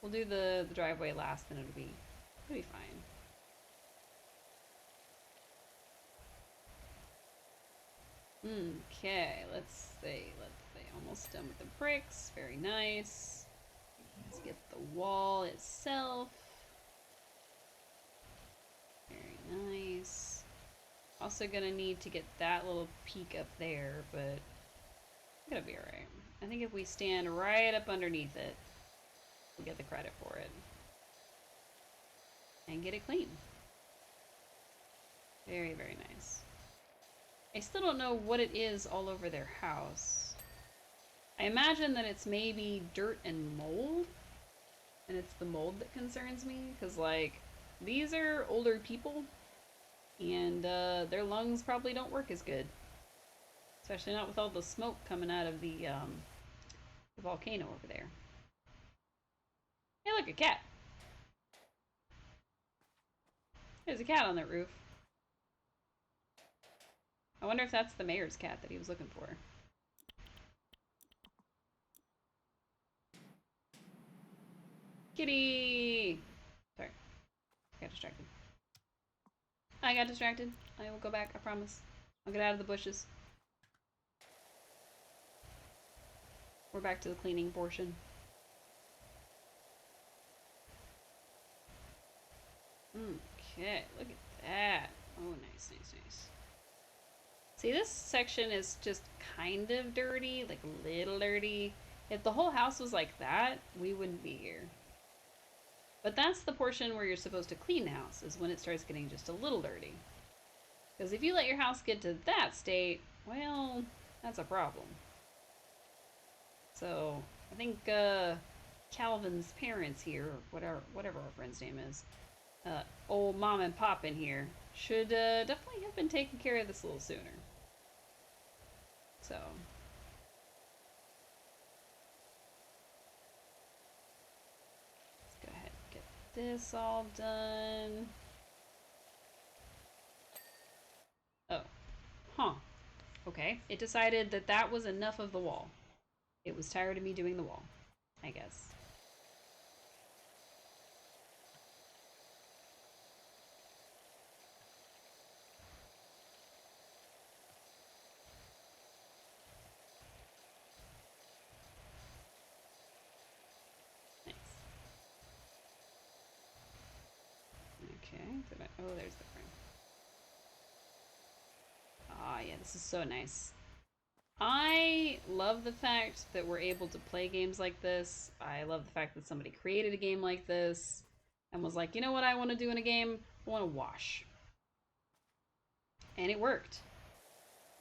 We'll do the driveway last and it'll be fine. Okay, let's see. Almost done with the bricks. Very nice. Let's get the wall itself. Very nice. Also gonna need to get that little peak up there, but it's gonna be alright. I think if we stand right up underneath it, we'll get the credit for it. And get it clean. Very, very nice. I still don't know what it is all over their house. I imagine that it's maybe dirt and mold. And it's the mold that concerns me. Because, like, these are older people. And their lungs probably don't work as good. Especially not with all the smoke coming out of the volcano over there. Hey, look, a cat. There's a cat on that roof. I wonder if that's the mayor's cat that he was looking for. Kitty! Sorry. I got distracted. I got distracted. I will go back, I promise. I'll get out of the bushes. We're back to the cleaning portion. Okay, look at that. Oh, nice, nice, nice. See, this section is just kind of dirty, like a little dirty. If the whole house was like that, we wouldn't be here. But that's the portion where you're supposed to clean the house, is when it starts getting just a little dirty. Because if you let your house get to that state, well, that's a problem. So, I think Calvin's parents here, or whatever our friend's name is, old mom and pop in here, should definitely have been taking care of this a little sooner. So, let's go ahead and get this all done. Oh, huh. Okay, it decided that that was enough of the wall. It was tired of me doing the wall, I guess. Nice. Okay, oh, there's the frame. Ah, yeah, this is so nice. I love the fact that we're able to play games like this. I love the fact that somebody created a game like this and was like, you know what I want to do in a game? I want to wash. And it worked.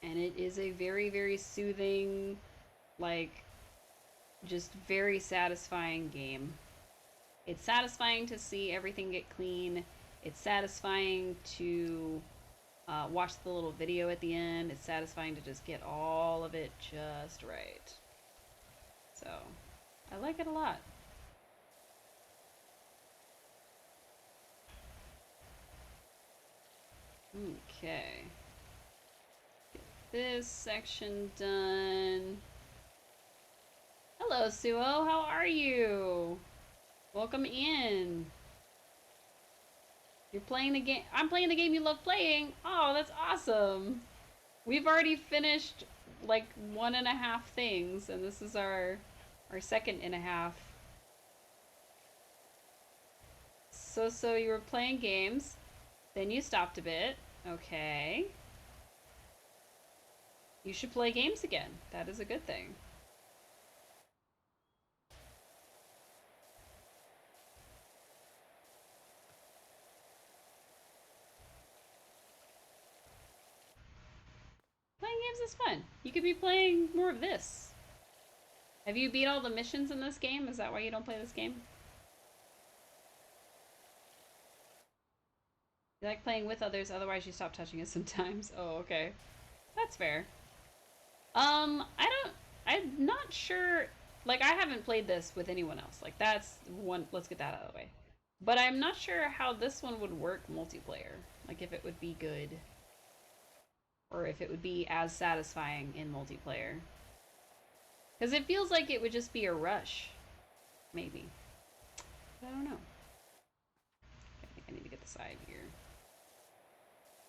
And it is a very, very soothing, like, just very satisfying game. It's satisfying to see everything get clean. It's satisfying to watch the little video at the end. It's satisfying to just get all of it just right. So, I like it a lot. Okay. Get this section done. Hello, Suo. How are you? Welcome in. You're playing the game. I'm playing the game you love playing. Oh, that's awesome. We've already finished like 1.5 things, and this is our second and a half. So you were playing games, then you stopped a bit. Okay. You should play games again. That is a good thing. Playing games is fun. You could be playing more of this. Have you beat all the missions in this game? Is that why you don't play this game? You like playing with others, otherwise you stop touching it sometimes. Oh, okay. That's fair. I'm not sure, like, I haven't played this with anyone else. Like, that's one, let's get that out of the way. But I'm not sure how this one would work multiplayer. Like, if it would be good. Or if it would be as satisfying in multiplayer. Because it feels like it would just be a rush. Maybe. But I don't know. I think I need to get the side here.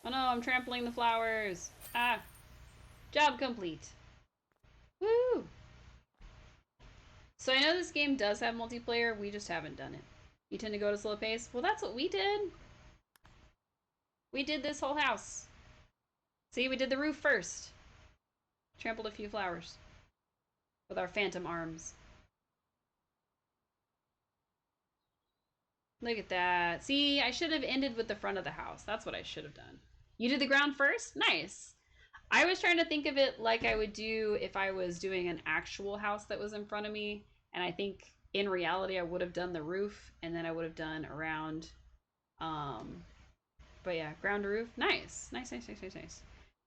Oh no, I'm trampling the flowers. Ah. Job complete. Woo! So I know this game does have multiplayer, we just haven't done it. You tend to go at a slow pace? Well, that's what we did. We did this whole house. See, we did the roof first. Trampled a few flowers. With our phantom arms. Look at that. See, I should have ended with the front of the house. That's what I should have done. You did the ground first? Nice. I was trying to think of it like I would do if I was doing an actual house that was in front of me. And I think in reality, I would have done the roof and then I would have done around. But yeah, ground to roof. Nice. Nice, nice, nice, nice, nice.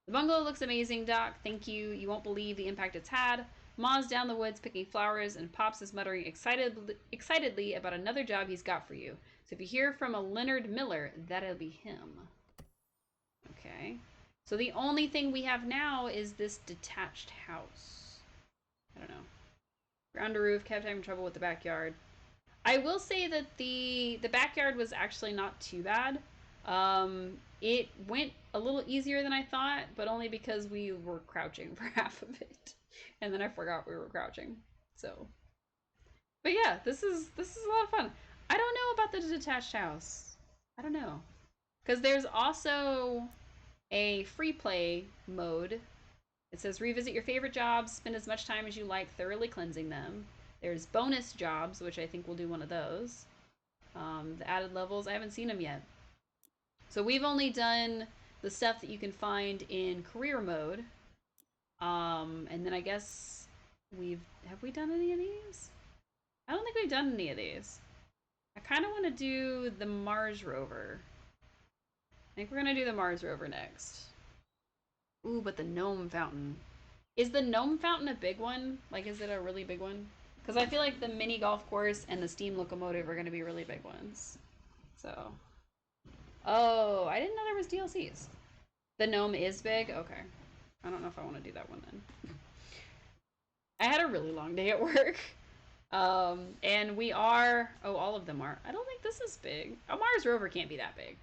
The bungalow looks amazing, Doc. Thank you. You won't believe the impact it's had. Ma's down the woods picking flowers, and Pops is muttering excitedly about another job he's got for you. So if you hear from a Leonard Miller, that'll be him. Okay. So the only thing we have now is this detached house. I don't know. Ground to roof, kept having trouble with the backyard. I will say that the backyard was actually not too bad. It went a little easier than I thought, but only because we were crouching for half of it. And then I forgot we were crouching. So, but yeah, this is a lot of fun. I don't know about the detached house. I don't know. Cuz there's also a free play mode. It says revisit your favorite jobs, spend as much time as you like thoroughly cleansing them. There's bonus jobs, which I think we'll do one of those. The added levels, I haven't seen them yet. So we've only done the stuff that you can find in career mode. And then I guess have we done any of these? I don't think we've done any of these. I kind of want to do the Mars rover. I think we're gonna do the Mars rover next. Ooh, but the gnome fountain. Is the gnome fountain a big one? Like, is it a really big one? Because I feel like the mini golf course and the steam locomotive are going to be really big ones. So. Oh, I didn't know there was DLCs. The gnome is big? Okay. I don't know if I want to do that one then. I had a really long day at work. And we are... Oh, all of them are. I don't think this is big. A Mars rover can't be that big.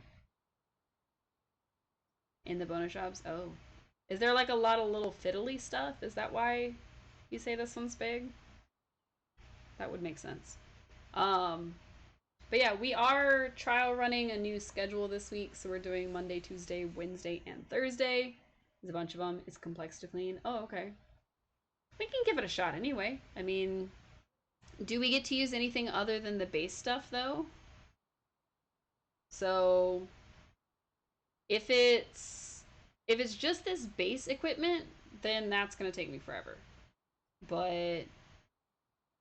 In the bonus jobs? Oh. Is there like a lot of little fiddly stuff? Is that why you say this one's big? That would make sense. But yeah, we are trial running a new schedule this week. So we're doing Monday, Tuesday, Wednesday, and Thursday. There's a bunch of them. It's complex to clean. Oh, okay. We can give it a shot anyway. I mean, do we get to use anything other than the base stuff though? So if it's just this base equipment, then that's gonna take me forever. But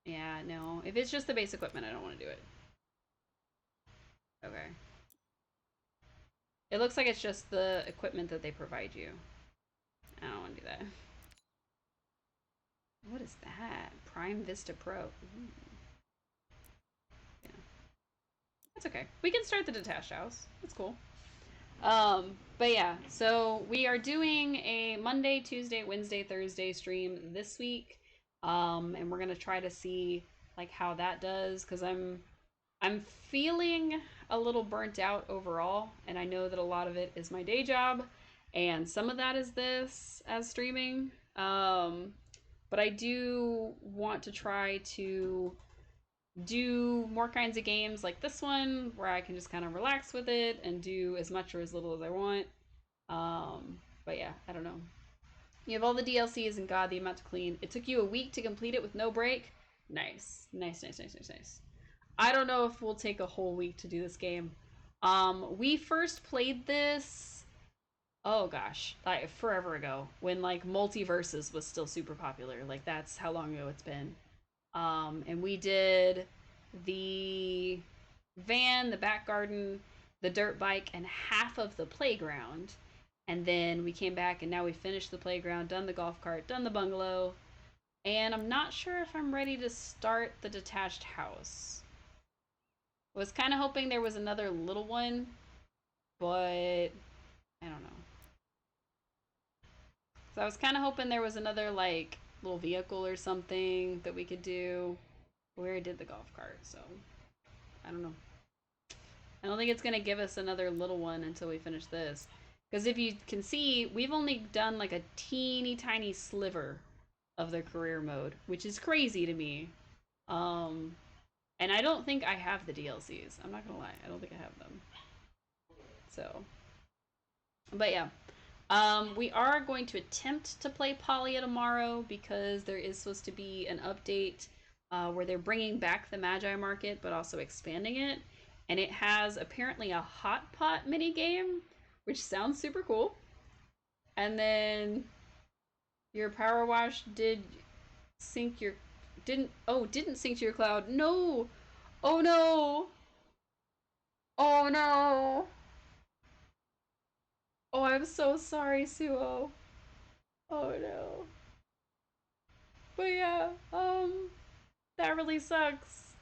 yeah, no. If it's just the base equipment, I don't want to do it. Okay. It looks like it's just the equipment that they provide you. I don't want to do that. What is that? Prime Vista Pro. Ooh. Yeah. That's okay. We can start the detached house. That's cool. But yeah, so we are doing a Monday, Tuesday, Wednesday, Thursday stream this week. And we're gonna try to see like how that does, because I'm feeling a little burnt out overall, and I know that a lot of it is my day job, and some of that is this as streaming. But I do want to try to do more kinds of games like this one where I can just kind of relax with it and do as much or as little as I want. But yeah, I don't know. You have all the DLCs and God, the amount to clean. It took you a week to complete it with no break. Nice. Nice, nice, nice, nice, nice. I don't know if we'll take a whole week to do this game. We first played this, oh gosh, like forever ago, when like Multiverses was still super popular. Like that's how long ago it's been. And we did the van, the back garden, the dirt bike, and half of the playground. And then we came back and now we finished the playground, done the golf cart, done the bungalow. And I'm not sure if I'm ready to start the detached house. I was kind of hoping there was another little one, but I don't know. So I was kind of hoping there was another like little vehicle or something that we could do. We already did the golf cart, so I don't know. I don't think it's gonna give us another little one until we finish this. Because if you can see, we've only done like a teeny tiny sliver of the career mode, which is crazy to me. And I don't think I have the DLCs. I'm not gonna lie, I don't think I have them. So, but yeah. We are going to attempt to play Polya tomorrow because there is supposed to be an update where they're bringing back the Magi Market but also expanding it. And it has apparently a hot pot mini game, which sounds super cool. And then your power wash didn't sync to your cloud. No. Oh no. Oh no. Oh, I'm so sorry, Suo. Oh no. But yeah, that really sucks.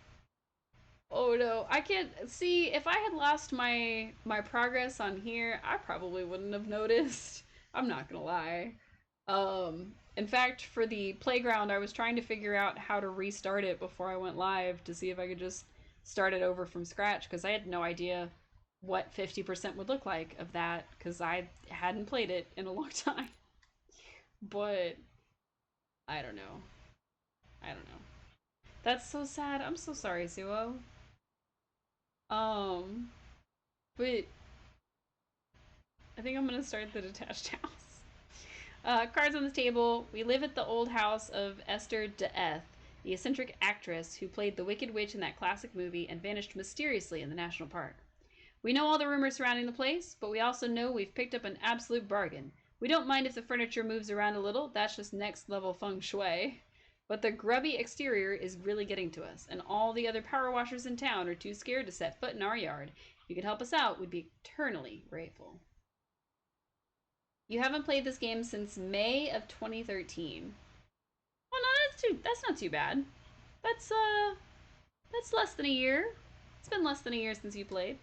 Oh no, I can't see if I had lost my progress on here, I probably wouldn't have noticed. I'm not gonna lie. In fact, for the playground, I was trying to figure out how to restart it before I went live to see if I could just start it over from scratch because I had no idea what 50% would look like of that because I hadn't played it in a long time. But I don't know. I don't know. That's so sad. I'm so sorry, Suo. Um, but I think I'm gonna start the detached house. Cards on the table. We live at the old house of Esther Deeth. the eccentric actress who played the Wicked Witch in that classic movie and vanished mysteriously in the national park. We know all the rumors surrounding the place, but we also know we've picked up an absolute bargain. We don't mind if the furniture moves around a little, that's just next level feng shui. But the grubby exterior is really getting to us, and all the other power washers in town are too scared to set foot in our yard. If you could help us out, we'd be eternally grateful. You haven't played this game since May of 2013. Well, no, that's not too bad. That's less than a year. It's been less than a year since you played,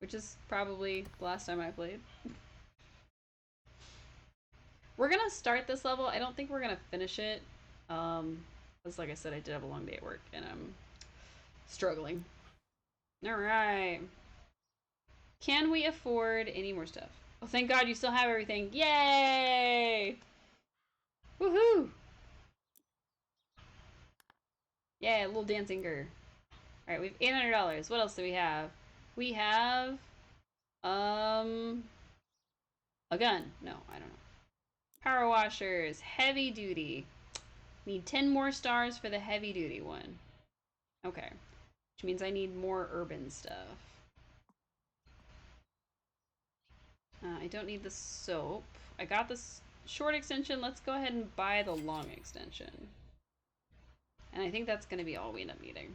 which is probably the last time I played. We're gonna start this level. I don't think we're gonna finish it. Because like I said, I did have a long day at work and I'm struggling. Alright. Can we afford any more stuff? Oh, thank God you still have everything. Yay! Woohoo! Yeah, little dancing girl. Alright, we have $800. What else do we have? We have, a gun. No, I don't know. Power washers, heavy duty. Need 10 more stars for the heavy duty one. Okay. Which means I need more urban stuff. I don't need the soap. I got this short extension. Let's go ahead and buy the long extension. And I think that's going to be all we end up needing.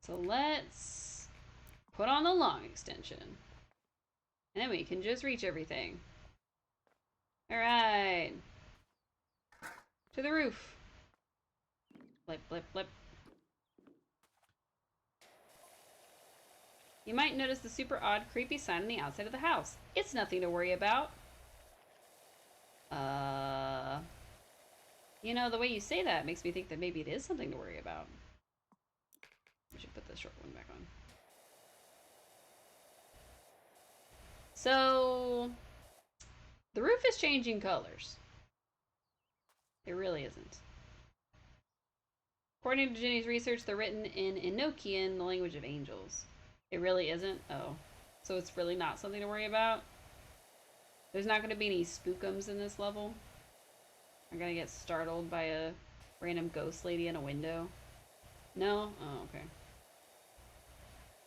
So let's put on the long extension. And then we can just reach everything. Alright. To the roof. Blip, blip, blip. You might notice the super odd, creepy sign on the outside of the house. It's nothing to worry about. You know, the way you say that makes me think that maybe it is something to worry about. We should put the short one back on. So, the roof is changing colors. It really isn't. According to Jenny's research, they're written in Enochian, the language of angels. It really isn't? Oh. So it's really not something to worry about? There's not going to be any spookums in this level? I'm going to get startled by a random ghost lady in a window? No? Oh, okay.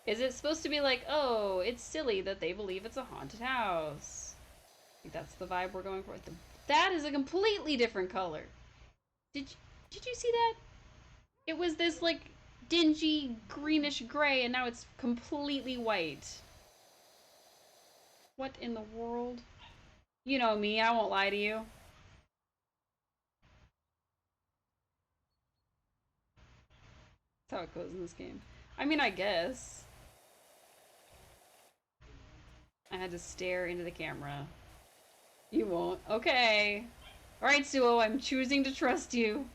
Is it supposed to be like, oh, it's silly that they believe it's a haunted house? I think that's the vibe we're going for. That is a completely different color. Did you see that? It was this, like, dingy greenish gray, and now it's completely white. What in the world? You know me, I won't lie to you. That's how it goes in this game. I mean, I guess. I had to stare into the camera. You won't. Okay. Alright, Suo, I'm choosing to trust you.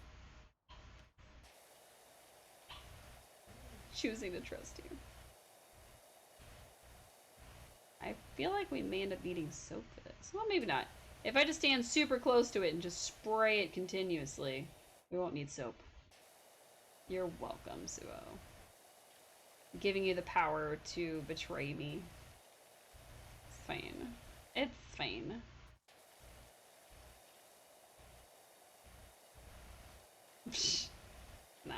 Choosing to trust you. I feel like we may end up needing soap for this. Well, maybe not. If I just stand super close to it and just spray it continuously, we won't need soap. You're welcome, Suo. I'm giving you the power to betray me. It's fine. It's fine. Nah.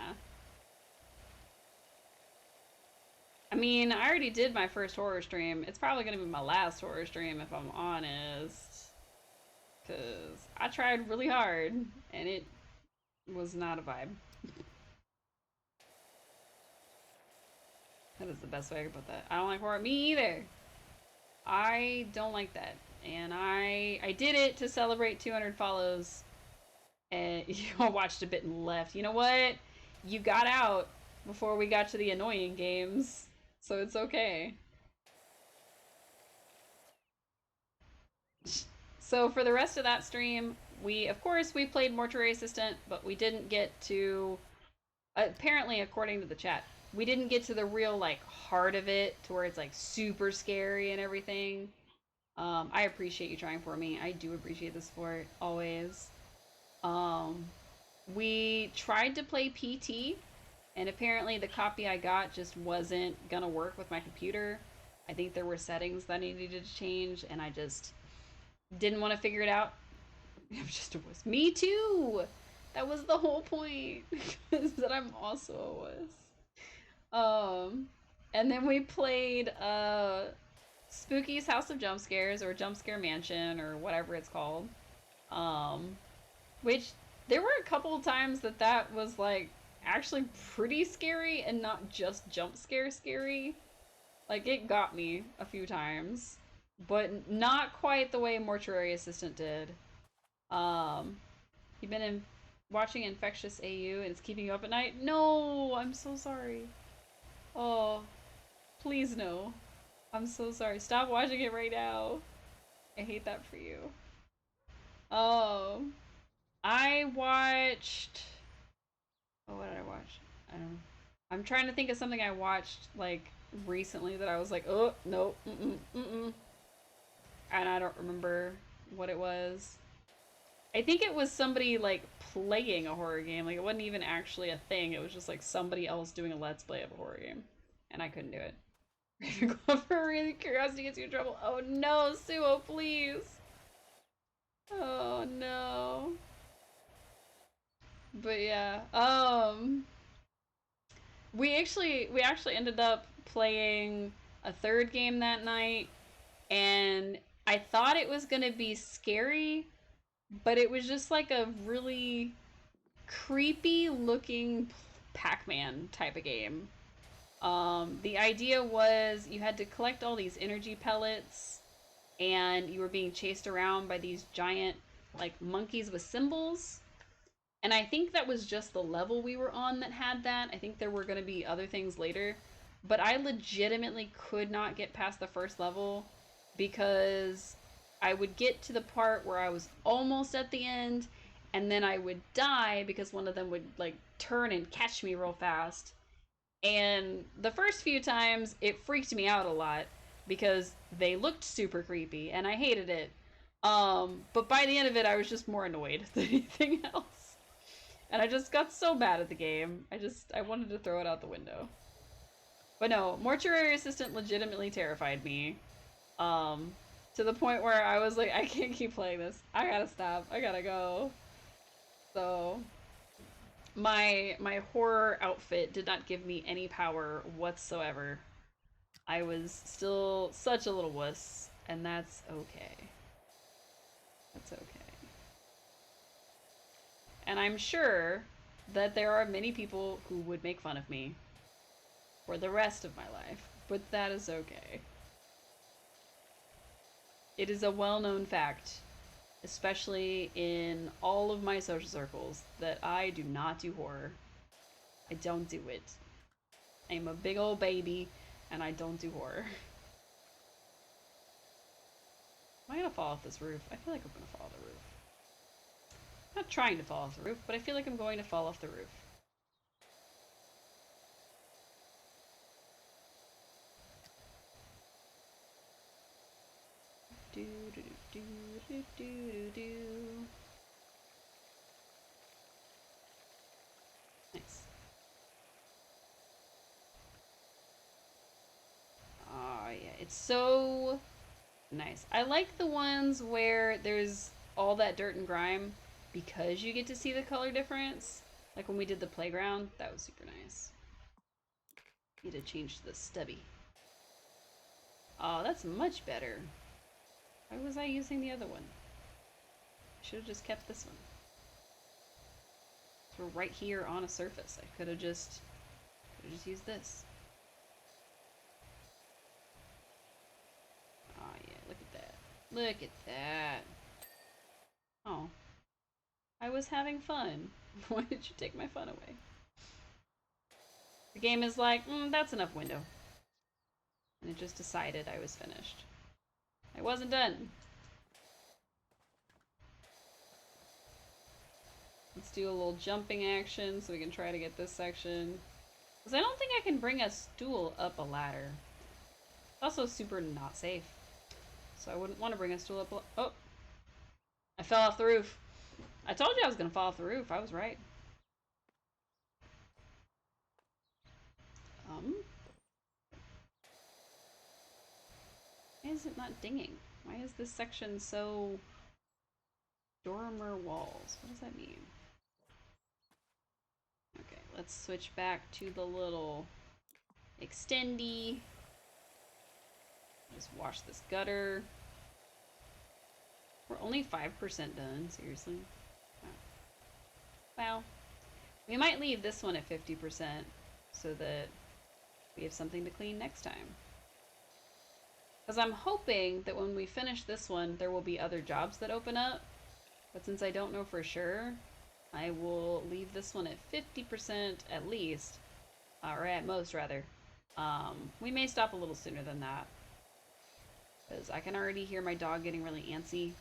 I mean, I already did my first horror stream. It's probably gonna be my last horror stream if I'm honest. Because I tried really hard and it was not a vibe. That is the best way I could put that. I don't like horror. Me either. I don't like that. And I did it to celebrate 200 follows. And I watched a bit and left. You know what? You got out before we got to the annoying games. So it's okay. So for the rest of that stream, of course, we played Mortuary Assistant, but we didn't get to, apparently according to the chat, we didn't get to the real, like, heart of it, to where it's, like, super scary and everything. I appreciate you trying for me. I do appreciate the support, always. We tried to play PT, and apparently the copy I got just wasn't gonna work with my computer. I think there were settings that I needed to change, and I just didn't want to figure it out. It was just a wuss. Me too! That was the whole point. Is that I'm also a wuss. And then we played Spooky's House of Jump Scares or Jump Scare Mansion or whatever it's called. Um, which there were a couple of times that was like actually pretty scary and not just jump scare scary. Like it got me a few times, but not quite the way Mortuary Assistant did. Um, you've been watching Infectious AU and it's keeping you up at night? No, I'm so sorry. Oh, please no. I'm so sorry. Stop watching it right now. I hate that for you. Oh, I watched. Oh, what did I watch? I don't know. I'm trying to think of something I watched like recently that I was like, oh no, and I don't remember what it was. I think it was somebody like playing a horror game. Like it wasn't even actually a thing. It was just like somebody else doing a let's play of a horror game, and I couldn't do it. For really curiosity gets you in trouble. Oh no, Suo, please. Oh no. But yeah, we actually ended up playing a third game that night, and I thought it was gonna be scary, but it was just like a really creepy looking Pac-Man type of game. The idea was you had to collect all these energy pellets, and you were being chased around by these giant like monkeys with symbols. And I think that was just the level we were on that had that. I think there were going to be other things later. But I legitimately could not get past the first level because I would get to the part where I was almost at the end, and then I would die because one of them would like turn and catch me real fast. And the first few times it freaked me out a lot because they looked super creepy and I hated it. But by the end of it I was just more annoyed than anything else. And I just got so bad at the game. I wanted to throw it out the window. But no, Mortuary Assistant legitimately terrified me. To the point where I was like, I can't keep playing this. I gotta stop. I gotta go. So my horror outfit did not give me any power whatsoever. I was still such a little wuss, and that's okay. That's okay. And I'm sure that there are many people who would make fun of me for the rest of my life, but that is okay. It is a well-known fact, especially in all of my social circles, that I do not do horror. I don't do it. I'm a big old baby, and I don't do horror. Am I gonna fall off this roof? I feel like I'm gonna fall off the roof. I'm not trying to fall off the roof, but I feel like I'm going to fall off the roof. Do do do do do do do. Nice. Oh yeah, it's so nice. I like the ones where there's all that dirt and grime because you get to see the color difference. Like when we did the playground, that was super nice. Need to change the stubby. Oh, that's much better. Why was I using the other one? I should have just kept this one. We're right here on a surface. I could have just used this. Oh yeah, look at that. Look at that. Oh. I was having fun. Why did you take my fun away? The game is like, that's enough window. And it just decided I was finished. I wasn't done. Let's do a little jumping action so we can try to get this section. Because I don't think I can bring a stool up a ladder. It's also super not safe. So I wouldn't want to bring a stool up. Oh! I fell off the roof. I told you I was going to fall off the roof. I was right. Why is it not dinging? Why is this section so... Dormer walls? What does that mean? let's switch back to the little extendy. Just wash this gutter. We're only 5% done, seriously. Wow. We might leave this one at 50% so that we have something to clean next time. Because I'm hoping that when we finish this one, there will be other jobs that open up. But since I don't know for sure, I will leave this one at 50% at least. Or at most, rather. We may stop a little sooner than that. Because I can already hear my dog getting really antsy.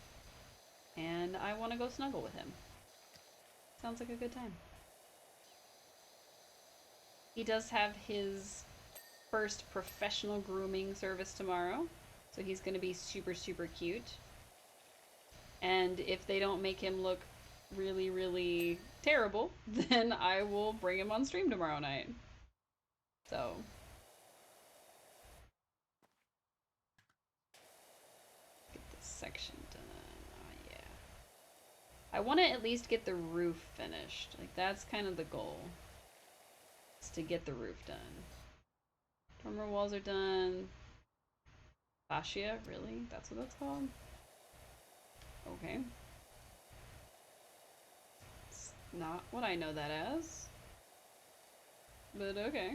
And I want to go snuggle with him. Sounds like a good time. He does have his first professional grooming service tomorrow. So he's going to be super, super cute. And if they don't make him look really, really terrible, then I will bring him on stream tomorrow night. So... get this section done. Oh, yeah. I want to at least get the roof finished. Like, that's kind of the goal. Is to get the roof done. Dormer walls are done. Fascia? Really? That's what that's called? Okay. It's not what I know that as. But okay.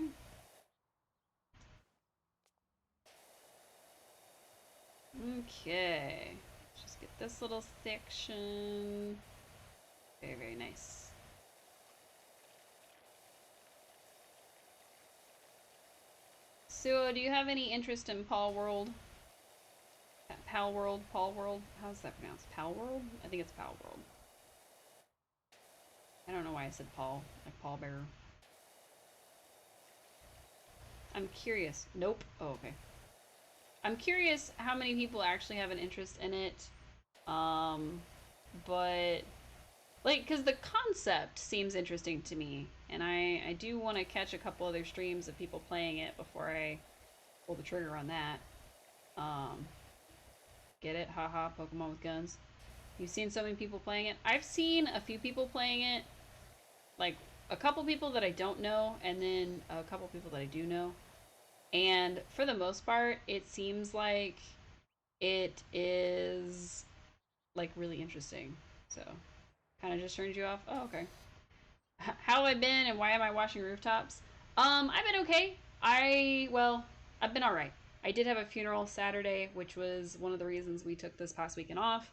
Okay. Just get this little section. Very, very nice. So, do you have any interest in Palworld? Palworld? Palworld? How's that pronounced? Palworld? I think it's Palworld. I don't know why I said Paul. Like Paul Bearer. I'm curious. Nope. Oh, okay. I'm curious how many people actually have an interest in it. But... like, because the concept seems interesting to me. And I do want to catch a couple other streams of people playing it before I pull the trigger on that. Get it? Haha, Pokemon with guns. You've seen so many people playing it. I've seen a few people playing it. Like, a couple people that I don't know, and then a couple people that I do know. And for the most part, it seems like it is, like, really interesting. So, kind of just turns you off. Oh, okay. How have I been and why am I washing rooftops? I've been okay. I've been alright. I did have a funeral Saturday, which was one of the reasons we took this past weekend off.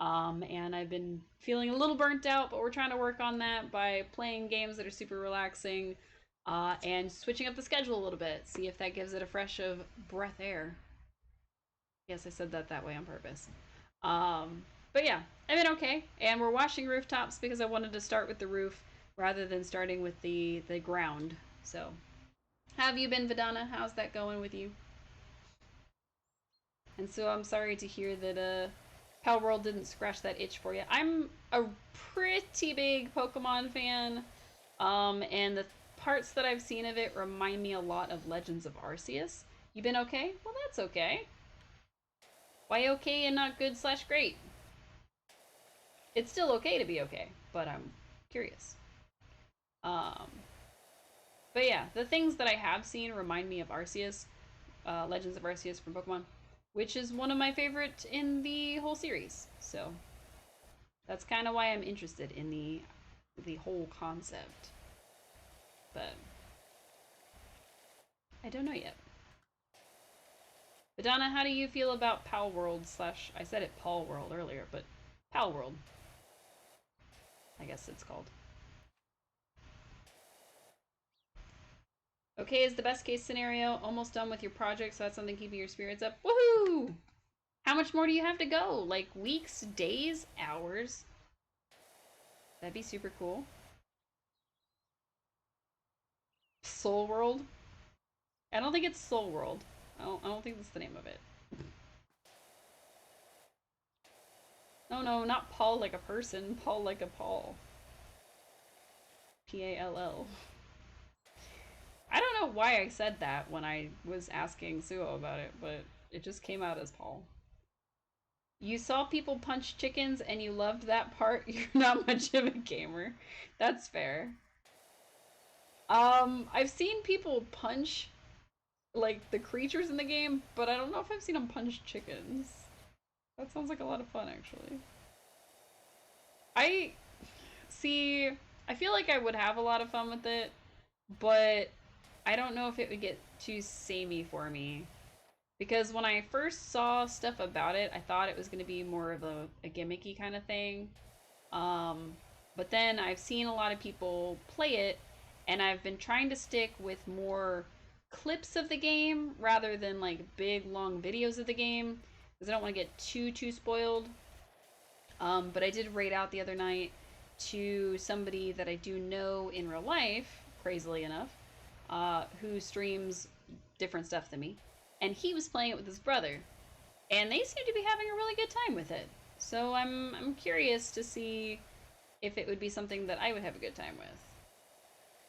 And I've been feeling a little burnt out, but we're trying to work on that by playing games that are super relaxing, and switching up the schedule a little bit. See if that gives it a fresh of breath air. Yes, I said that way on purpose. But yeah, I've been okay. And we're washing rooftops because I wanted to start with the roof rather than starting with the ground. So, how have you been, Vidana? How's that going with you? And so I'm sorry to hear that Palworld didn't scratch that itch for you. I'm a pretty big Pokemon fan, and the parts that I've seen of it remind me a lot of Legends of Arceus. You been okay? Well, that's okay. Why okay and not good / great? It's still okay to be okay, but I'm curious. But yeah, the things that I have seen remind me of Arceus, Legends of Arceus from Pokemon, which is one of my favorites in the whole series. So that's kind of why I'm interested in the whole concept. But I don't know yet. Vidana, how do you feel about Palworld / I said it Palworld earlier, but Palworld, I guess it's called. Okay is the best case scenario. Almost done with your project, so that's something keeping your spirits up. Woohoo! How much more do you have to go? Like weeks, days, hours? That'd be super cool. Soul World? I don't think it's Soul World. I don't think that's the name of it. No, not Paul like a person. Paul like a Paul. P-A-L-L. I don't know why I said that when I was asking Suo about it, but it just came out as Paul. You saw people punch chickens and you loved that part? You're not much of a gamer. That's fair. I've seen people punch like the creatures in the game, but I don't know if I've seen them punch chickens. That sounds like a lot of fun, actually. I see. I feel like I would have a lot of fun with it, but I don't know if it would get too samey for me. Because when I first saw stuff about it, I thought it was going to be more of a gimmicky kind of thing. Um, but then I've seen a lot of people play it, and I've been trying to stick with more clips of the game rather than like big long videos of the game because I don't want to get too spoiled. But I did raid out the other night to somebody that I do know in real life, crazily enough, who streams different stuff than me, and he was playing it with his brother, and they seem to be having a really good time with it. So I'm curious to see if it would be something that I would have a good time with.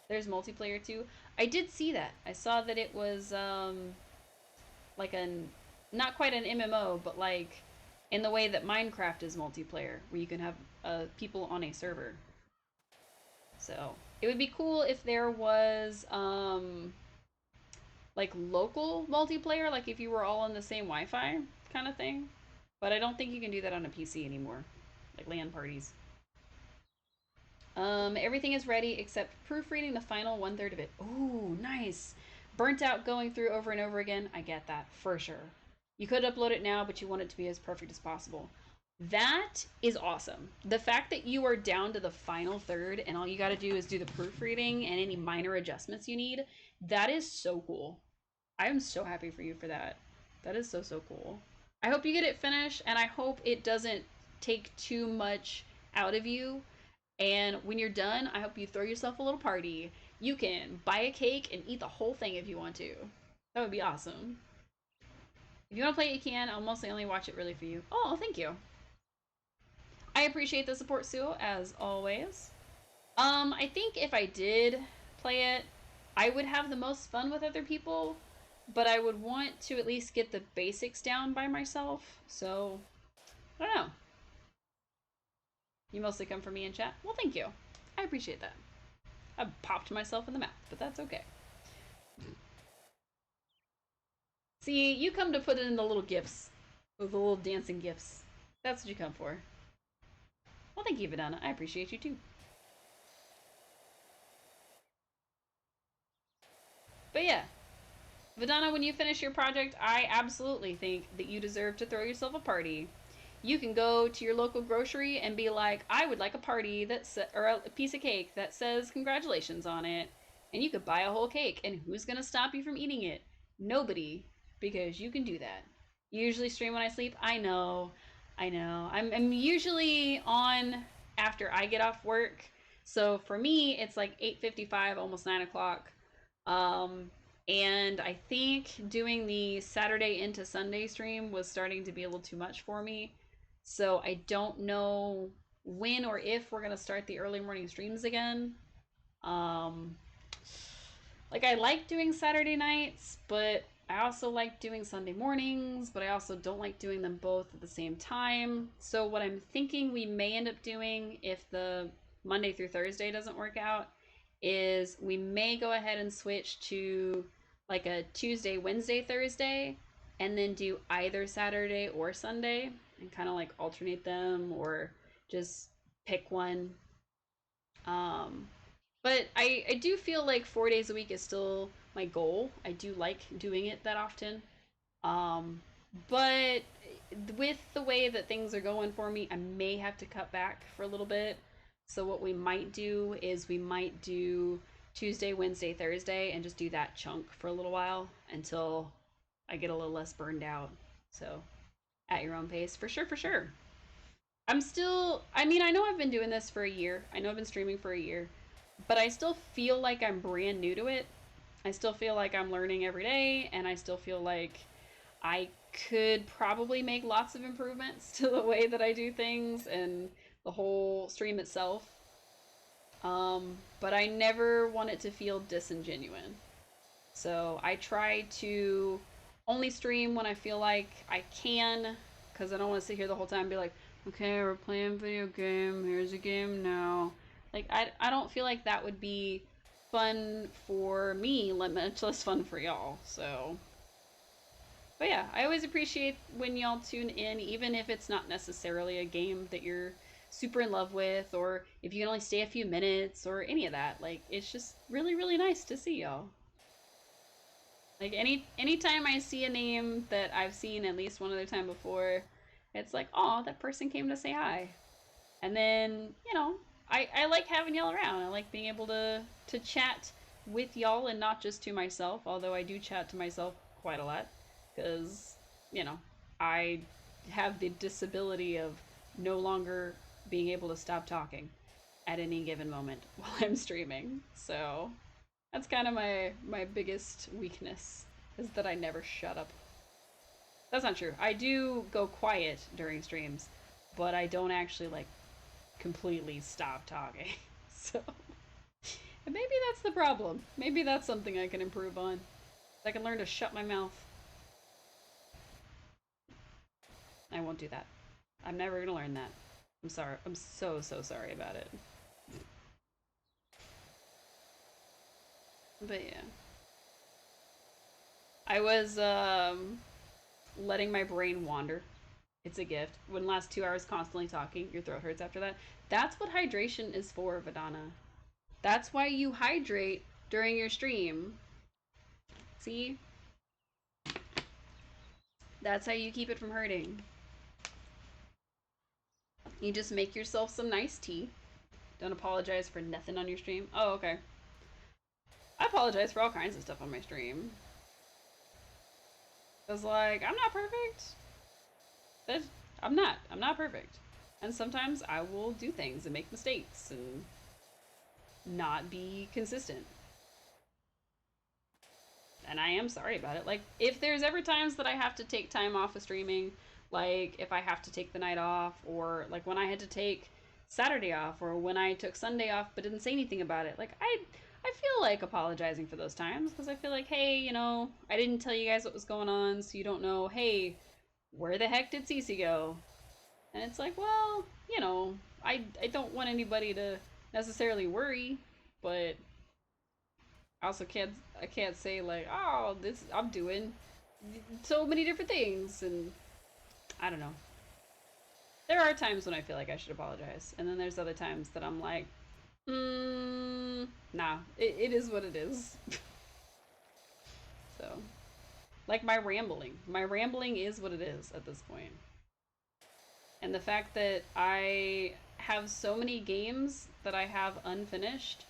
There's multiplayer too. I did see that. I saw that it was like an not quite an MMO, but like in the way that Minecraft is multiplayer, where you can have people on a server. So it would be cool if there was like local multiplayer, like if you were all on the same Wi-Fi kind of thing. But I don't think you can do that on a PC anymore, like LAN parties. Everything is ready except proofreading the final one third of it. Ooh, nice. Burnt out going through over and over again. I get that for sure. You could upload it now, but you want it to be as perfect as possible. That is awesome. The fact that you are down to the final third and all you got to do is do the proofreading and any minor adjustments you need, that is so cool. I am so happy for you for that. That is so cool. I hope you get it finished and I hope it doesn't take too much out of you, and when you're done, I hope you throw yourself a little party. You can buy a cake and eat the whole thing if you want to. That would be awesome. If you want to play it, you can. I'll mostly only watch it really for you. Oh, thank you. I appreciate the support, Sue, as always. I think if I did play it, I would have the most fun with other people, but I would want to at least get the basics down by myself. So, I don't know. You mostly come for me in chat? Well, thank you. I appreciate that. I popped myself in the mouth, but that's okay. See, you come to put it in the little gifts. Those little dancing gifts. That's what you come for. Well, thank you, Vidana. I appreciate you too. But yeah, Vidana, when you finish your project, I absolutely think that you deserve to throw yourself a party. You can go to your local grocery and be like, I would like a party or a piece of cake that says congratulations on it. And you could buy a whole cake. And who's going to stop you from eating it? Nobody, because you can do that. You usually stream when I sleep. I know. I know. I'm usually on after I get off work. So for me, it's like 8:55, almost 9 o'clock. Um, and I think doing the Saturday into Sunday stream was starting to be a little too much for me. So I don't know when or if we're gonna start the early morning streams again. Um, like I like doing Saturday nights, but I also like doing Sunday mornings, but I also don't like doing them both at the same time. So what I'm thinking we may end up doing if the Monday through Thursday doesn't work out is we may go ahead and switch to like a Tuesday, Wednesday, Thursday, and then do either Saturday or Sunday and kind of like alternate them or just pick one. Um, but I do feel like 4 days a week is still my goal. I do like doing it that often. Um, but with the way that things are going for me, I may have to cut back for a little bit. So what we might do is we might do Tuesday, Wednesday, Thursday, and just do that chunk for a little while until I get a little less burned out. So at your own pace, for sure, for sure. I'm still, I mean, I know I've been doing this for a year. I know I've been streaming for a year, but I still feel like I'm brand new to it. I still feel like I'm learning every day, and I still feel like I could probably make lots of improvements to the way that I do things and the whole stream itself. But I never want it to feel disingenuous. So I try to only stream when I feel like I can, because I don't want to sit here the whole time and be like, okay, we're playing video game, here's a game now. Like, I don't feel like that would be fun for me, much less fun for y'all. So, but yeah, I always appreciate when y'all tune in, even if it's not necessarily a game that you're super in love with, or if you can only stay a few minutes, or any of that. Like, it's just really, really nice to see y'all. Like anytime I see a name that I've seen at least one other time before, it's like, oh, that person came to say hi. And then, I like having y'all around. I like being able to chat with y'all and not just to myself, although I do chat to myself quite a lot. Because, you know, I have the disability of no longer being able to stop talking at any given moment while I'm streaming. So that's kind of my biggest weakness, is that I never shut up. That's not true. I do go quiet during streams, but I don't actually like completely stop talking. So maybe that's the problem. Maybe that's something I can improve on. I can learn to shut my mouth. I won't do that. I'm never gonna learn that. I'm sorry. I'm so sorry about it. But yeah. I was letting my brain wander. It's a gift. Wouldn't last 2 hours constantly talking. Your throat hurts after that. That's what hydration is for, Vidana. That's why you hydrate during your stream. See? That's how you keep it from hurting. You just make yourself some nice tea. Don't apologize for nothing on your stream. Oh, okay. I apologize for all kinds of stuff on my stream. Cause like, I'm not perfect. I'm not. I'm not perfect. And sometimes I will do things and make mistakes and not be consistent. And I am sorry about it. Like, if there's ever times that I have to take time off of streaming, like if I have to take the night off, or like when I had to take Saturday off, or when I took Sunday off but didn't say anything about it, like I feel like apologizing for those times, because I feel like, hey, I didn't tell you guys what was going on, so you don't know, hey, where the heck did Cece go? And it's like, well, I don't want anybody to necessarily worry, but I also can't say like, oh, this I'm doing so many different things, and I don't know. There are times when I feel like I should apologize, and then there's other times that I'm like, nah, it is what it is. So, like my rambling is what it is at this point. And the fact that I have so many games that I have unfinished,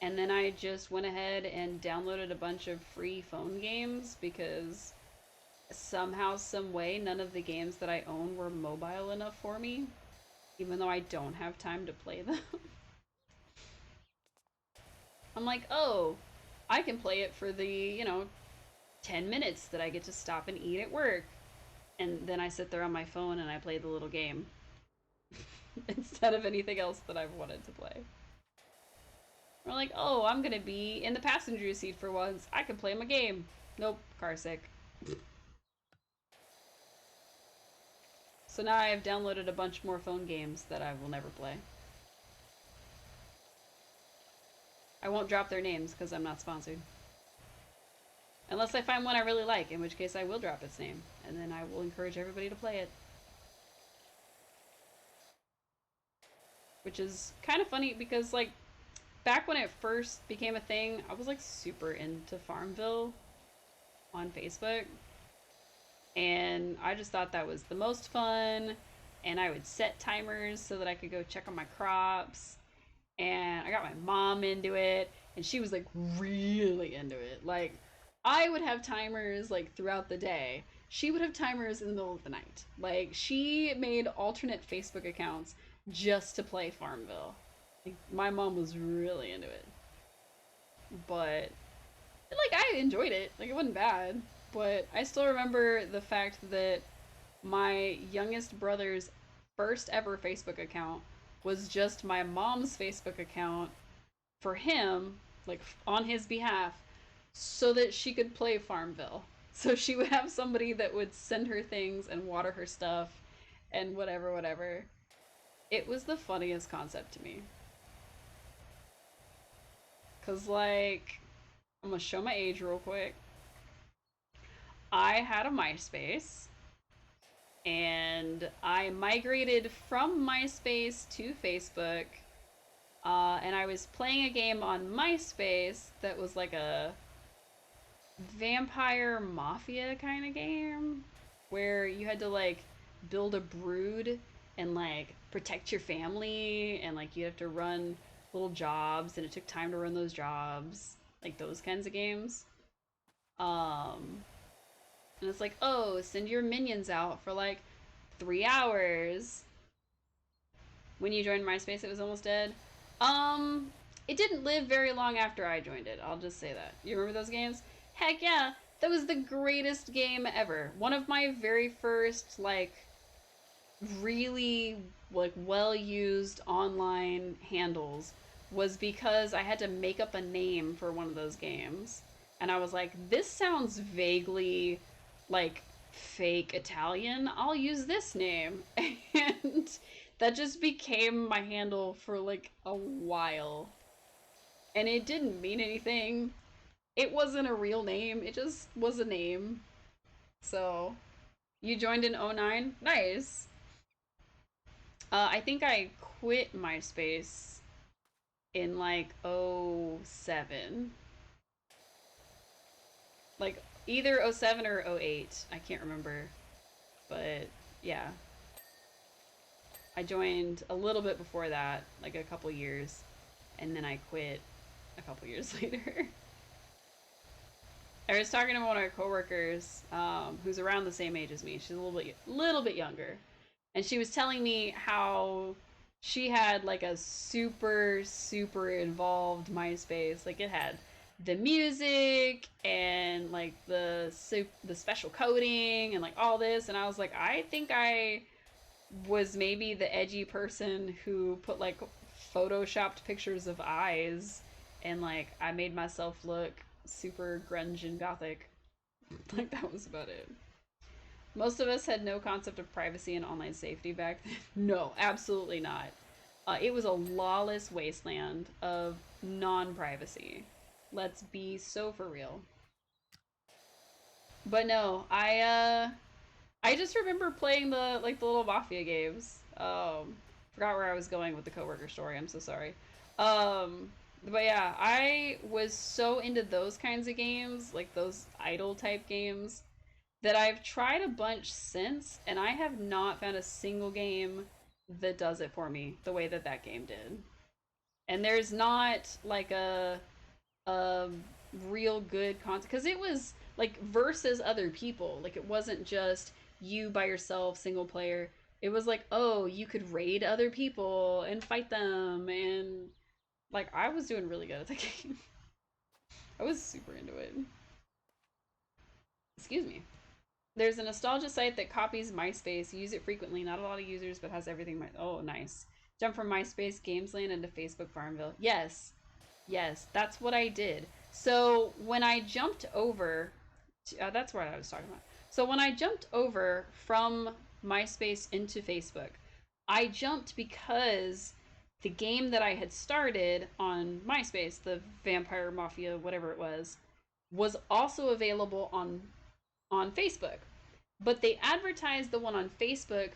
and then I just went ahead and downloaded a bunch of free phone games because somehow, some way, none of the games that I own were mobile enough for me, even though I don't have time to play them. I'm like, oh, I can play it for the, 10 minutes that I get to stop and eat at work. And then I sit there on my phone and I play the little game instead of anything else that I've wanted to play. We're like, oh, I'm gonna be in the passenger seat for once. I can play my game. Nope, car sick. So now I have downloaded a bunch more phone games that I will never play. I won't drop their names because I'm not sponsored. Unless I find one I really like, in which case I will drop its name, and then I will encourage everybody to play it. Which is kind of funny because, like, back when it first became a thing, I was like super into Farmville on Facebook. And I just thought that was the most fun. And I would set timers so that I could go check on my crops. And I got my mom into it, and she was like really into it. Like, I would have timers like throughout the day. She would have timers in the middle of the night. Like, she made alternate Facebook accounts just to play Farmville. Like, my mom was really into it. But like, I enjoyed it. Like, it wasn't bad. But I still remember the fact that my youngest brother's first ever Facebook account was just my mom's Facebook account for him, like on his behalf, so that she could play Farmville. So she would have somebody that would send her things and water her stuff and whatever, whatever. It was the funniest concept to me. Cause like, I'm gonna show my age real quick. I had a MySpace, and I migrated from MySpace to Facebook. And I was playing a game on MySpace that was like a vampire mafia kind of game where you had to like build a brood and like protect your family, and like you have to run little jobs and it took time to run those jobs, like those kinds of games. um and it's like, oh, send your minions out for like 3 hours. When you joined MySpace, it was almost dead. um it didn't live very long after I joined it, I'll just say that. You remember those games? Heck yeah, that was the greatest game ever. One of my very first like really like well used online handles was because I had to make up a name for one of those games. And I was like, this sounds vaguely like fake Italian. I'll use this name. And that just became my handle for like a while. And it didn't mean anything. It wasn't a real name, it just was a name. So, you joined in '09? Nice. I think I quit MySpace in like '07, like either '07 or '08. I can't remember, but yeah, I joined a little bit before that, like a couple years, and then I quit a couple years later. I was talking to one of my coworkers, who's around the same age as me. She's a little bit younger, and she was telling me how she had like a super involved MySpace. Like it had the music and like the special coding and like all this. And I was like, I think I was maybe the edgy person who put like photoshopped pictures of eyes, and like I made myself look super grunge and gothic. Like that was about it. Most of us had no concept of privacy and online safety back then. No, absolutely not. It was a lawless wasteland of non-privacy. Let's be so for real. But no, I just remember playing the little mafia games. Forgot where I was going with the coworker story. I'm so sorry. But yeah, I was so into those kinds of games, like those idle type games, that I've tried a bunch since, and I have not found a single game that does it for me the way that that game did. And there's not like a real good concept, because it was like versus other people. Like it wasn't just you by yourself, single player. It was like, oh, you could raid other people and fight them, and like I was doing really good at the game. I was super into it. Excuse me. There's a nostalgia site that copies MySpace. Use it frequently. Not a lot of users, but has everything. Oh, nice. Jump from MySpace Gamesland into Facebook Farmville. Yes, yes, that's what I did. So when I jumped over, that's what I was talking about. So when I jumped over from MySpace into Facebook, I jumped because the game that I had started on MySpace, the Vampire Mafia, whatever it was also available on Facebook. But they advertised the one on Facebook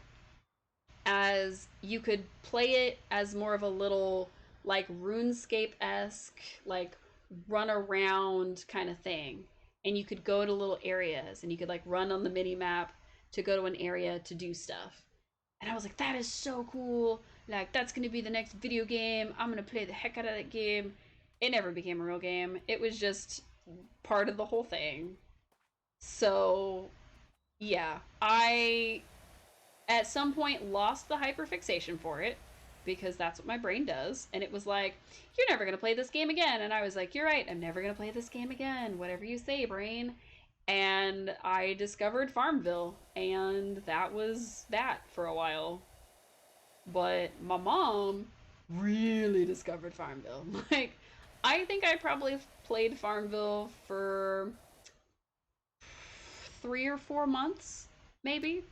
as you could play it as more of a little like RuneScape-esque, like run around kind of thing. And you could go to little areas and you could like run on the mini map to go to an area to do stuff. And I was like, that is so cool. Like, that's going to be the next video game. I'm going to play the heck out of that game. It never became a real game. It was just part of the whole thing. So, yeah, I at some point lost the hyperfixation for it because that's what my brain does. And it was like, you're never going to play this game again. And I was like, you're right. I'm never going to play this game again. Whatever you say, brain. And I discovered Farmville, and that was that for a while. But my mom really discovered Farmville. Like, I think I probably played Farmville for 3 or 4 months, maybe.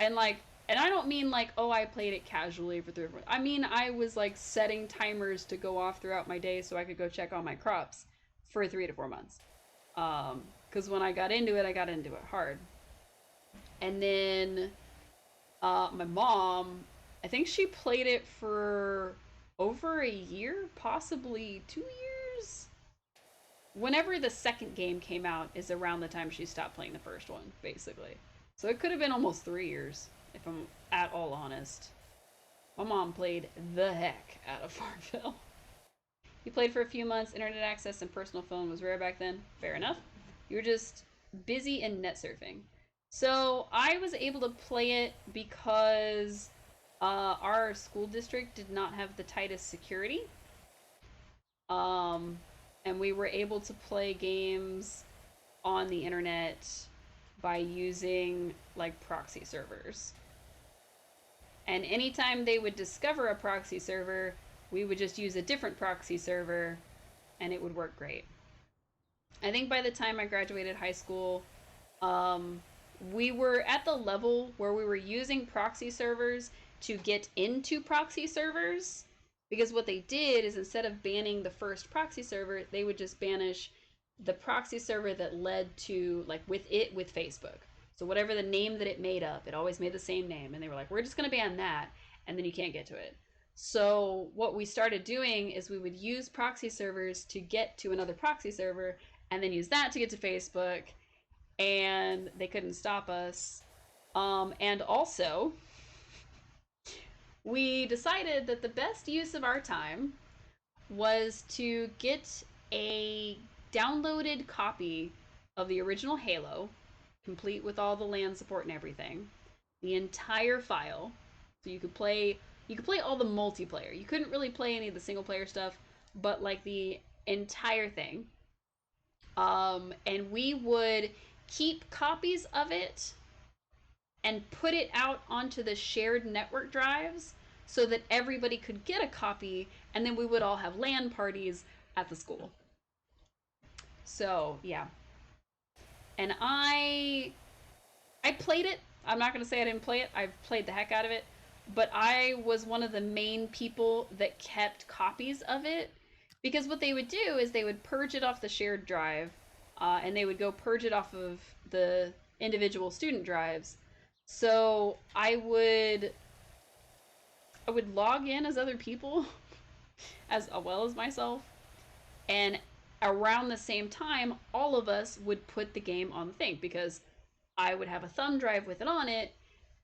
And like And I don't mean like, oh, I played it casually for 3 or 4. I mean, I was like setting timers to go off throughout my day so I could go check on my crops for 3 to 4 months. Because when I got into it, I got into it hard. And then my mom, I think she played it for over a year, possibly 2 years. Whenever the second game came out is around the time she stopped playing the first one, basically. So it could have been almost 3 years, if I'm at all honest. My mom played the heck out of Farmville. You played for a few months, internet access and personal phone was rare back then. Fair enough. You were just busy in net surfing. So I was able to play it because our school district did not have the tightest security. Um, and we were able to play games on the internet by using like proxy servers. And anytime they would discover a proxy server, we would just use a different proxy server and it would work great. I think by the time I graduated high school, we were at the level where we were using proxy servers to get into proxy servers. Because what they did is instead of banning the first proxy server, they would just banish the proxy server that led to, like, with Facebook. So whatever the name that it made up, it always made the same name. And they were like, we're just going to ban that, and then you can't get to it. So what we started doing is we would use proxy servers to get to another proxy server, and then use that to get to Facebook, and they couldn't stop us. And also, we decided that the best use of our time was to get a downloaded copy of the original Halo, complete with all the LAN support and everything, the entire file, so you could play all the multiplayer. You couldn't really play any of the single player stuff, but like the entire thing. And we would keep copies of it and put it out onto the shared network drives so that everybody could get a copy, and then we would all have LAN parties at the school. So yeah, and I played it. I'm not gonna say I didn't play it. I've played the heck out of it, but I was one of the main people that kept copies of it, because what they would do is they would purge it off the shared drive, and they would go purge it off of the individual student drives. So I would log in as other people as well as myself, and around the same time all of us would put the game on the thing, because I would have a thumb drive with it on it,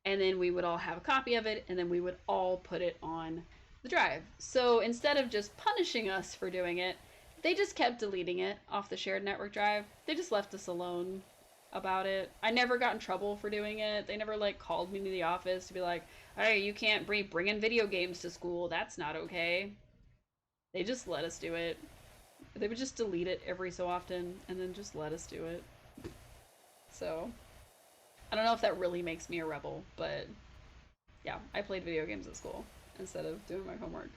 and then we would all have a copy of it, and then we would all put it on the drive. So instead of just punishing us for doing it, they just kept deleting it off the shared network drive. They just left us alone about it. I never got in trouble for doing it. They never like called me to the office to be like, hey, you can't bring in video games to school. That's not okay. They just let us do it. They would just delete it every so often and then just let us do it. So I don't know if that really makes me a rebel, but yeah, I played video games at school instead of doing my homework.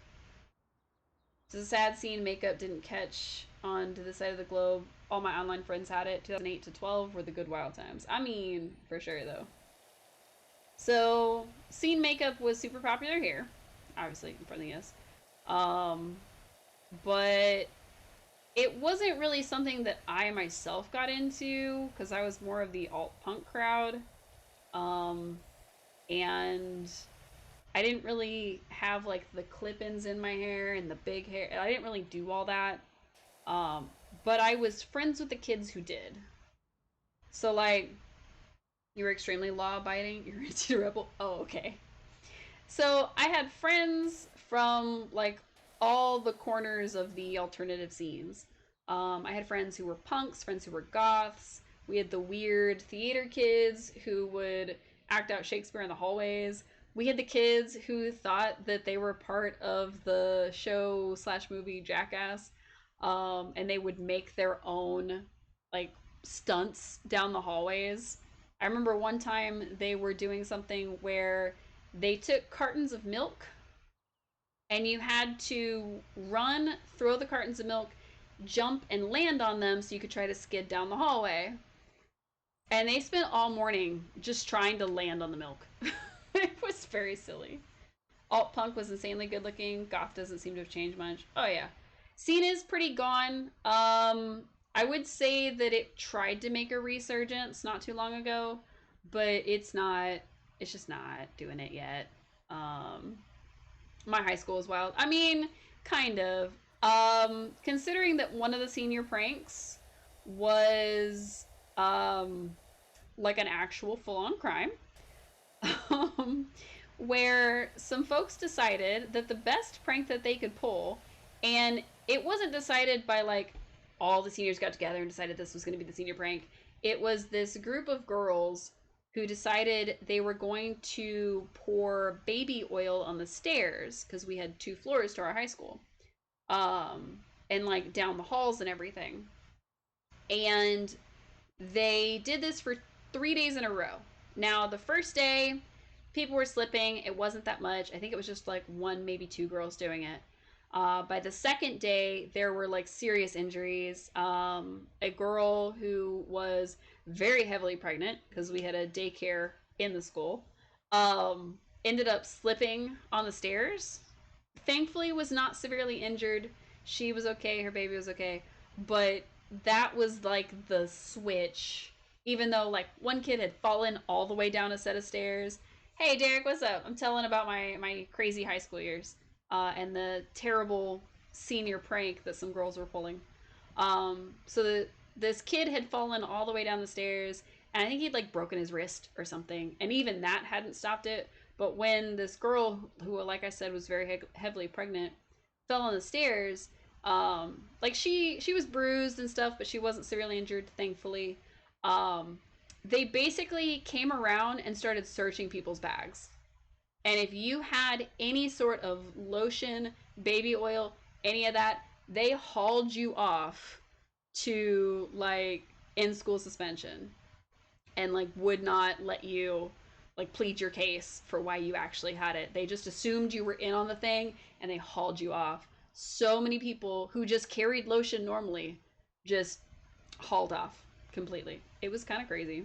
It's a sad scene makeup didn't catch on to the side of the globe. All my online friends had it. 2008 to 12 were the good wild times. I mean, for sure though. So, scene makeup was super popular here, obviously in front of the US. But it wasn't really something that I myself got into, because I was more of the alt punk crowd. And I didn't really have like the clip-ins in my hair and the big hair. I didn't really do all that. But I was friends with the kids who did. So like, you were extremely law-abiding. You're a anti-rebel. Oh, okay. So I had friends from like all the corners of the alternative scenes. I had friends who were punks, friends who were goths. We had the weird theater kids who would act out Shakespeare in the hallways. We had the kids who thought that they were part of the show slash movie Jackass, and they would make their own like stunts down the hallways. I remember one time they were doing something where they took cartons of milk and you had to run, throw the cartons of milk, jump, and land on them so you could try to skid down the hallway. And they spent all morning just trying to land on the milk. It was very silly. Alt punk was insanely good looking. Goth doesn't seem to have changed much. Oh yeah, scene is pretty gone. I would say that it tried to make a resurgence not too long ago, but it's not. It's just not doing it yet. Um, my high school is wild. I mean, kind of. Considering that one of the senior pranks was um like an actual full-on crime. um, where some folks decided that the best prank that they could pull, and it wasn't decided by like all the seniors got together and decided this was going to be the senior prank. It was this group of girls who decided they were going to pour baby oil on the stairs because we had two floors to our high school, um, and like down the halls and everything. And they did this for 3 days in a row. Now, the first day, people were slipping. It wasn't that much. I think it was just like one, maybe two girls doing it. By the second day, there were like serious injuries. A girl who was very heavily pregnant because we had a daycare in the school ended up slipping on the stairs. Thankfully, was not severely injured. She was okay. Her baby was okay. But that was like the switch. Even though like one kid had fallen all the way down a set of stairs. Hey Derek, what's up? I'm telling about my crazy high school years, and the terrible senior prank that some girls were pulling. This kid had fallen all the way down the stairs, and I think he'd like broken his wrist or something, and even that hadn't stopped it. But when this girl, who like I said was very heavily pregnant, fell on the stairs, like she was bruised and stuff, but she wasn't severely injured, thankfully. Um, they basically came around and started searching people's bags. And if you had any sort of lotion, baby oil, any of that, they hauled you off to like in school suspension and like would not let you like plead your case for why you actually had it. They just assumed you were in on the thing and they hauled you off. So many people who just carried lotion normally just hauled off completely. It was kind of crazy.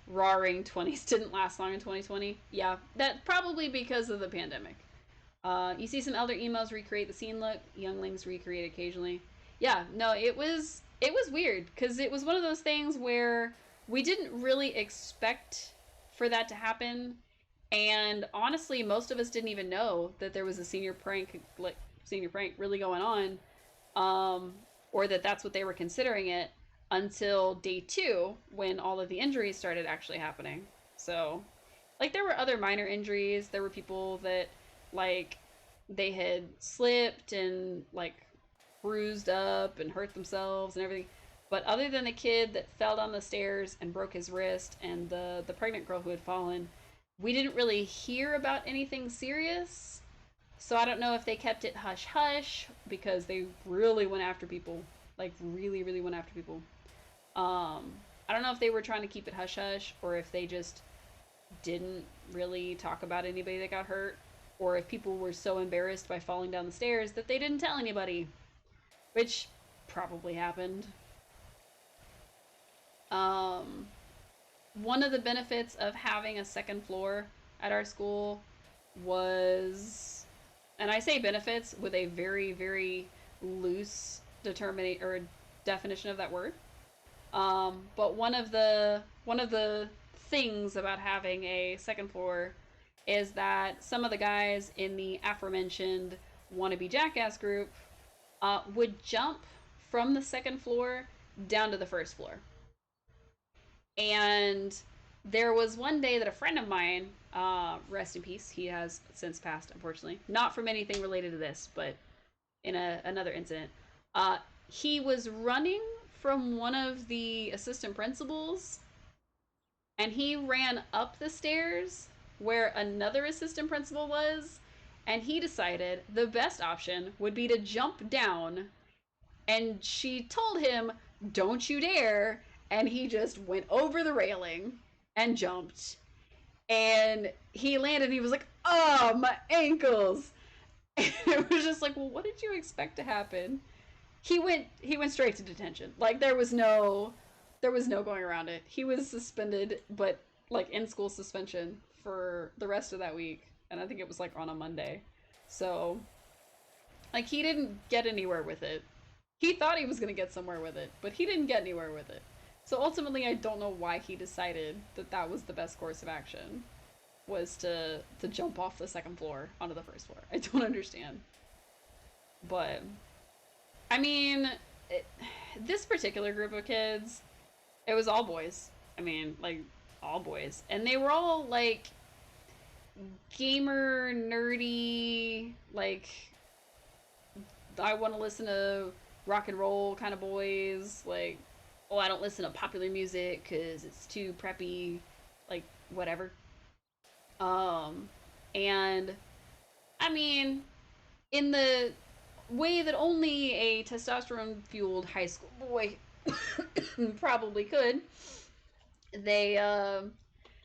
Roaring 20s didn't last long in 2020. Yeah, that probably because of the pandemic. You see some elder emos recreate the scene look, younglings recreate occasionally. Yeah, no, it was weird because it was one of those things where we didn't really expect for that to happen, and honestly, most of us didn't even know that there was a senior prank really going on, um, or that that's what they were considering it until day two when all of the injuries started actually happening. So, like, there were other minor injuries. There were people that, like, they had slipped and, like, bruised up and hurt themselves and everything. But other than the kid that fell down the stairs and broke his wrist and the pregnant girl who had fallen, we didn't really hear about anything serious. So I don't know if they kept it hush hush because they really went after people. Like, really, really went after people. I don't know if they were trying to keep it hush hush or if they just didn't really talk about anybody that got hurt, or if people were so embarrassed by falling down the stairs that they didn't tell anybody, which probably happened. Um, One of the benefits of having a second floor at our school was, and I say benefits with a very, very loose determinate or definition of that word. But one of the things about having a second floor is that some of the guys in the aforementioned wannabe jackass group would jump from the second floor down to the first floor. And there was one day that a friend of mine, rest in peace, he has since passed, unfortunately, not from anything related to this, but in another incident. He was running from one of the assistant principals, and he ran up the stairs where another assistant principal was, and he decided the best option would be to jump down, and she told him, "Don't you dare," and he just went over the railing and jumped, and he landed and he was like, "Oh, my ankles." And it was just like, well, what did you expect to happen? He went straight to detention. Like, there was no going around it. He was suspended, but like in school suspension for the rest of that week, and I think it was like on a Monday. So, like, he didn't get anywhere with it. He thought he was gonna get somewhere with it, but he didn't get anywhere with it. So ultimately, I don't know why he decided that that was the best course of action, was to jump off the second floor onto the first floor. I don't understand. But I mean, it, this particular group of kids, it was all boys. I mean, like, all boys, and they were all like gamer nerdy, like, I want to listen to rock and roll kind of boys. Like, oh, I don't listen to popular music because it's too preppy. Like, whatever. Um, and I mean, in the way that only a testosterone fueled high school boy probably could, they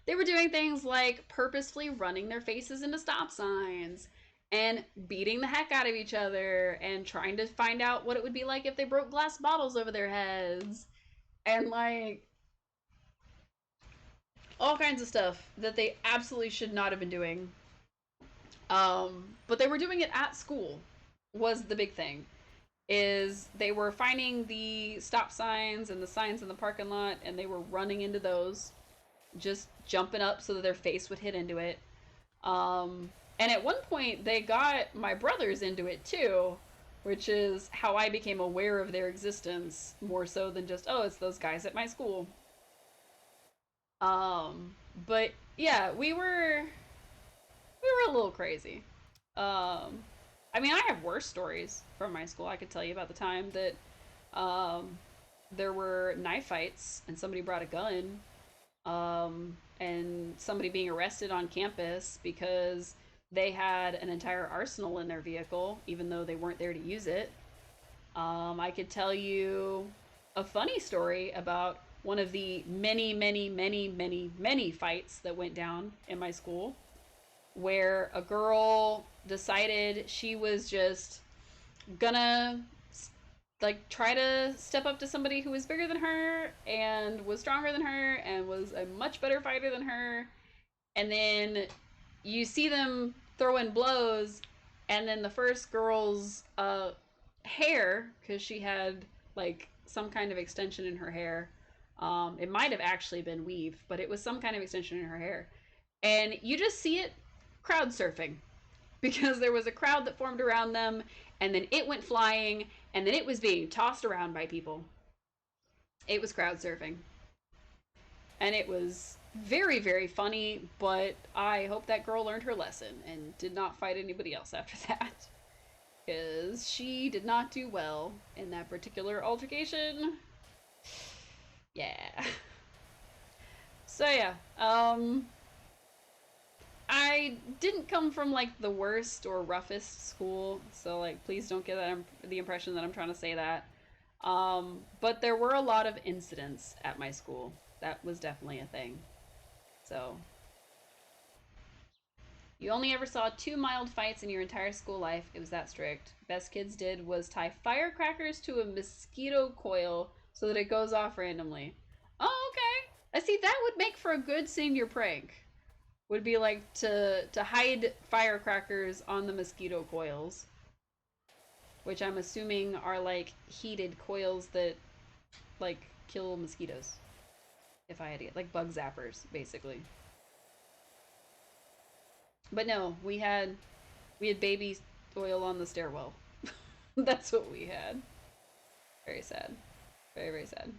they were doing things like purposefully running their faces into stop signs and beating the heck out of each other and trying to find out what it would be like if they broke glass bottles over their heads and like all kinds of stuff that they absolutely should not have been doing. But they were doing it at school was the big thing. Is they were finding the stop signs and the signs in the parking lot and they were running into those, just jumping up so that their face would hit into it. And at one point, they got my brothers into it too, which is how I became aware of their existence more so than just, oh, it's those guys at my school. But yeah, we were a little crazy. Um, I mean, I have worse stories from my school. I could tell you about the time that um, there were knife fights and somebody brought a gun, and somebody being arrested on campus because they had an entire arsenal in their vehicle, even though they weren't there to use it. I could tell you a funny story about one of the many, many, many, many, many fights that went down in my school where a girl decided she was just gonna like try to step up to somebody who was bigger than her and was stronger than her and was a much better fighter than her, and then you see them throw in blows, and then the first girl's hair, because she had like some kind of extension in her hair, it might have actually been weave, but it was some kind of extension in her hair, and you just see it crowd surfing because there was a crowd that formed around them, and then it went flying, and then it was being tossed around by people. It was crowd surfing, and it was very, very funny, but I hope that girl learned her lesson and did not fight anybody else after that, because she did not do well in that particular altercation. Yeah. So yeah, I didn't come from like the worst or roughest school, so like please don't get that the impression that I'm trying to say that. But there were a lot of incidents at my school. That was definitely a thing. So you only ever saw two mild fights in your entire school life. It was that strict. Best kids did was tie firecrackers to a mosquito coil so that it goes off randomly. Oh, okay. I see that would make for a good senior prank. Would be like to hide firecrackers on the mosquito coils, which I'm assuming are like heated coils that like kill mosquitoes. If I had to get like bug zappers, basically. But no, we had baby oil on the stairwell. That's what we had. Very sad. Very, very sad.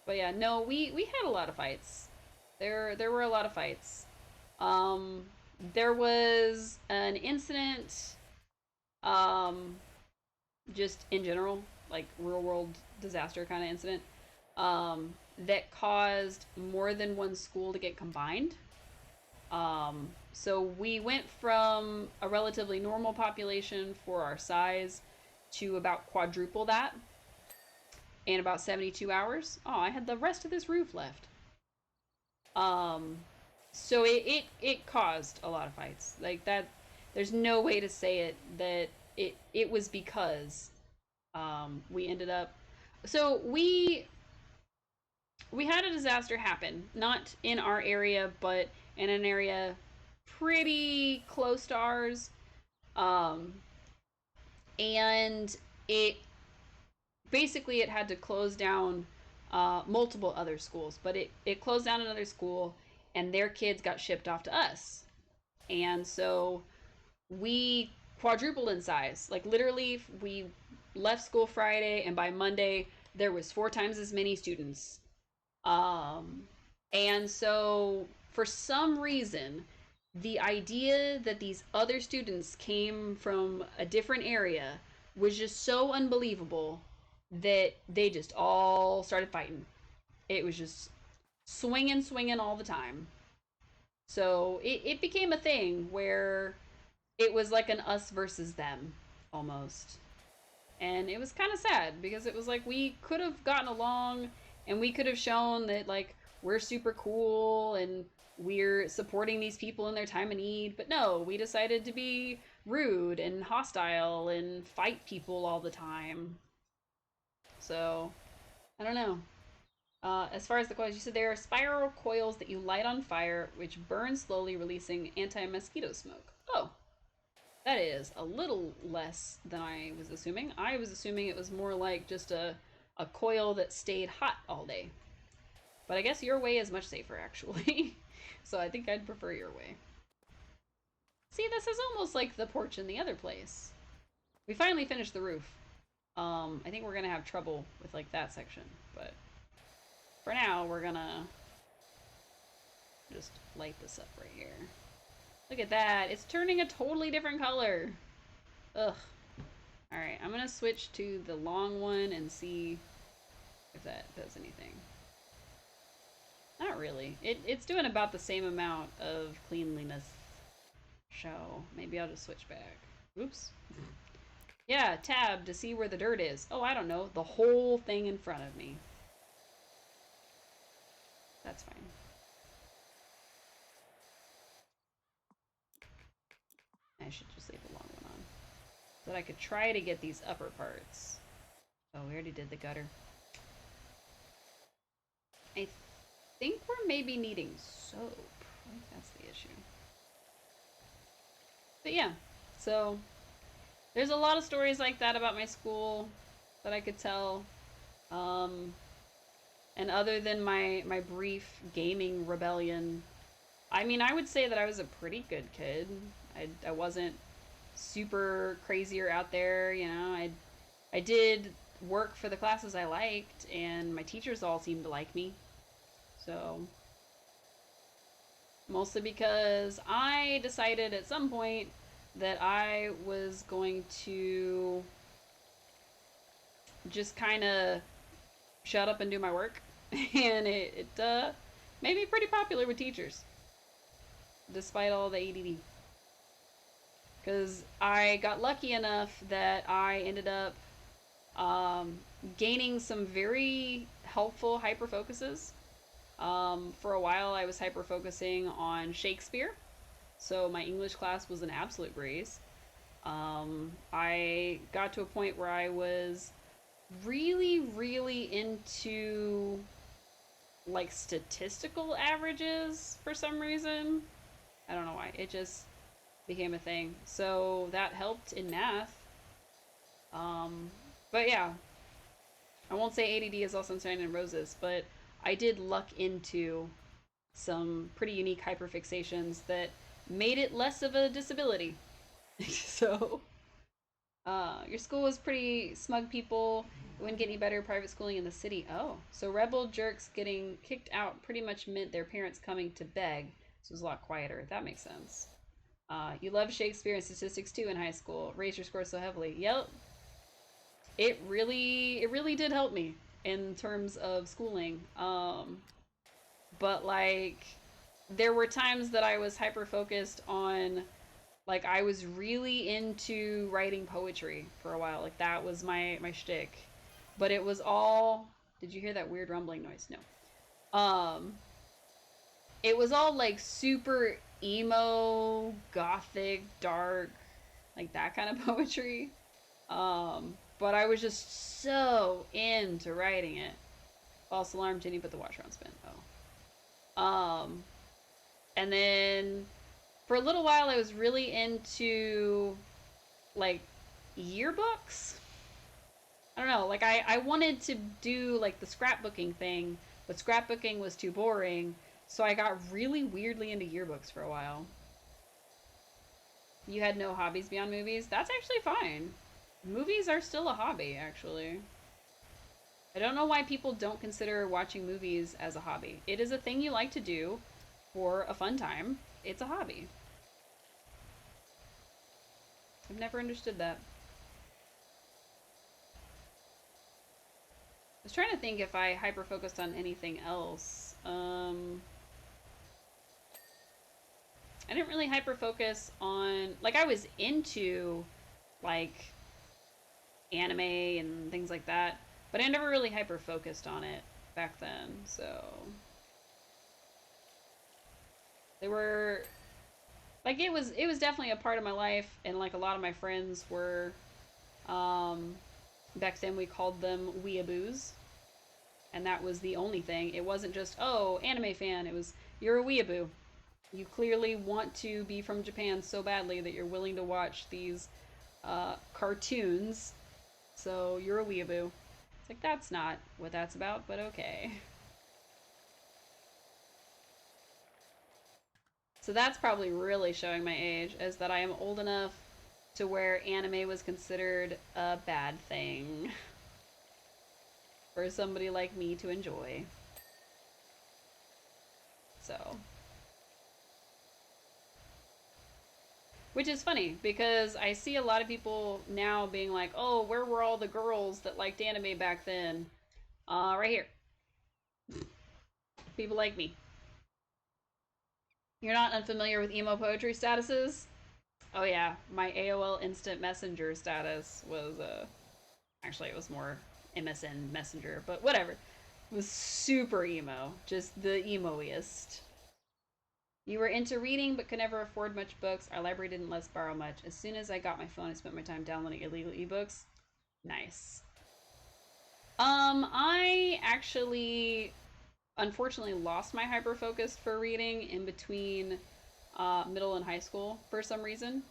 But yeah, no, we had a lot of fights. There were a lot of fights. Um there was an incident, um just in general, like real world disaster kind of incident, that caused more than one school to get combined. So we went from a relatively normal population for our size to about quadruple that in about 72 hours. Oh, I had the rest of this roof left. Um, so it caused a lot of fights. Like that, there's no way to say it that it was because we ended up. So we had a disaster happen, not in our area, but in an area pretty close to ours. Um, and it basically it had to close down multiple other schools, but it closed down another school, and their kids got shipped off to us, and so we quadrupled in size. Like literally, we left school Friday, and by Monday there was 4 times as many students. Um, and so for some reason, the idea that these other students came from a different area was just so unbelievable that they just all started fighting. It was just swinging, swinging all the time. So it became a thing where it was like an us versus them almost. And it was kind of sad because it was like we could have gotten along and we could have shown that like we're super cool and we're supporting these people in their time of need, but no, we decided to be rude and hostile and fight people all the time. So I don't know. As far as the coils, you said there are spiral coils that you light on fire, which burn slowly, releasing anti-mosquito smoke. Oh, that is a little less than I was assuming. I was assuming it was more like just a coil that stayed hot all day. But I guess your way is much safer, actually. So I think I'd prefer your way. See, this is almost like the porch in the other place. We finally finished the roof. I think we're gonna have trouble with like that section, but for now we're gonna just light this up right here. Look at that! It's turning a totally different color. Ugh. Alright, I'm gonna switch to the long one and see if that does anything. Not really. It's doing about the same amount of cleanliness. So maybe I'll just switch back. Oops. Yeah, tab to see where the dirt is. Oh, I don't know. The whole thing in front of me. That's fine. I should just leave the long one on. So that I could try to get these upper parts. Oh, we already did the gutter. I think we're maybe needing soap. I think that's the issue. But yeah, so there's a lot of stories like that about my school that I could tell. Um, and other than my brief gaming rebellion, I mean, I would say that I was a pretty good kid. I wasn't super crazy or out there, you know. I did work for the classes I liked, and my teachers all seemed to like me. So mostly because I decided at some point that I was going to just kind of shut up and do my work, and it made me pretty popular with teachers, despite all the ADD. Because I got lucky enough that I ended up um, gaining some very helpful hyper focuses. For a while, I was hyper focusing on Shakespeare, so my English class was an absolute breeze. I got to a point where I was really, really into like statistical averages for some reason. I don't know why. It just became a thing. So that helped in math. Um, but yeah, I won't say ADD is all sunshine and roses, but I did luck into some pretty unique hyperfixations that made it less of a disability. So, your school was pretty smug people. It wouldn't get any better private schooling in the city. Oh, so rebel jerks getting kicked out pretty much meant their parents coming to beg. So it was a lot quieter. That makes sense. You loved Shakespeare and statistics too in high school. Raised your score so heavily. Yep, it really did help me in terms of schooling. But like there were times that I was hyper focused on like I was really into writing poetry for a while. Like that was my shtick. But it was all. Did you hear that weird rumbling noise? No. It was all like super emo, gothic, dark, like that kind of poetry. But I was just so into writing it. False alarm, Jenny put the washer on spin. Oh. And then for a little while I was really into like yearbooks. I don't know, like I wanted to do like the scrapbooking thing, but scrapbooking was too boring, so I got really weirdly into yearbooks for a while. You had no hobbies beyond movies? That's actually fine. Movies are still a hobby, actually. I don't know why people don't consider watching movies as a hobby. It is a thing you like to do for a fun time. It's a hobby. I've never understood that. I was trying to think if I hyper-focused on anything else. I didn't really hyper-focus on... Like, I was into, like, anime and things like that, but I never really hyper-focused on it back then, so... They were... Like, it was definitely a part of my life, and, like, a lot of my friends were... Back then we called them weeaboos. And that was the only thing. It wasn't just, oh, anime fan. It was, you're a weeaboo. You clearly want to be from Japan so badly that you're willing to watch these cartoons. So you're a weeaboo. It's like, that's not what that's about, but okay. So that's probably really showing my age, is that I am old enough to where anime was considered a bad thing for somebody like me to enjoy. So. Which is funny, because I see a lot of people now being like, oh, where were all the girls that liked anime back then? Right here. People like me. You're not unfamiliar with emo poetry statuses? Oh yeah, my AOL Instant Messenger status was, actually it was more MSN Messenger, but whatever. It was super emo. Just the emo-iest. You were into reading but could never afford much books. Our library didn't let us borrow much. As soon as I got my phone, I spent my time downloading illegal ebooks. Nice. I actually unfortunately lost my hyper focus for reading in between middle and high school for some reason.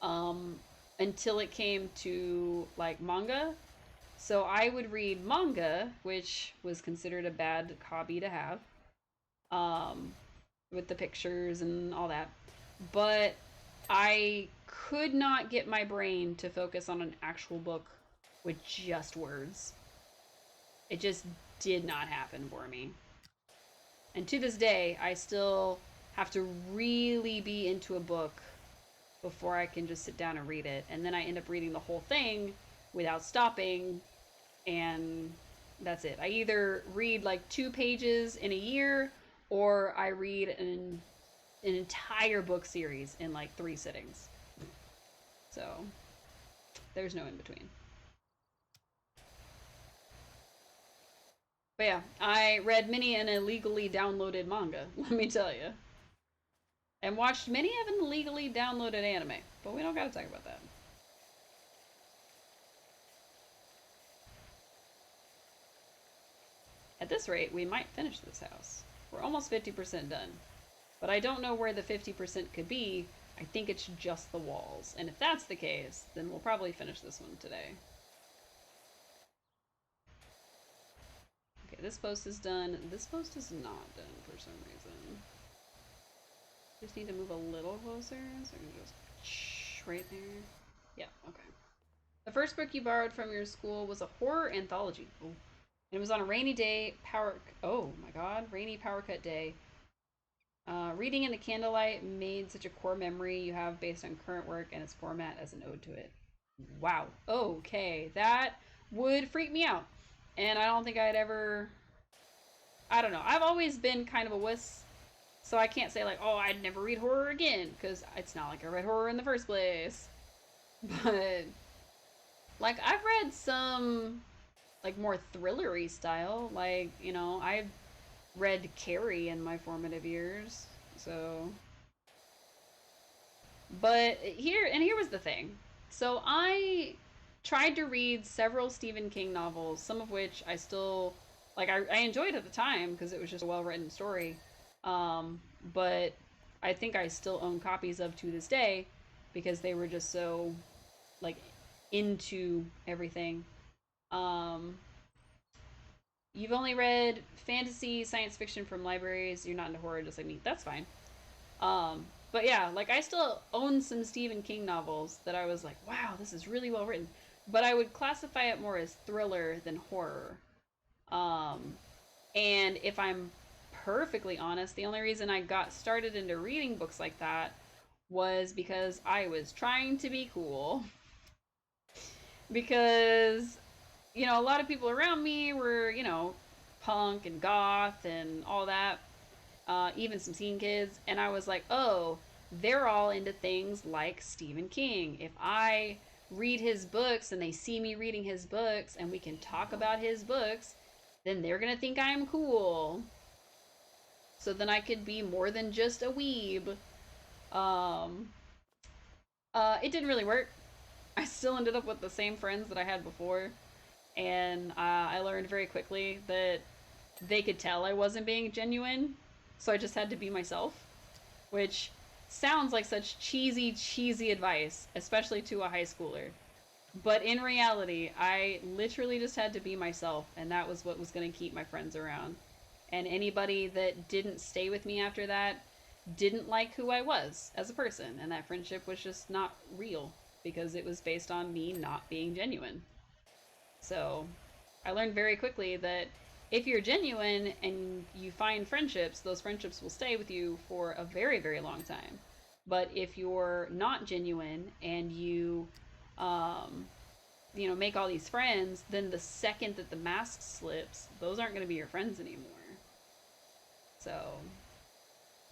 Until it came to like manga. So I would read manga, which was considered a bad hobby to have. With the pictures and all that. But I could not get my brain to focus on an actual book with just words. It just did not happen for me. And to this day, I still have to really be into a book before I can just sit down and read it. And then I end up reading the whole thing without stopping, and that's it. I either read like 2 pages in a year, or I read an entire book series in like 3 sittings. So, there's no in between. But yeah, I read many an illegally downloaded manga, let me tell you. And watched many of an illegally downloaded anime. But we don't gotta talk about that. At this rate, we might finish this house. We're almost 50% done. But I don't know where the 50% could be. I think it's just the walls. And if that's the case, then we'll probably finish this one today. Okay, this post is done. This post is not done for some reason. Just need to move a little closer so I can just right there. Yeah, okay. The first book you borrowed from your school was a horror anthology. Ooh. And it was on a rainy day, oh my god, rainy power cut day. Reading in the candlelight made such a core memory you have based on current work and its format as an ode to it. Wow. Okay, that would freak me out. And I don't think I'd ever... I don't know. I've always been kind of a wuss. So I can't say like, oh, I'd never read horror again. Because it's not like I read horror in the first place. But... like, I've read some... like, more thrillery style. Like, you know, I've read Carrie in my formative years. So... but here was the thing. So I tried to read several Stephen King novels, some of which I still Like I enjoyed it at the time because it was just a well written story. Um, but I think I still own copies of to this day because they were just so like into everything. Um, you've only read fantasy, science fiction from libraries. You're not into horror, just like me. That's fine. But yeah, like I still own some Stephen King novels that I was like, wow, this is really well written. But I would classify it more as thriller than horror. Um, and if I'm perfectly honest, the only reason I got started into reading books like that was because I was trying to be cool. Because, a lot of people around me were, punk and goth and all that, even some teen kids. And I was like, oh, they're all into things like Stephen King. If I read his books and they see me reading his books and we can talk about his books, then they're going to think I'm cool. So then I could be more than just a weeb. Um, it didn't really work. I still ended up with the same friends that I had before, and I learned very quickly that they could tell I wasn't being genuine, so I just had to be myself, which sounds like such cheesy advice, especially to a high schooler. But in reality, I literally just had to be myself, and that was what was going to keep my friends around. And anybody that didn't stay with me after that didn't like who I was as a person, and that friendship was just not real because it was based on me not being genuine. So I learned very quickly that if you're genuine and you find friendships, those friendships will stay with you for a very long time. But if you're not genuine and um, make all these friends, then the second that the mask slips, those aren't going to be your friends anymore. So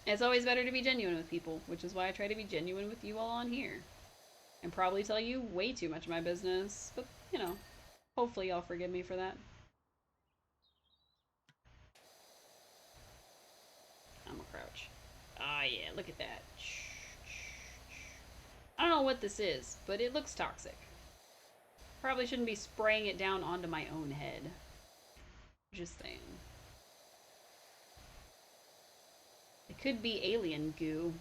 it's always better to be genuine with people, which is why I try to be genuine with you all on here. And probably tell you way too much of my business, but hopefully y'all forgive me for that. I'm a crouch. Ah, oh, yeah, look at that. I don't know what this is, but it looks toxic. Probably shouldn't be spraying it down onto my own head. Just saying. It could be alien goo.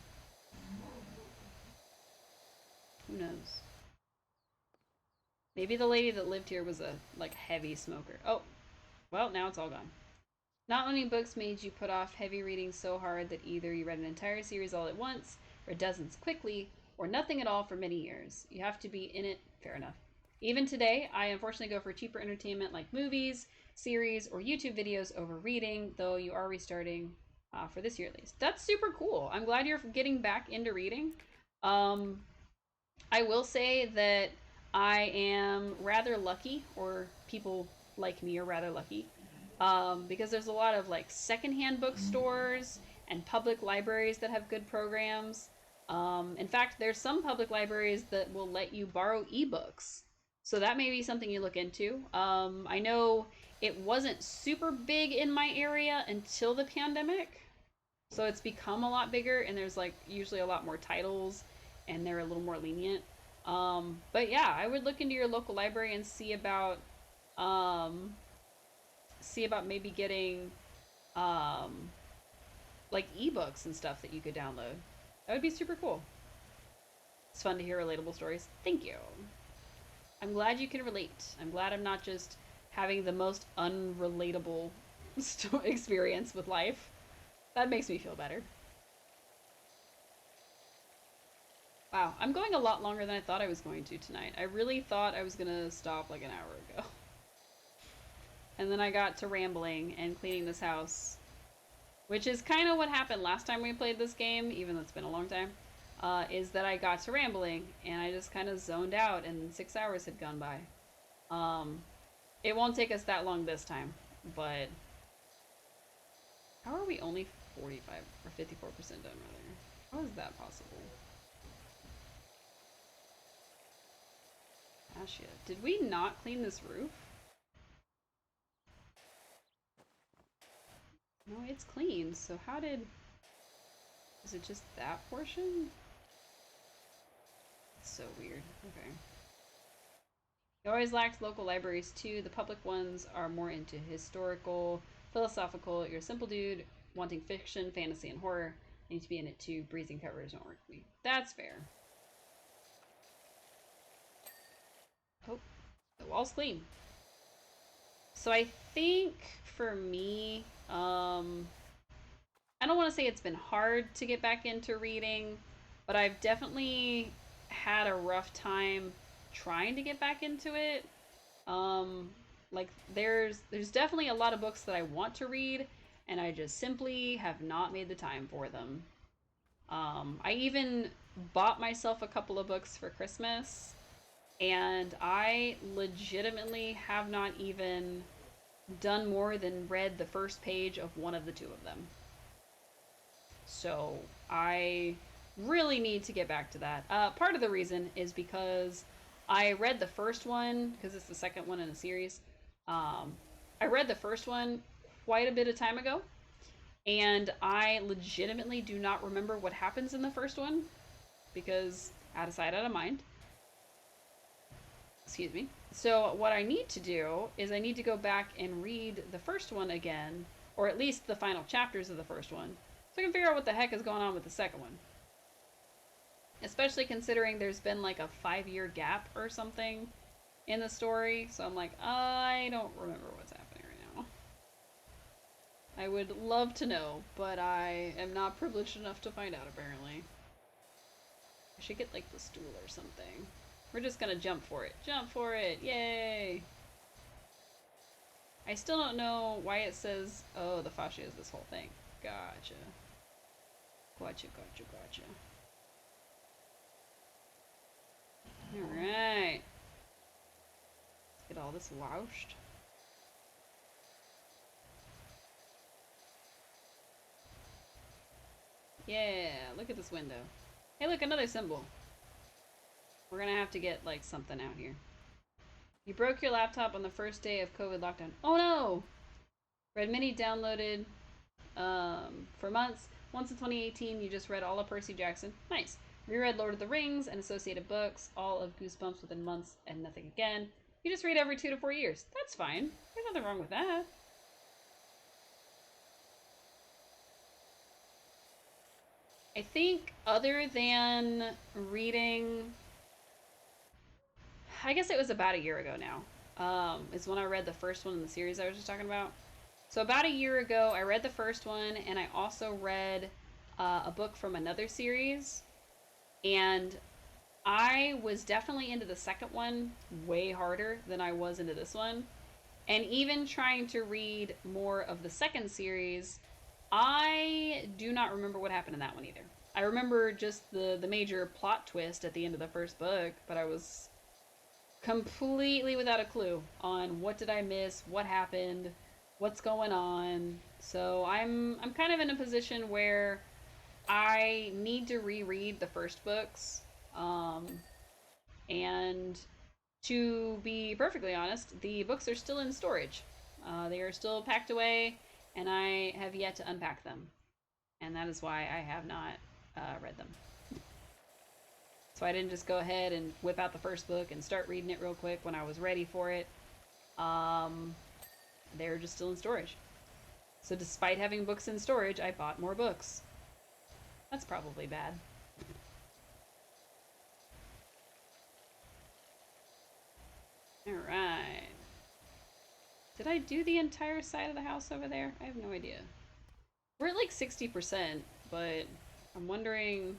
Who knows? Maybe the lady that lived here was a heavy smoker. Oh, well, now it's all gone. Not many books made you put off heavy reading so hard that either you read an entire series all at once, or dozens quickly, or nothing at all for many years. You have to be in it. Fair enough. Even today, I unfortunately go for cheaper entertainment like movies, series, or YouTube videos over reading, though you are restarting for this year at least. That's super cool. I'm glad you're getting back into reading. Um, I will say that I am rather lucky, or people like me are rather lucky, because there's a lot of secondhand bookstores and public libraries that have good programs. In fact, there's some public libraries that will let you borrow ebooks. So that may be something you look into. I know it wasn't super big in my area until the pandemic. So it's become a lot bigger, and there's usually a lot more titles, and they're a little more lenient. But yeah, I would look into your local library and um, see about maybe getting um, ebooks and stuff that you could download. That would be super cool. It's fun to hear relatable stories. Thank you. I'm glad you can relate. I'm glad I'm not just having the most unrelatable experience with life. That makes me feel better. Wow, I'm going a lot longer than I thought I was going to tonight. I really thought I was gonna stop like an hour ago. And then I got to rambling and cleaning this house, which is kind of what happened last time we played this game, even though it's been a long time, is that I got to rambling and I just kind of zoned out and 6 hours had gone by. Um, it won't take us that long this time, but how are we only 45 or 54% done rather? How is that possible? Ah, shit. Did we not clean this roof? No, it's clean, so how did... Is it just that portion? It's so weird. Okay. It always lacks local libraries too. The public ones are more into historical, philosophical. You're a simple dude wanting fiction, fantasy, and horror. You need to be in it too. Breezing covers don't work for me. That's fair. Oh, the wall's clean. So I think for me, I don't want to say it's been hard to get back into reading, but I've definitely had a rough time trying to get back into it. Um, like there's definitely a lot of books that I want to read, and I just simply have not made the time for them. I even bought myself a couple of books for Christmas, and I legitimately have not even done more than read the first page of one of the two of them. So I really need to get back to that. Part of the reason is because I read the first one, because it's the second one in the series. Um, I read the first one quite a bit of time ago, and I legitimately do not remember what happens in the first one because out of sight, out of mind. Excuse me. So, what I need to do is I need to go back and read the first one again, or at least the final chapters of the first one, so I can figure out what the heck is going on with the second one. Especially considering there's been like a 5-year gap or something in the story, so I'm like, I don't remember what's happening right now. I would love to know, but I am not privileged enough to find out, apparently. I should get like the stool or something. We're just gonna jump for it. Jump for it! Yay! I still don't know why it says, oh, the fascia is this whole thing. Gotcha. Gotcha, gotcha, gotcha. Alright. Let's get all this washed. Yeah, look at this window. Hey, look, another symbol. We're gonna have to get, like, something out here. You broke your laptop on the first day of COVID lockdown. Oh no! Read Mini downloaded for months. Once in 2018, you just read all of Percy Jackson. Nice. Reread Lord of the Rings and associated books, all of Goosebumps within months, and nothing again. You just read every 2 to 4 years. That's fine. There's nothing wrong with that. I think other than reading, I guess it was about a year ago now, is when I read the first one in the series I was just talking about. So about a year ago, I read the first one, and I also read a book from another series, and I was definitely into the second one way harder than I was into this one. And even trying to read more of the second series, I do not remember what happened in that one either. I remember just the major plot twist at the end of the first book, but I was completely without a clue on what did I miss, what happened, what's going on. So I'm kind of in a position where I need to reread the first books. And to be perfectly honest, the books are still in storage. They are still packed away, and I have yet to unpack them. And that is why I have not read them. So I didn't just go ahead and whip out the first book and start reading it real quick when I was ready for it. They're just still in storage. So despite having books in storage, I bought more books. That's probably bad. Alright. Did I do the entire side of the house over there? I have no idea. We're at like 60%, but I'm wondering,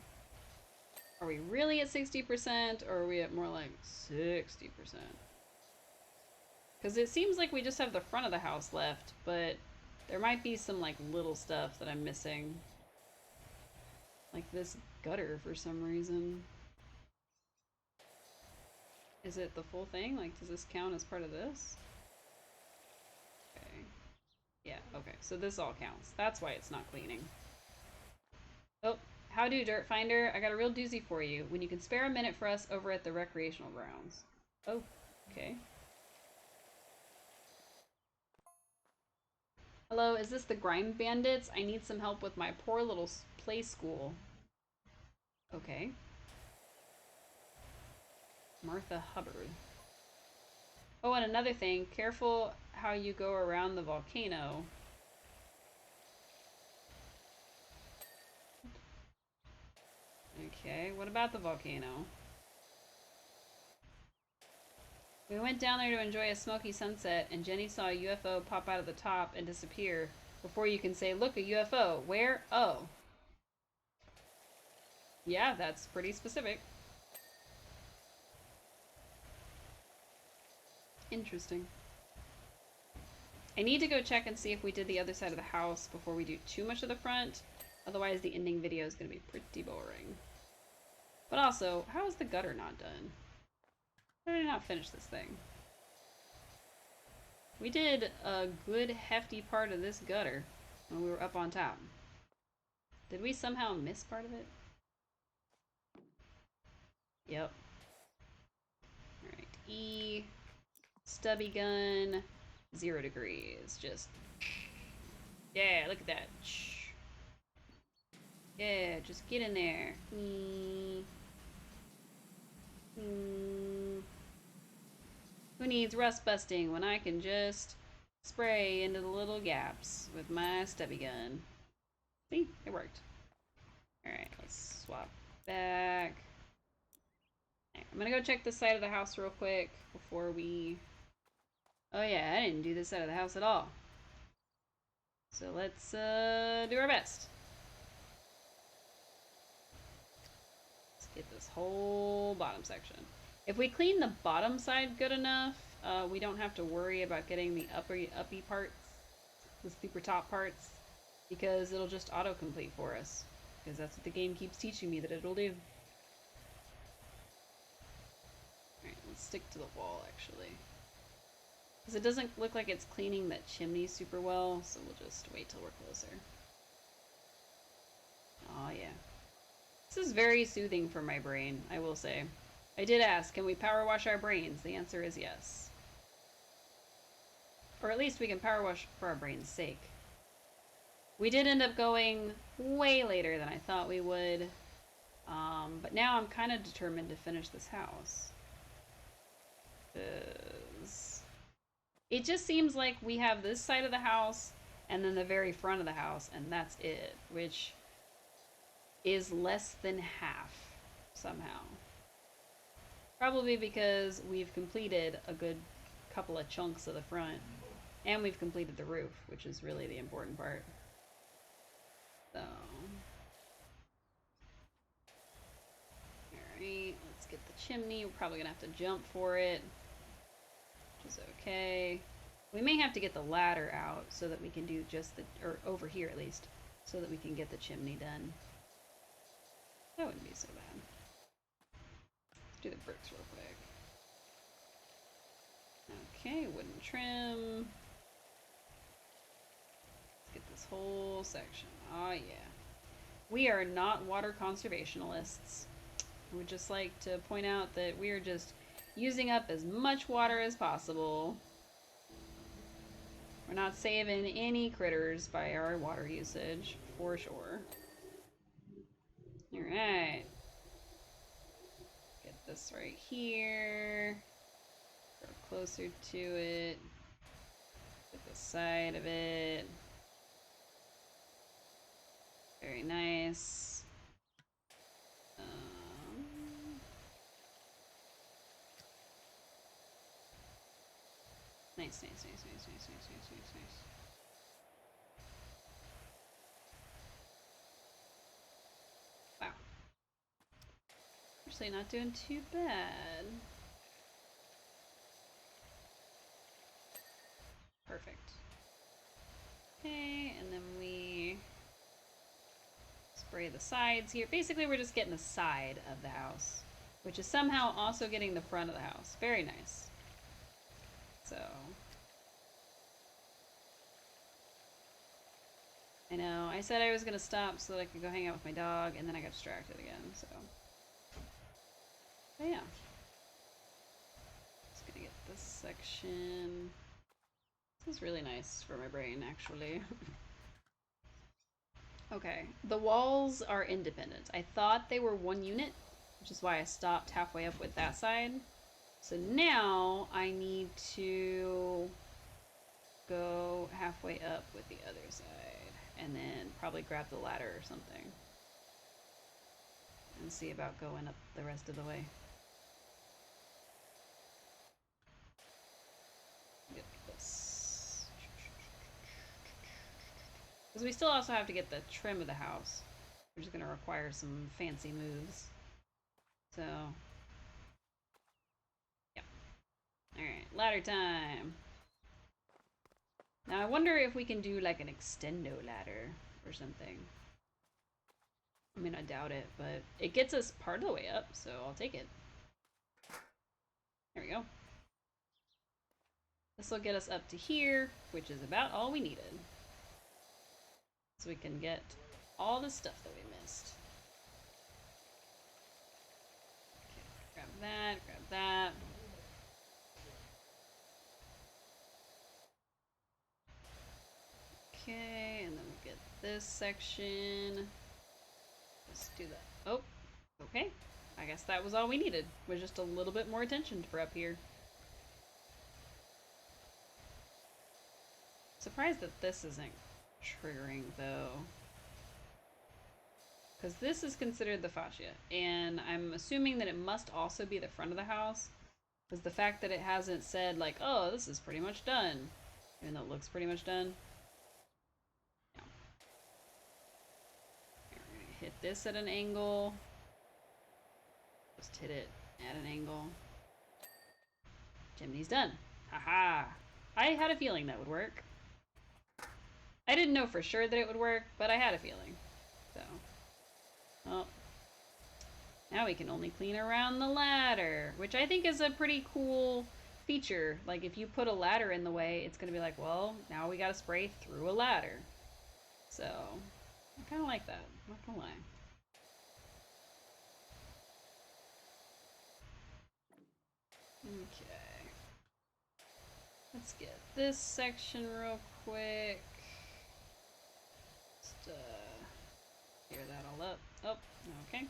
are we really at 60% or are we at more like 60%? Because it seems like we just have the front of the house left, but there might be some like little stuff that I'm missing. Like this gutter for some reason. Is it the full thing? Like, does this count as part of this? Okay. Yeah, okay. So this all counts. That's why it's not cleaning. Oh, how do, Dirt Finder? I got a real doozy for you. When you can spare a minute for us over at the recreational grounds. Oh, okay. Hello, is this the Grime Bandits? I need some help with my poor little play school. Okay. Martha Hubbard. Oh, and another thing, careful how you go around the volcano. Okay, what about the volcano? We went down there to enjoy a smoky sunset, and Jenny saw a UFO pop out of the top and disappear before you can say, look, a UFO. Where? Oh. Yeah, that's pretty specific. Interesting. I need to go check and see if we did the other side of the house before we do too much of the front. Otherwise, the ending video is going to be pretty boring. But also, how is the gutter not done? How did I not finish this thing? We did a good hefty part of this gutter when we were up on top. Did we somehow miss part of it? Yep. Alright, E. Stubby gun. 0 degrees. Just... yeah, look at that. Yeah, just get in there. Who needs rust busting when I can just spray into the little gaps with my stubby gun? See? It worked. Alright, let's swap back. Right, I'm gonna go check this side of the house real quick before we... oh yeah, I didn't do this side of the house at all. So let's do our best. Let's get this whole bottom section. If we clean the bottom side good enough, we don't have to worry about getting the uppy parts, the super top parts, because it'll just autocomplete for us. Because that's what the game keeps teaching me that it'll do. Alright, let's stick to the wall, actually. Because it doesn't look like it's cleaning that chimney super well, so we'll just wait till we're closer. Aw, yeah. This is very soothing for my brain, I will say. I did ask, can we power wash our brains? The answer is yes. Or at least we can power wash for our brain's sake. We did end up going way later than I thought we would. But now I'm kind of determined to finish this house. It just seems like we have this side of the house and then the very front of the house, and that's it, which is less than half somehow. Probably because we've completed a good couple of chunks of the front, and we've completed the roof, which is really the important part. So, alright, let's get the chimney. We're probably gonna have to jump for it, which is okay. We may have to get the ladder out so that we can do just the, or over here at least, so that we can get the chimney done. That wouldn't be so bad. Let's do the bricks real quick. Okay, wooden trim. Let's get this whole section. Oh yeah. We are not water conservationists. We would just like to point out that we are just using up as much water as possible. We're not saving any critters by our water usage, for sure. Alright. Get this right here. Go closer to it. Get the side of it. Very nice. Nice. Wow. Actually not doing too bad. Perfect. Okay, and then we spray the sides here. Basically, we're just getting the side of the house, which is somehow also getting the front of the house. Very nice. So, I know, I said I was going to stop so that I could go hang out with my dog, and then I got distracted again, so. But yeah. Just gonna get this section. This is really nice for my brain, actually. Okay, the walls are independent. I thought they were one unit, which is why I stopped halfway up with that side. So now I need to go halfway up with the other side and then probably grab the ladder or something and see about going up the rest of the way. Get this. Because we still also have to get the trim of the house, which is going to require some fancy moves. So, yeah. Alright, ladder time. Now I wonder if we can do like an extendo ladder or something. I mean, I doubt it, but it gets us part of the way up, so I'll take it. There we go. This will get us up to here, which is about all we needed. So we can get all the stuff that we missed. Okay, grab that, grab that. Okay, and then we get this section. Let's do that. Oh, okay. I guess that was all we needed, was just a little bit more attention for up here. Surprised that this isn't triggering, though. Because this is considered the fascia, and I'm assuming that it must also be the front of the house, because the fact that it hasn't said, like, oh, this is pretty much done, even though it looks pretty much done. Yeah. We're gonna hit this at an angle. Just hit it at an angle. Chimney's done. Haha! I had a feeling that would work. I didn't know for sure that it would work, but I had a feeling. So, well, now we can only clean around the ladder, which I think is a pretty cool feature. Like, if you put a ladder in the way, it's gonna be like, well, now we gotta spray through a ladder. So, I kinda like that, not gonna lie. Okay. Let's get this section real quick. Just, clear that all up. Oh, okay.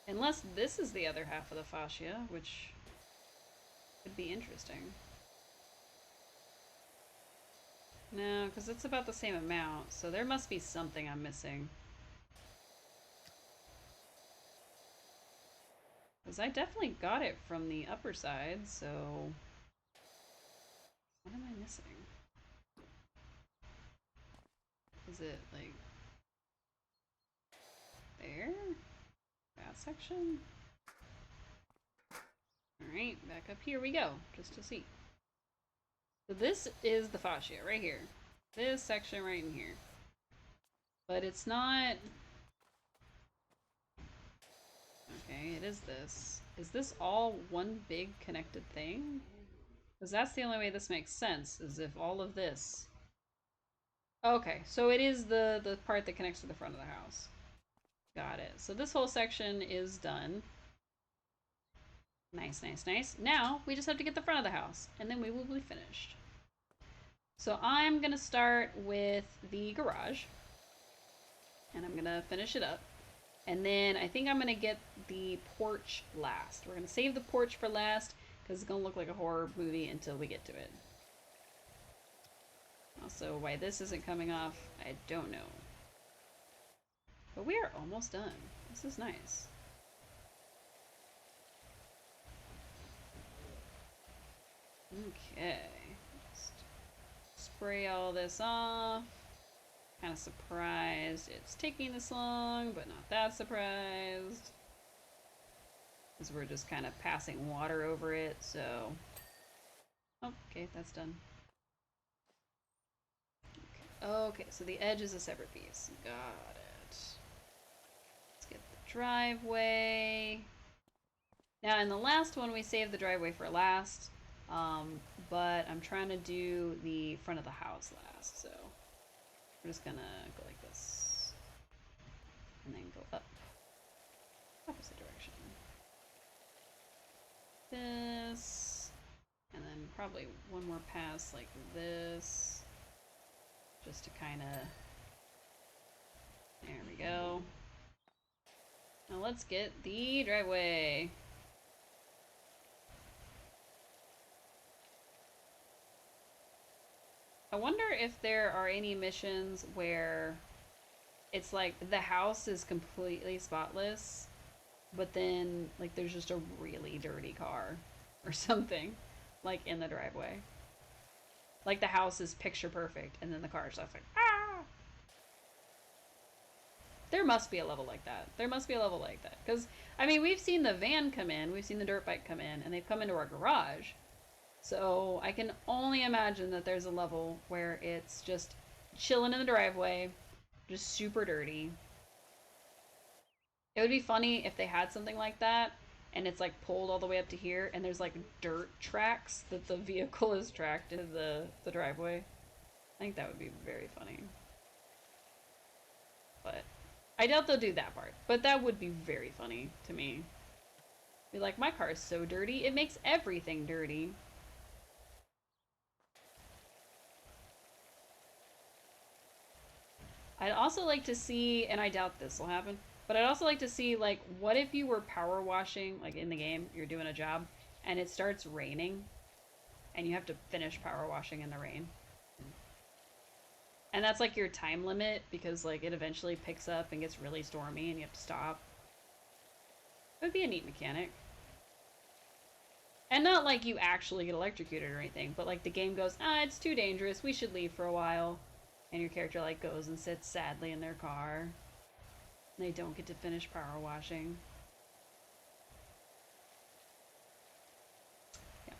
Unless this is the other half of the fascia, which could be interesting. No, because it's about the same amount, so there must be something I'm missing. Because I definitely got it from the upper side, so... What am I missing? Is it, like... there? That section? Alright, back up here we go, just to see. So this is the fascia, right here. This section right in here. But it's not... Okay, it is this. Is this all one big connected thing? Because that's the only way this makes sense, is if all of this... Okay, so it is the part that connects to the front of the house. Got it. So this whole section is done. Nice, nice, nice. Now, we just have to get the front of the house, and then we will be finished. So I'm going to start with the garage, and I'm going to finish it up. And then I think I'm going to get the porch last. We're going to save the porch for last, because it's going to look like a horror movie until we get to it. Also, why this isn't coming off, I don't know. But we are almost done. This is nice. Okay. Just spray all this off. Kind of surprised it's taking this long, but not that surprised. Because we're just kind of passing water over it, so... Oh, okay, that's done. Okay, so the edge is a separate piece. Got it. Let's get the driveway. Now, in the last one, we saved the driveway for last, but I'm trying to do the front of the house last, so we're just gonna go like this, and then go up, opposite direction. This, and then probably one more pass like this. Just to kind of, there we go. Now let's get the driveway. I wonder if there are any missions where it's like the house is completely spotless, but then like there's just a really dirty car or something like in the driveway. Like the house is picture perfect and then the car is just like, ah! There must be a level like that. There must be a level like that. Because, I mean, we've seen the van come in, we've seen the dirt bike come in, and they've come into our garage. So I can only imagine that there's a level where it's just chilling in the driveway, just super dirty. It would be funny if they had something like that and it's like pulled all the way up to here and there's like dirt tracks that the vehicle is tracked into the driveway. I think that would be very funny. But I doubt they'll do that part. But that would be very funny to me. Be like, my car is so dirty, it makes everything dirty. I'd also like to see, and I doubt this will happen, but I'd also like to see, like, what if you were power washing, like in the game, you're doing a job, and it starts raining, and you have to finish power washing in the rain. And that's like your time limit, because like it eventually picks up and gets really stormy, and you have to stop. It would be a neat mechanic. And not like you actually get electrocuted or anything, but like the game goes, ah, it's too dangerous, we should leave for a while. And your character like goes and sits sadly in their car. And they don't get to finish power washing. Yeah.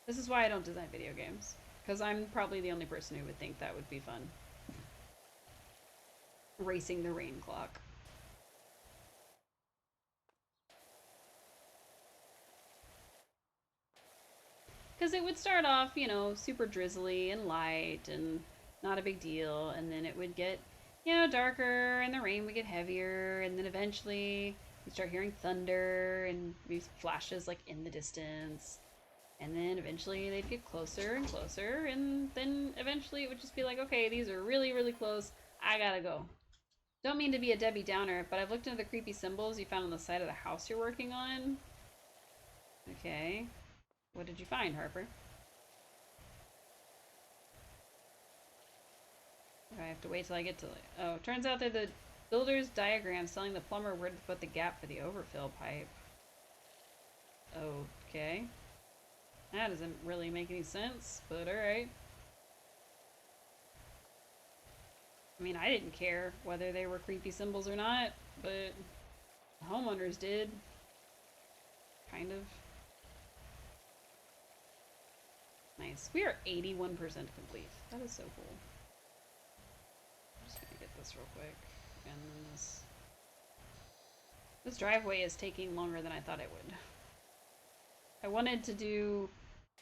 This is why I don't design video games. Because I'm probably the only person who would think that would be fun. Racing the rain clock. Because it would start off, you know, super drizzly and light and not a big deal. And then it would get, you know, darker and the rain would get heavier. And then eventually you start hearing thunder and these flashes like in the distance. And then eventually they'd get closer and closer. And then eventually it would just be like, okay, these are really, really close. I gotta go. Don't mean to be a Debbie Downer, but I've looked into the creepy symbols you found on the side of the house you're working on. Okay. What did you find, Harper? I have to wait till I get to... Oh, turns out they're the builder's diagrams telling the plumber where to put the gap for the overfill pipe. Okay. That doesn't really make any sense, but alright. I mean, I didn't care whether they were creepy symbols or not, but the homeowners did. Kind of. Nice. We are 81% complete. That is so cool. I'm just gonna get this real quick. And then this driveway is taking longer than I thought it would. I wanted to do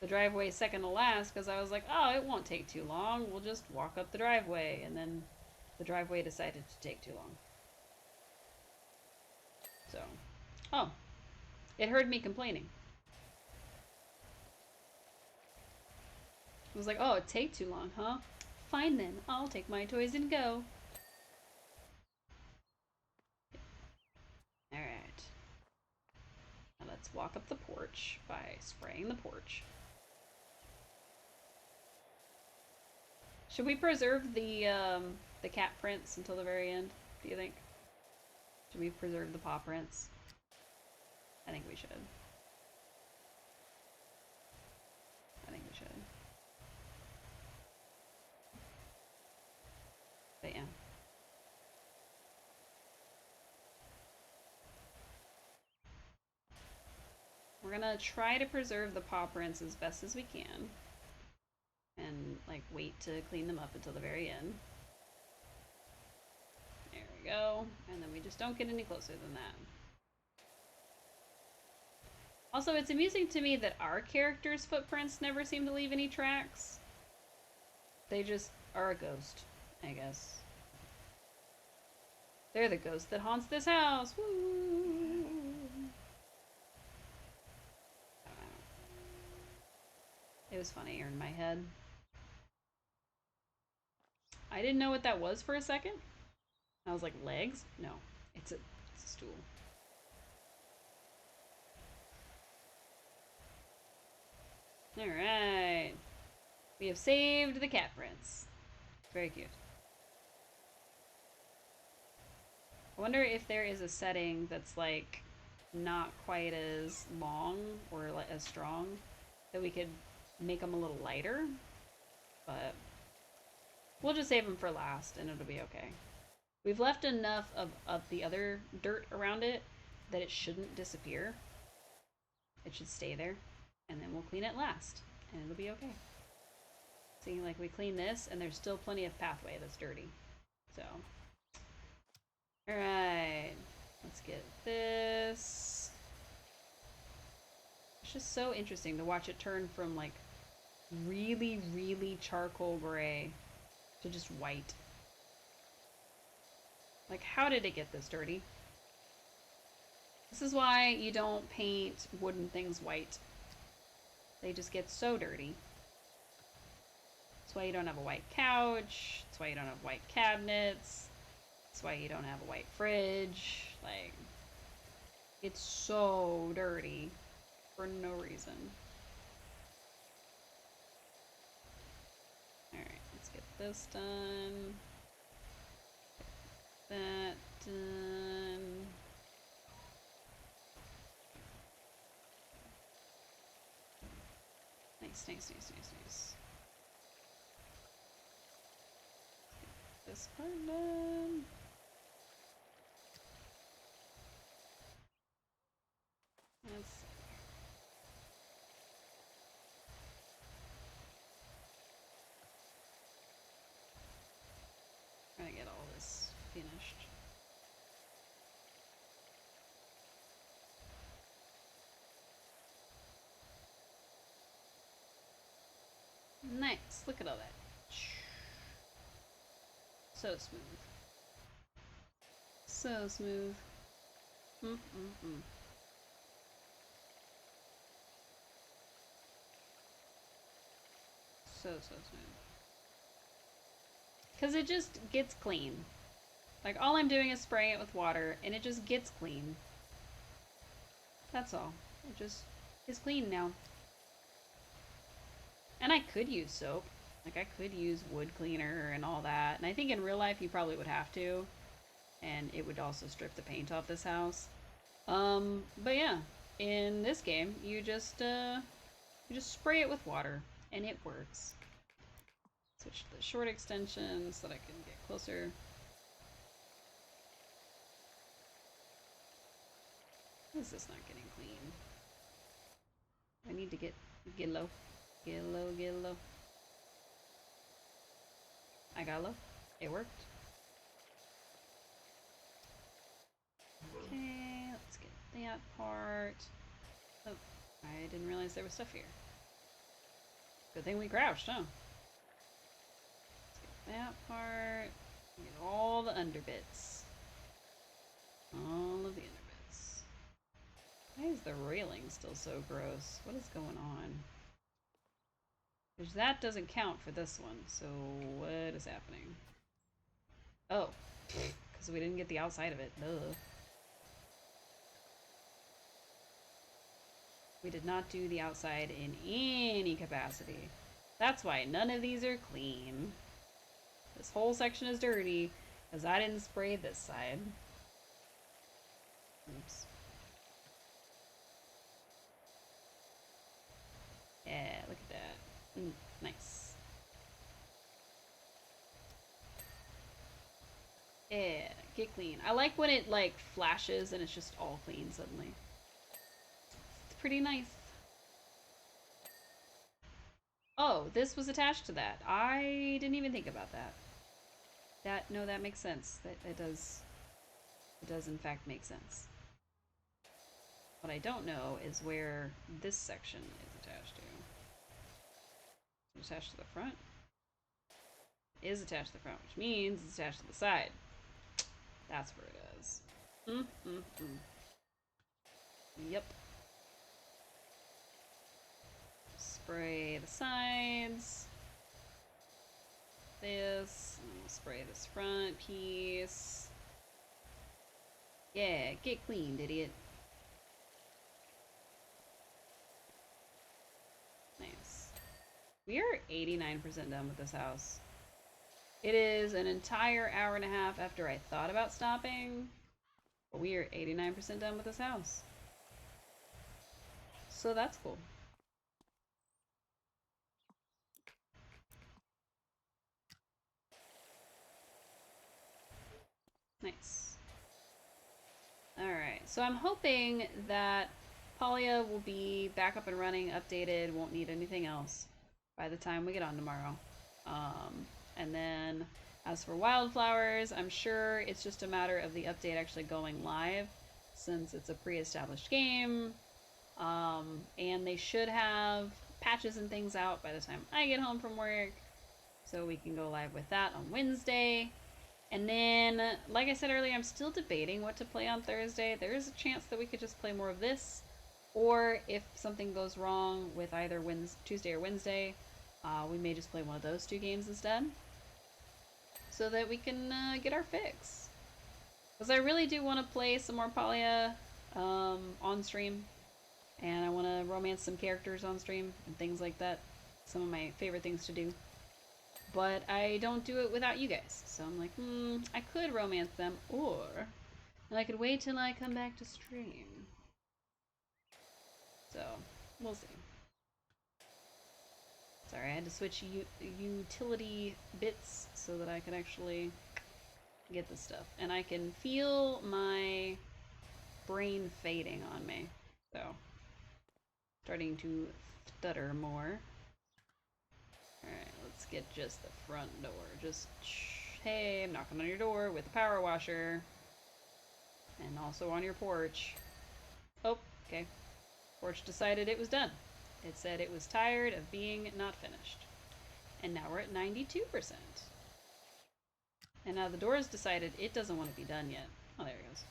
the driveway second to last because I was like, oh, it won't take too long. We'll just walk up the driveway. And then the driveway decided to take too long. So, oh, it heard me complaining. It was like, oh, it take too long, huh? Fine then, I'll take my toys and go. Alright. Now let's walk up the porch by spraying the porch. Should we preserve the cat prints until the very end, do you think? Should we preserve the paw prints? I think we should. I think we should. But yeah. We're gonna try to preserve the paw prints as best as we can. And, like, wait to clean them up until the very end. There we go. And then we just don't get any closer than that. Also, it's amusing to me that our characters' footprints never seem to leave any tracks. They just are a ghost, I guess. They're the ghost that haunts this house. Woo! It was funnier in my head. I didn't know what that was for a second. I was like, legs? No, it's a It's a stool. Alright. We have saved the cat prince. Very cute. I wonder if there is a setting that's like not quite as long or like as strong that we could make them a little lighter, but we'll just save them for last and it'll be okay. We've left enough of the other dirt around it that it shouldn't disappear. It should stay there, and then we'll clean it last, and it'll be okay. See, like we clean this, and there's still plenty of pathway that's dirty. So, all right, let's get this. It's just so interesting to watch it turn from like really, really charcoal gray to just white. Like, how did it get this dirty? This is why you don't paint wooden things white. They just get so dirty. That's why you don't have a white couch. That's why you don't have white cabinets. That's why you don't have a white fridge. Like, it's so dirty for no reason. Alright, let's get this done. Get that done. Nice, nice, nice, nice, nice. Get this part done. Let's see. Trying to get all this finished. Nice. Look at all that. So smooth. So smooth. So smooth. Because it just gets clean. Like, all I'm doing is spraying it with water, and it just gets clean. That's all. It just is clean now. And I could use soap. Like, I could use wood cleaner and all that. And I think in real life you probably would have to. And it would also strip the paint off this house. But yeah. In this game, you just spray it with water. And it works. Switch to the short extension so that I can get closer. Why is this not getting clean? I need to get low. Get low, get low. I got low. It worked. Okay, let's get that part. Oh, I didn't realize there was stuff here. Good thing we crouched, huh? Let's get that part. Get all the underbits. All of the underbits. Why is the railing still so gross? What is going on? Because that doesn't count for this one, so what is happening? Oh, because we didn't get the outside of it. Duh. We did not do the outside in any capacity. That's why none of these are clean. This whole section is dirty because I didn't spray this side. Oops. Yeah, look at that. Nice. Yeah, get clean. I like when it like flashes and it's just all clean suddenly. It's pretty nice. Oh, this was attached to that. I didn't even think about that. No, that makes sense. It does in fact make sense. What I don't know is where this section is attached to. It's attached to the front? It is attached to the front, which means it's attached to the side. That's where it is. Yep. Spray the sides. This. And we'll spray this front piece. Yeah, get cleaned, idiot. Nice. We are 89% done with this house. It is an entire hour and a half after I thought about stopping, but we are 89% done with this house. So that's cool. Nice. Alright, so I'm hoping that Palia will be back up and running, updated, won't need anything else by the time we get on tomorrow. And then as for Wildflowers, I'm sure it's just a matter of the update actually going live since it's a pre-established game. And they should have patches and things out by the time I get home from work, so we can go live with that on Wednesday. And then, like I said earlier, I'm still debating what to play on Thursday. There is a chance that we could just play more of this, or if something goes wrong with either Tuesday or Wednesday, we may just play one of those two games instead, so that we can get our fix. Because I really do want to play some more Palia on stream, and I want to romance some characters on stream and things like that. Some of my favorite things to do. But I don't do it without you guys. So I'm like, I could romance them, or I could wait till I come back to stream. So, we'll see. Sorry, I had to switch utility bits so that I could actually get this stuff. And I can feel my brain fading on me. So, starting to stutter more. Alright, let's get just the front door. Just, hey, I'm knocking on your door with the power washer. And also on your porch. Oh, okay. Porch decided it was done. It said it was tired of being not finished. And now we're at 92%. And now the door's decided it doesn't want to be done yet. Oh, there it goes.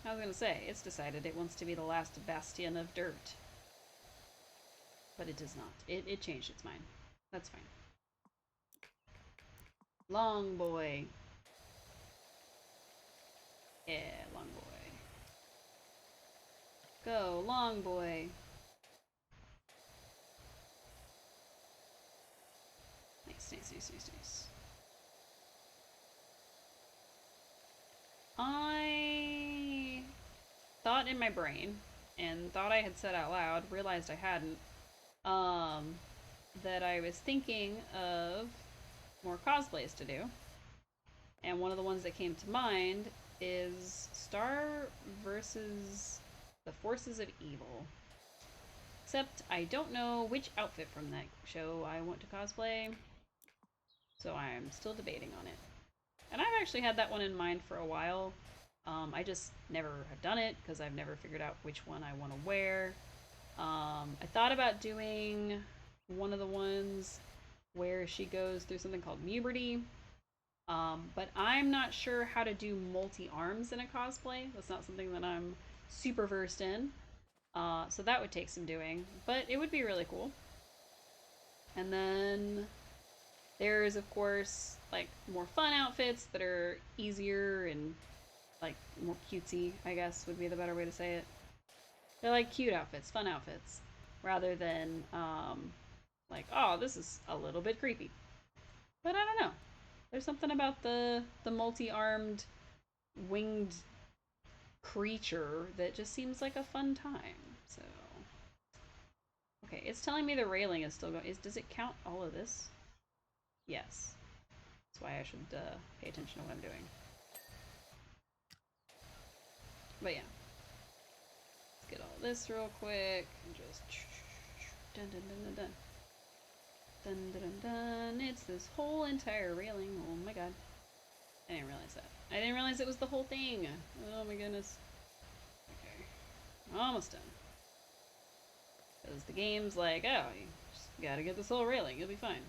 I was gonna say, it's decided it wants to be the last bastion of dirt. But it does not. It changed its mind. That's fine. Long boy. Yeah, long boy. Go, long boy. Nice, nice, nice, nice, nice. I thought in my brain, and thought I had said out loud, realized I hadn't, that I was thinking of more cosplays to do. And one of the ones that came to mind is Star versus the Forces of Evil. Except I don't know which outfit from that show I want to cosplay, so I'm still debating on it. And I've actually had that one in mind for a while. I just never have done it because I've never figured out which one I want to wear. I thought about doing one of the ones where she goes through something called Muberty, but I'm not sure how to do multi-arms in a cosplay. That's not something that I'm super versed in. So that would take some doing, but it would be really cool. And then there's, of course, like more fun outfits that are easier and like more cutesy, I guess would be the better way to say it. They're like cute outfits, fun outfits, rather than like, oh, this is a little bit creepy. But I don't know. There's something about the multi-armed winged creature that just seems like a fun time. So okay, it's telling me the railing is still going. Does it count all of this? Yes. That's why I should pay attention to what I'm doing. But yeah. Let's get all this real quick. And just dun dun dun dun dun. Dun dun dun dun. It's this whole entire railing. Oh my god. I didn't realize that. I didn't realize it was the whole thing. Oh my goodness. Okay. Almost done. Because the game's like, oh, you just gotta get this whole railing. You'll be fine.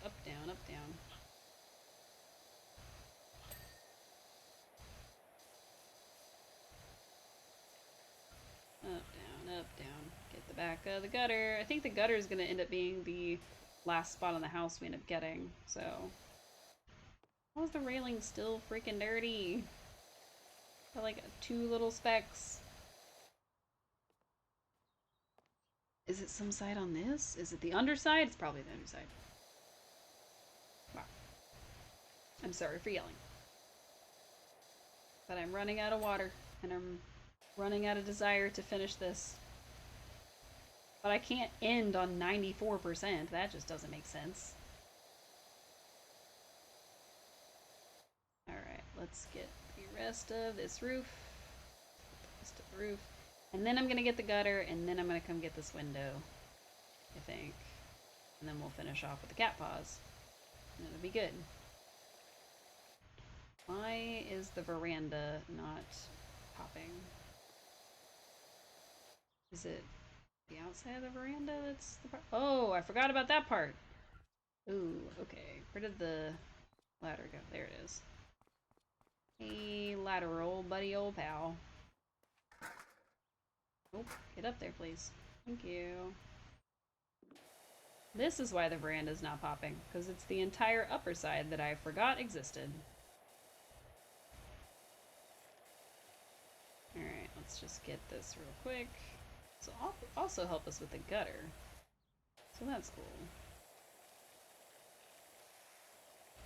Up, down, up, down. Up, down, up, down. Get the back of the gutter. I think the gutter is going to end up being the last spot on the house we end up getting, so How's the railing still freaking dirty? Got like 2 little specks. Is it some side on this? Is it the underside? It's probably the underside. Wow. I'm sorry for yelling. But I'm running out of water, and I'm running out of desire to finish this. But I can't end on 94%. That just doesn't make sense. Alright, let's get the rest of this roof. The rest of the roof. And then I'm going to get the gutter, and then I'm going to come get this window, I think. And then we'll finish off with the cat paws. And it'll be good. Why is the veranda not popping? Is it the outside of the veranda that's the part? Oh, I forgot about that part. Ooh, okay. Where did the ladder go? There it is. Hey, ladder, old buddy, old pal. Oh, get up there, please. Thank you. This is why the veranda's not popping, because it's the entire upper side that I forgot existed. Alright, let's just get this real quick. So also help us with the gutter. So that's cool.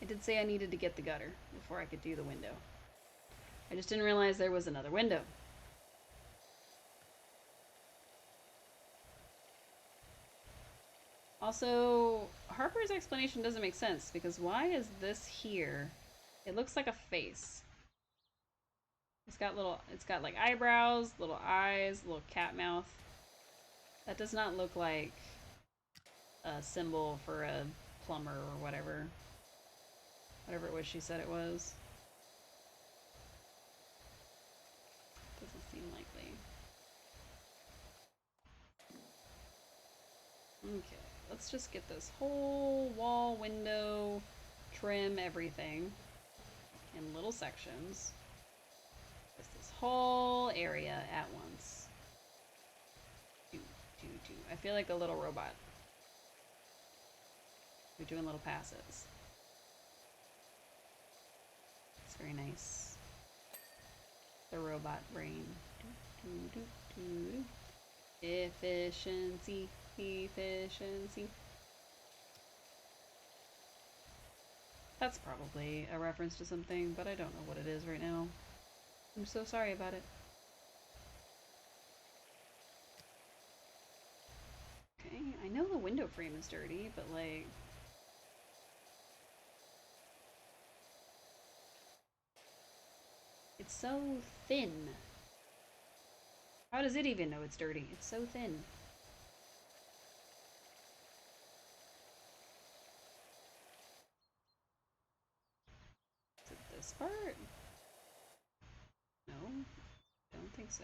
I did say I needed to get the gutter before I could do the window. I just didn't realize there was another window. Also, Harper's explanation doesn't make sense, because why is this here? It looks like a face. It's got like eyebrows, little eyes, little cat mouth. That does not look like a symbol for a plumber or whatever. Whatever it was she said it was. Doesn't seem likely. Okay, let's just get this whole wall, window, trim everything in little sections. Just this whole area at once. I feel like a little robot. We're doing little passes. It's very nice. The robot brain. Efficiency. Efficiency. That's probably a reference to something, but I don't know what it is right now. I'm so sorry about it. Okay, I know the window frame is dirty, but like... it's so thin. How does it even know it's dirty? It's so thin. Is it this part? No, don't think so.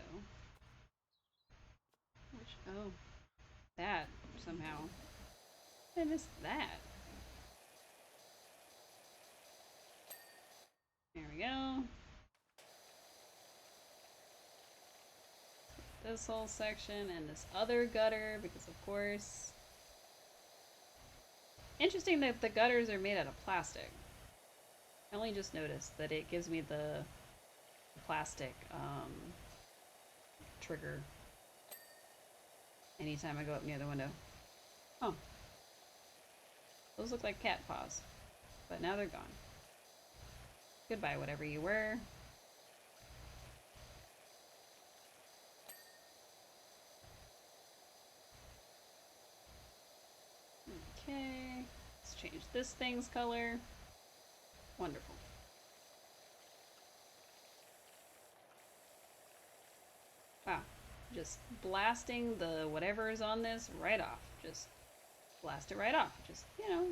Which, oh, that somehow. I missed that. There we go. This whole section and this other gutter, because of course. Interesting that the gutters are made out of plastic. I only just noticed that it gives me the plastic trigger anytime I go up near the window. Oh. Those look like cat paws, but now they're gone. Goodbye, whatever you were. Okay, let's change this thing's color. Wonderful. Wow, just blasting the whatever is on this right off. Just blast it right off. Just, you know,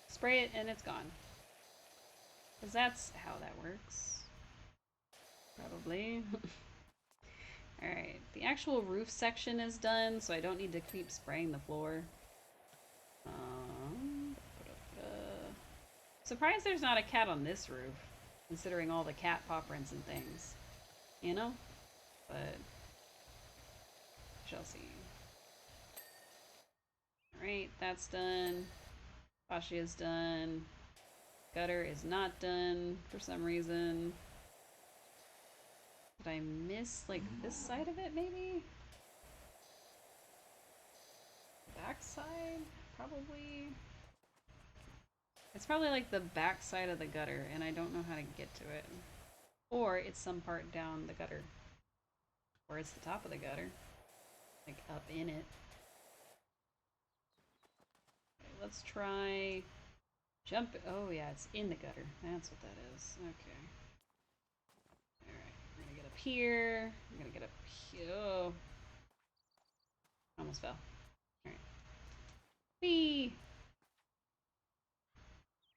spray it and it's gone. Because that's how that works. Probably. Alright, the actual roof section is done, so I don't need to keep spraying the floor. Surprised there's not a cat on this roof, considering all the cat paw prints and things. You know? But shall see. Alright, that's done. Fascia's done. Gutter is not done for some reason. Did I miss, like, this side of it, maybe? Back side? Probably. It's probably, like, the back side of the gutter, and I don't know how to get to it. Or it's some part down the gutter. Or it's the top of the gutter. Like, up in it. Okay, let's try... Jump... Oh, yeah, it's in the gutter. That's what that is. Okay. Alright, we're gonna get up here. We're gonna get up here. Oh. Almost fell. Alright. Whee!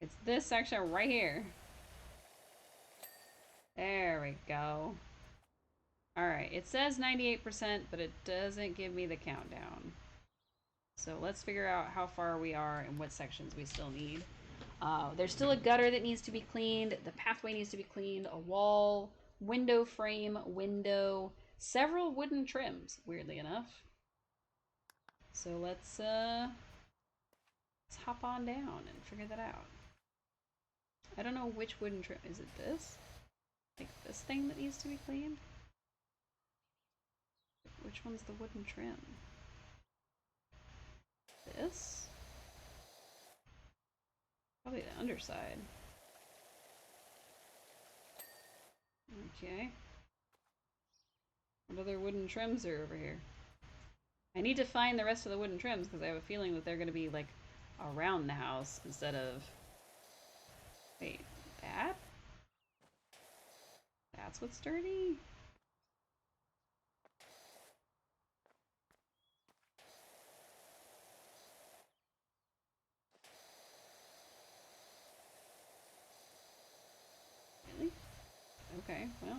It's this section right here. There we go. Alright, it says 98%, but it doesn't give me the countdown. So let's figure out how far we are and what sections we still need. There's still a gutter that needs to be cleaned. The pathway needs to be cleaned. A wall, window frame, window, several wooden trims, weirdly enough. So let's hop on down and figure that out. I don't know which wooden trim. Is it this? Like this thing that needs to be cleaned? Which one's the wooden trim? This? Probably the underside. Okay. What other wooden trims are over here? I need to find the rest of the wooden trims because I have a feeling that they're going to be like around the house instead of... Wait, that? That's what's dirty? Really? Okay, well.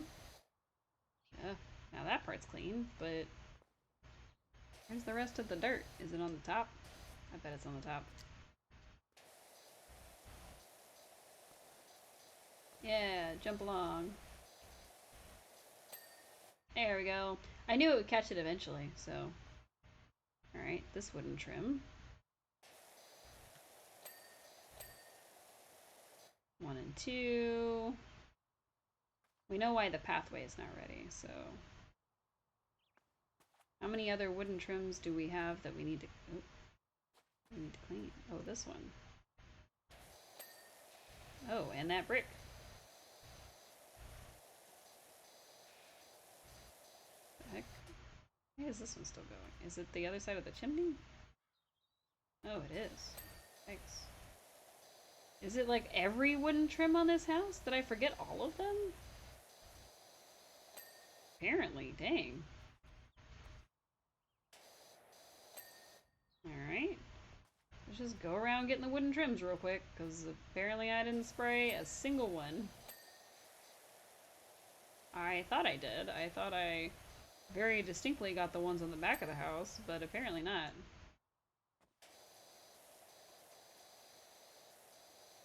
Now that part's clean, but... Where's the rest of the dirt? Is it on the top? I bet it's on the top. Yeah, jump along. There we go. I knew it would catch it eventually, so... Alright, this wooden trim. 1 and 2. We know why the pathway is not ready, so... How many other wooden trims do we have that we need to... Oh, we need to clean. Oh, this one. Oh, and that brick. The heck? Why is this one still going? Is it the other side of the chimney? Oh, it is. Thanks. Is it like every wooden trim on this house? Did I forget all of them? Apparently, dang. Alright. Let's just go around getting the wooden trims real quick, because apparently I didn't spray a single one. I thought I did. I thought I very distinctly got the ones on the back of the house, but apparently not.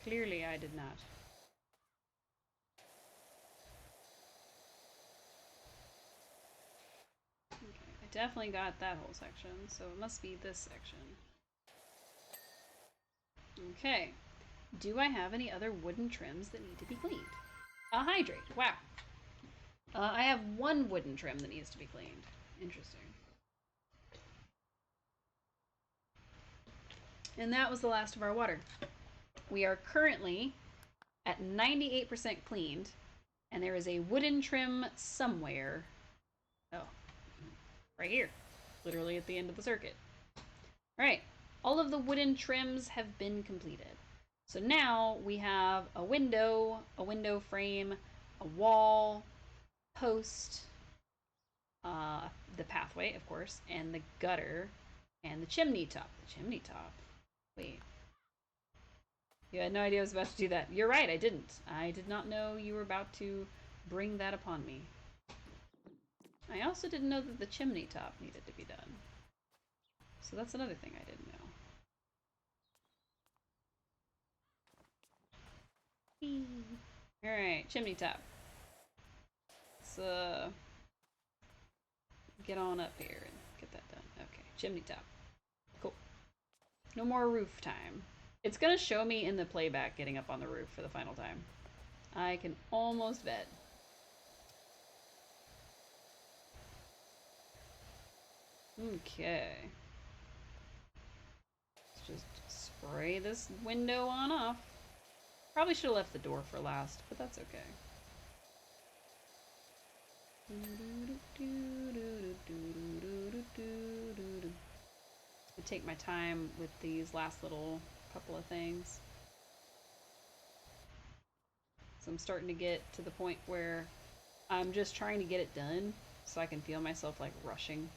Clearly I did not. Okay, I definitely got that whole section, so it must be this section. Okay. Do I have any other wooden trims that need to be cleaned? A hydrate. Wow. I have one wooden trim that needs to be cleaned. Interesting. And that was the last of our water. We are currently at 98% cleaned, and there is a wooden trim somewhere. Oh, right here. Literally at the end of the circuit. Alright, all of the wooden trims have been completed. So now we have a window frame, a wall, post, the pathway, of course, and the gutter, and the chimney top. The chimney top? Wait. You had no idea I was about to do that. You're right, I didn't. I did not know you were about to bring that upon me. I also didn't know that the chimney top needed to be done. So that's another thing I didn't know. Alright, chimney top. Let's get on up here and get that done. Okay, chimney top. Cool. No more roof time. It's gonna show me in the playback getting up on the roof for the final time. I can almost bet. Okay. Let's just spray this window on off. Probably should have left the door for last, but that's okay. I take my time with these last little couple of things. So I'm starting to get to the point where I'm just trying to get it done so I can feel myself like rushing.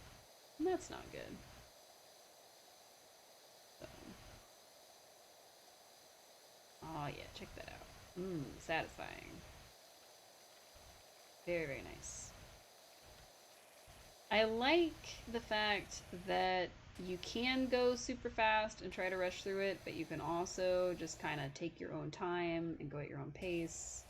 And that's not good. So. Oh yeah, check that out. Satisfying. Very, very nice. I like the fact that you can go super fast and try to rush through it, but you can also just kind of take your own time and go at your own pace.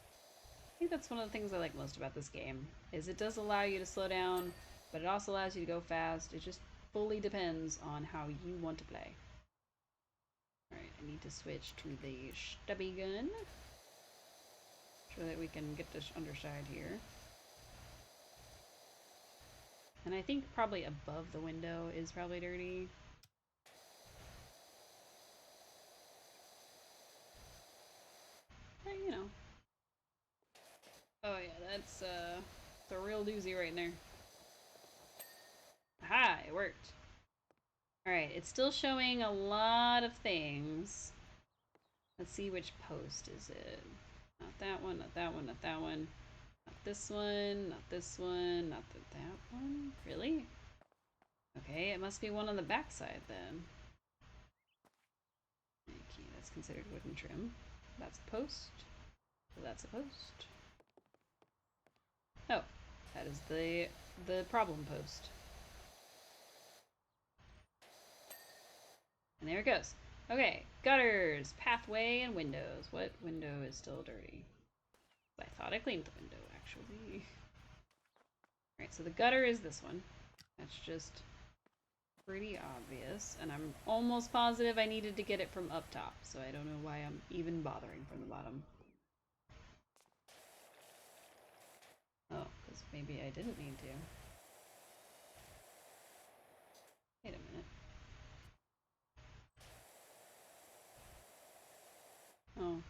I think that's one of the things I like most about this game, is it does allow you to slow down, but it also allows you to go fast. It just fully depends on how you want to play. Alright, I need to switch to the stubby gun, so that we can get this underside here. And I think probably above the window is probably dirty. But, you know. Oh yeah, that's a real doozy right there. Aha, it worked. Alright, it's still showing a lot of things. Let's see which post is it. Not that one, not that one, not that one. Not this one, not this one, not that one. Really? Okay, it must be one on the back side then. Okay, that's considered wooden trim. That's a post. So that's a post. Oh, that is the problem post. And there it goes. Okay, gutters, pathway, and windows. What window is still dirty? I thought I cleaned the window, actually. Alright, so the gutter is this one. That's just pretty obvious. And I'm almost positive I needed to get it from up top, so I don't know why I'm even bothering from the bottom. Oh, because maybe I didn't need to. Wait a minute. Oh.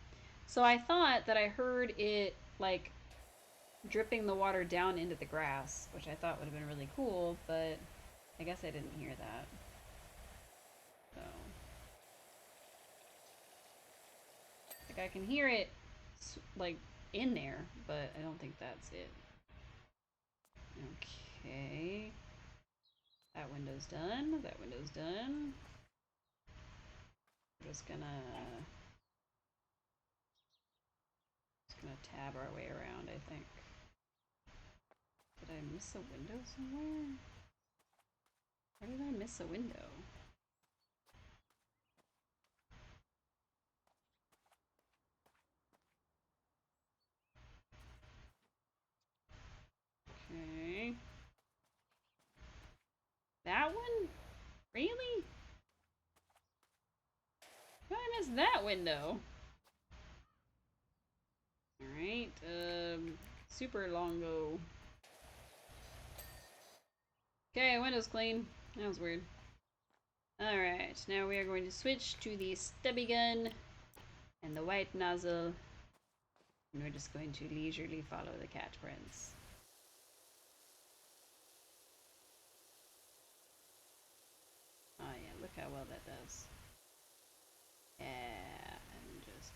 So I thought that I heard it, like, dripping the water down into the grass, which I thought would have been really cool, but I guess I didn't hear that. So. Like, I can hear it, like, in there, but I don't think that's it. Okay. That window's done. That window's done. We're just gonna tab our way around, I think. Did I miss a window somewhere? Where did I miss a window? Okay. That one? Really? How did I miss that window? Alright, super longo. Okay, window's clean. That was weird. Alright, now we are going to switch to the stubby gun and the white nozzle. And we're just going to leisurely follow the cat prints. Oh yeah, look how well that does. Yeah, and just...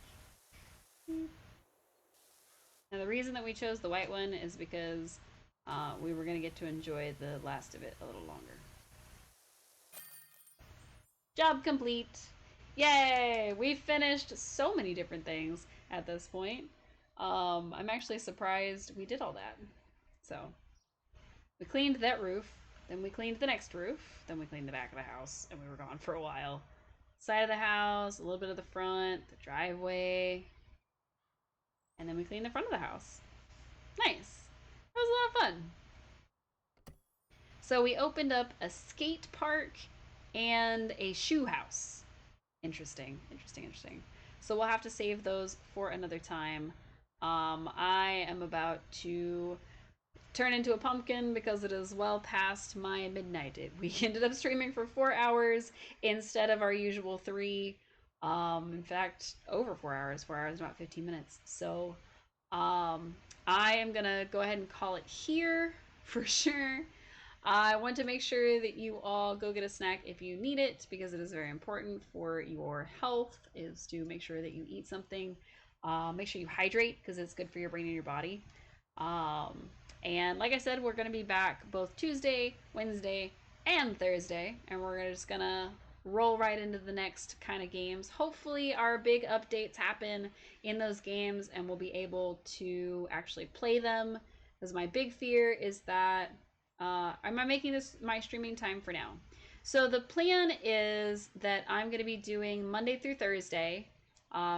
Now the reason that we chose the white one is because we were going to get to enjoy the last of it a little longer. Job complete! Yay! We've finished so many different things at this point. I'm actually surprised we did all that. So, we cleaned that roof, then we cleaned the next roof, then we cleaned the back of the house, and we were gone for a while. Side of the house, a little bit of the front, the driveway, and then we cleaned the front of the house. Nice! That was a lot of fun. So we opened up a skate park and a shoe house. Interesting, interesting, interesting. So we'll have to save those for another time. I am about to turn into a pumpkin because it is well past my midnight. We ended up streaming for 4 hours instead of our usual three. In fact, over 4 hours. 4 hours, about 15 minutes. So, I am gonna go ahead and call it here for sure. I want to make sure that you all go get a snack if you need it because it is very important for your health is to make sure that you eat something. Make sure you hydrate because it's good for your brain and your body. Um, and like I said, we're going to be back both Tuesday, Wednesday, and Thursday. And we're just going to roll right into the next kind of games. Hopefully, our big updates happen in those games and we'll be able to actually play them. Because my big fear is that I'm making this my streaming time for now. So the plan is that I'm going to be doing Monday through Thursday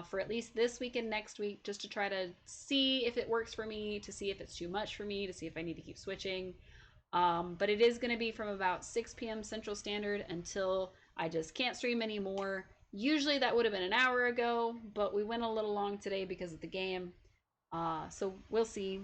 for at least this week and next week, just to try to see if it works for me, to see if it's too much for me, to see if I need to keep switching. But it is going to be from about 6 p.m. Central Standard until I just can't stream anymore. Usually that would have been an hour ago, but we went a little long today because of the game. So we'll see.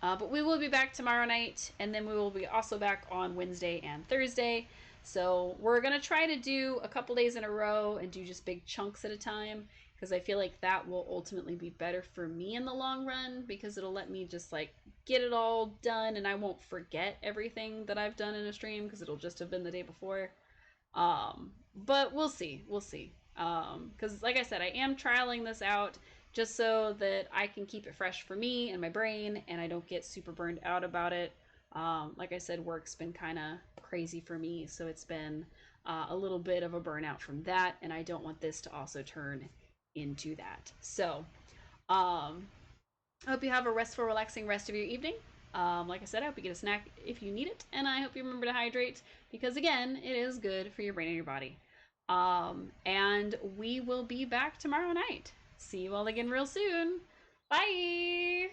But we will be back tomorrow night, and then we will be also back on Wednesday and Thursday. So we're going to try to do a couple days in a row and do just big chunks at a time because I feel like that will ultimately be better for me in the long run because it'll let me just like get it all done and I won't forget everything that I've done in a stream because it'll just have been the day before. But we'll see. We'll see. Because like I said, I am trialing this out just so that I can keep it fresh for me and my brain and I don't get super burned out about it. Like I said, work's been kind of crazy for me, so it's been a little bit of a burnout from that, and I don't want this to also turn into that. So, um, I hope you have a restful, relaxing rest of your evening. Like I said, I hope you get a snack if you need it, and I hope you remember to hydrate because, again, it is good for your brain and your body. And we will be back tomorrow night. See you all again real soon. Bye!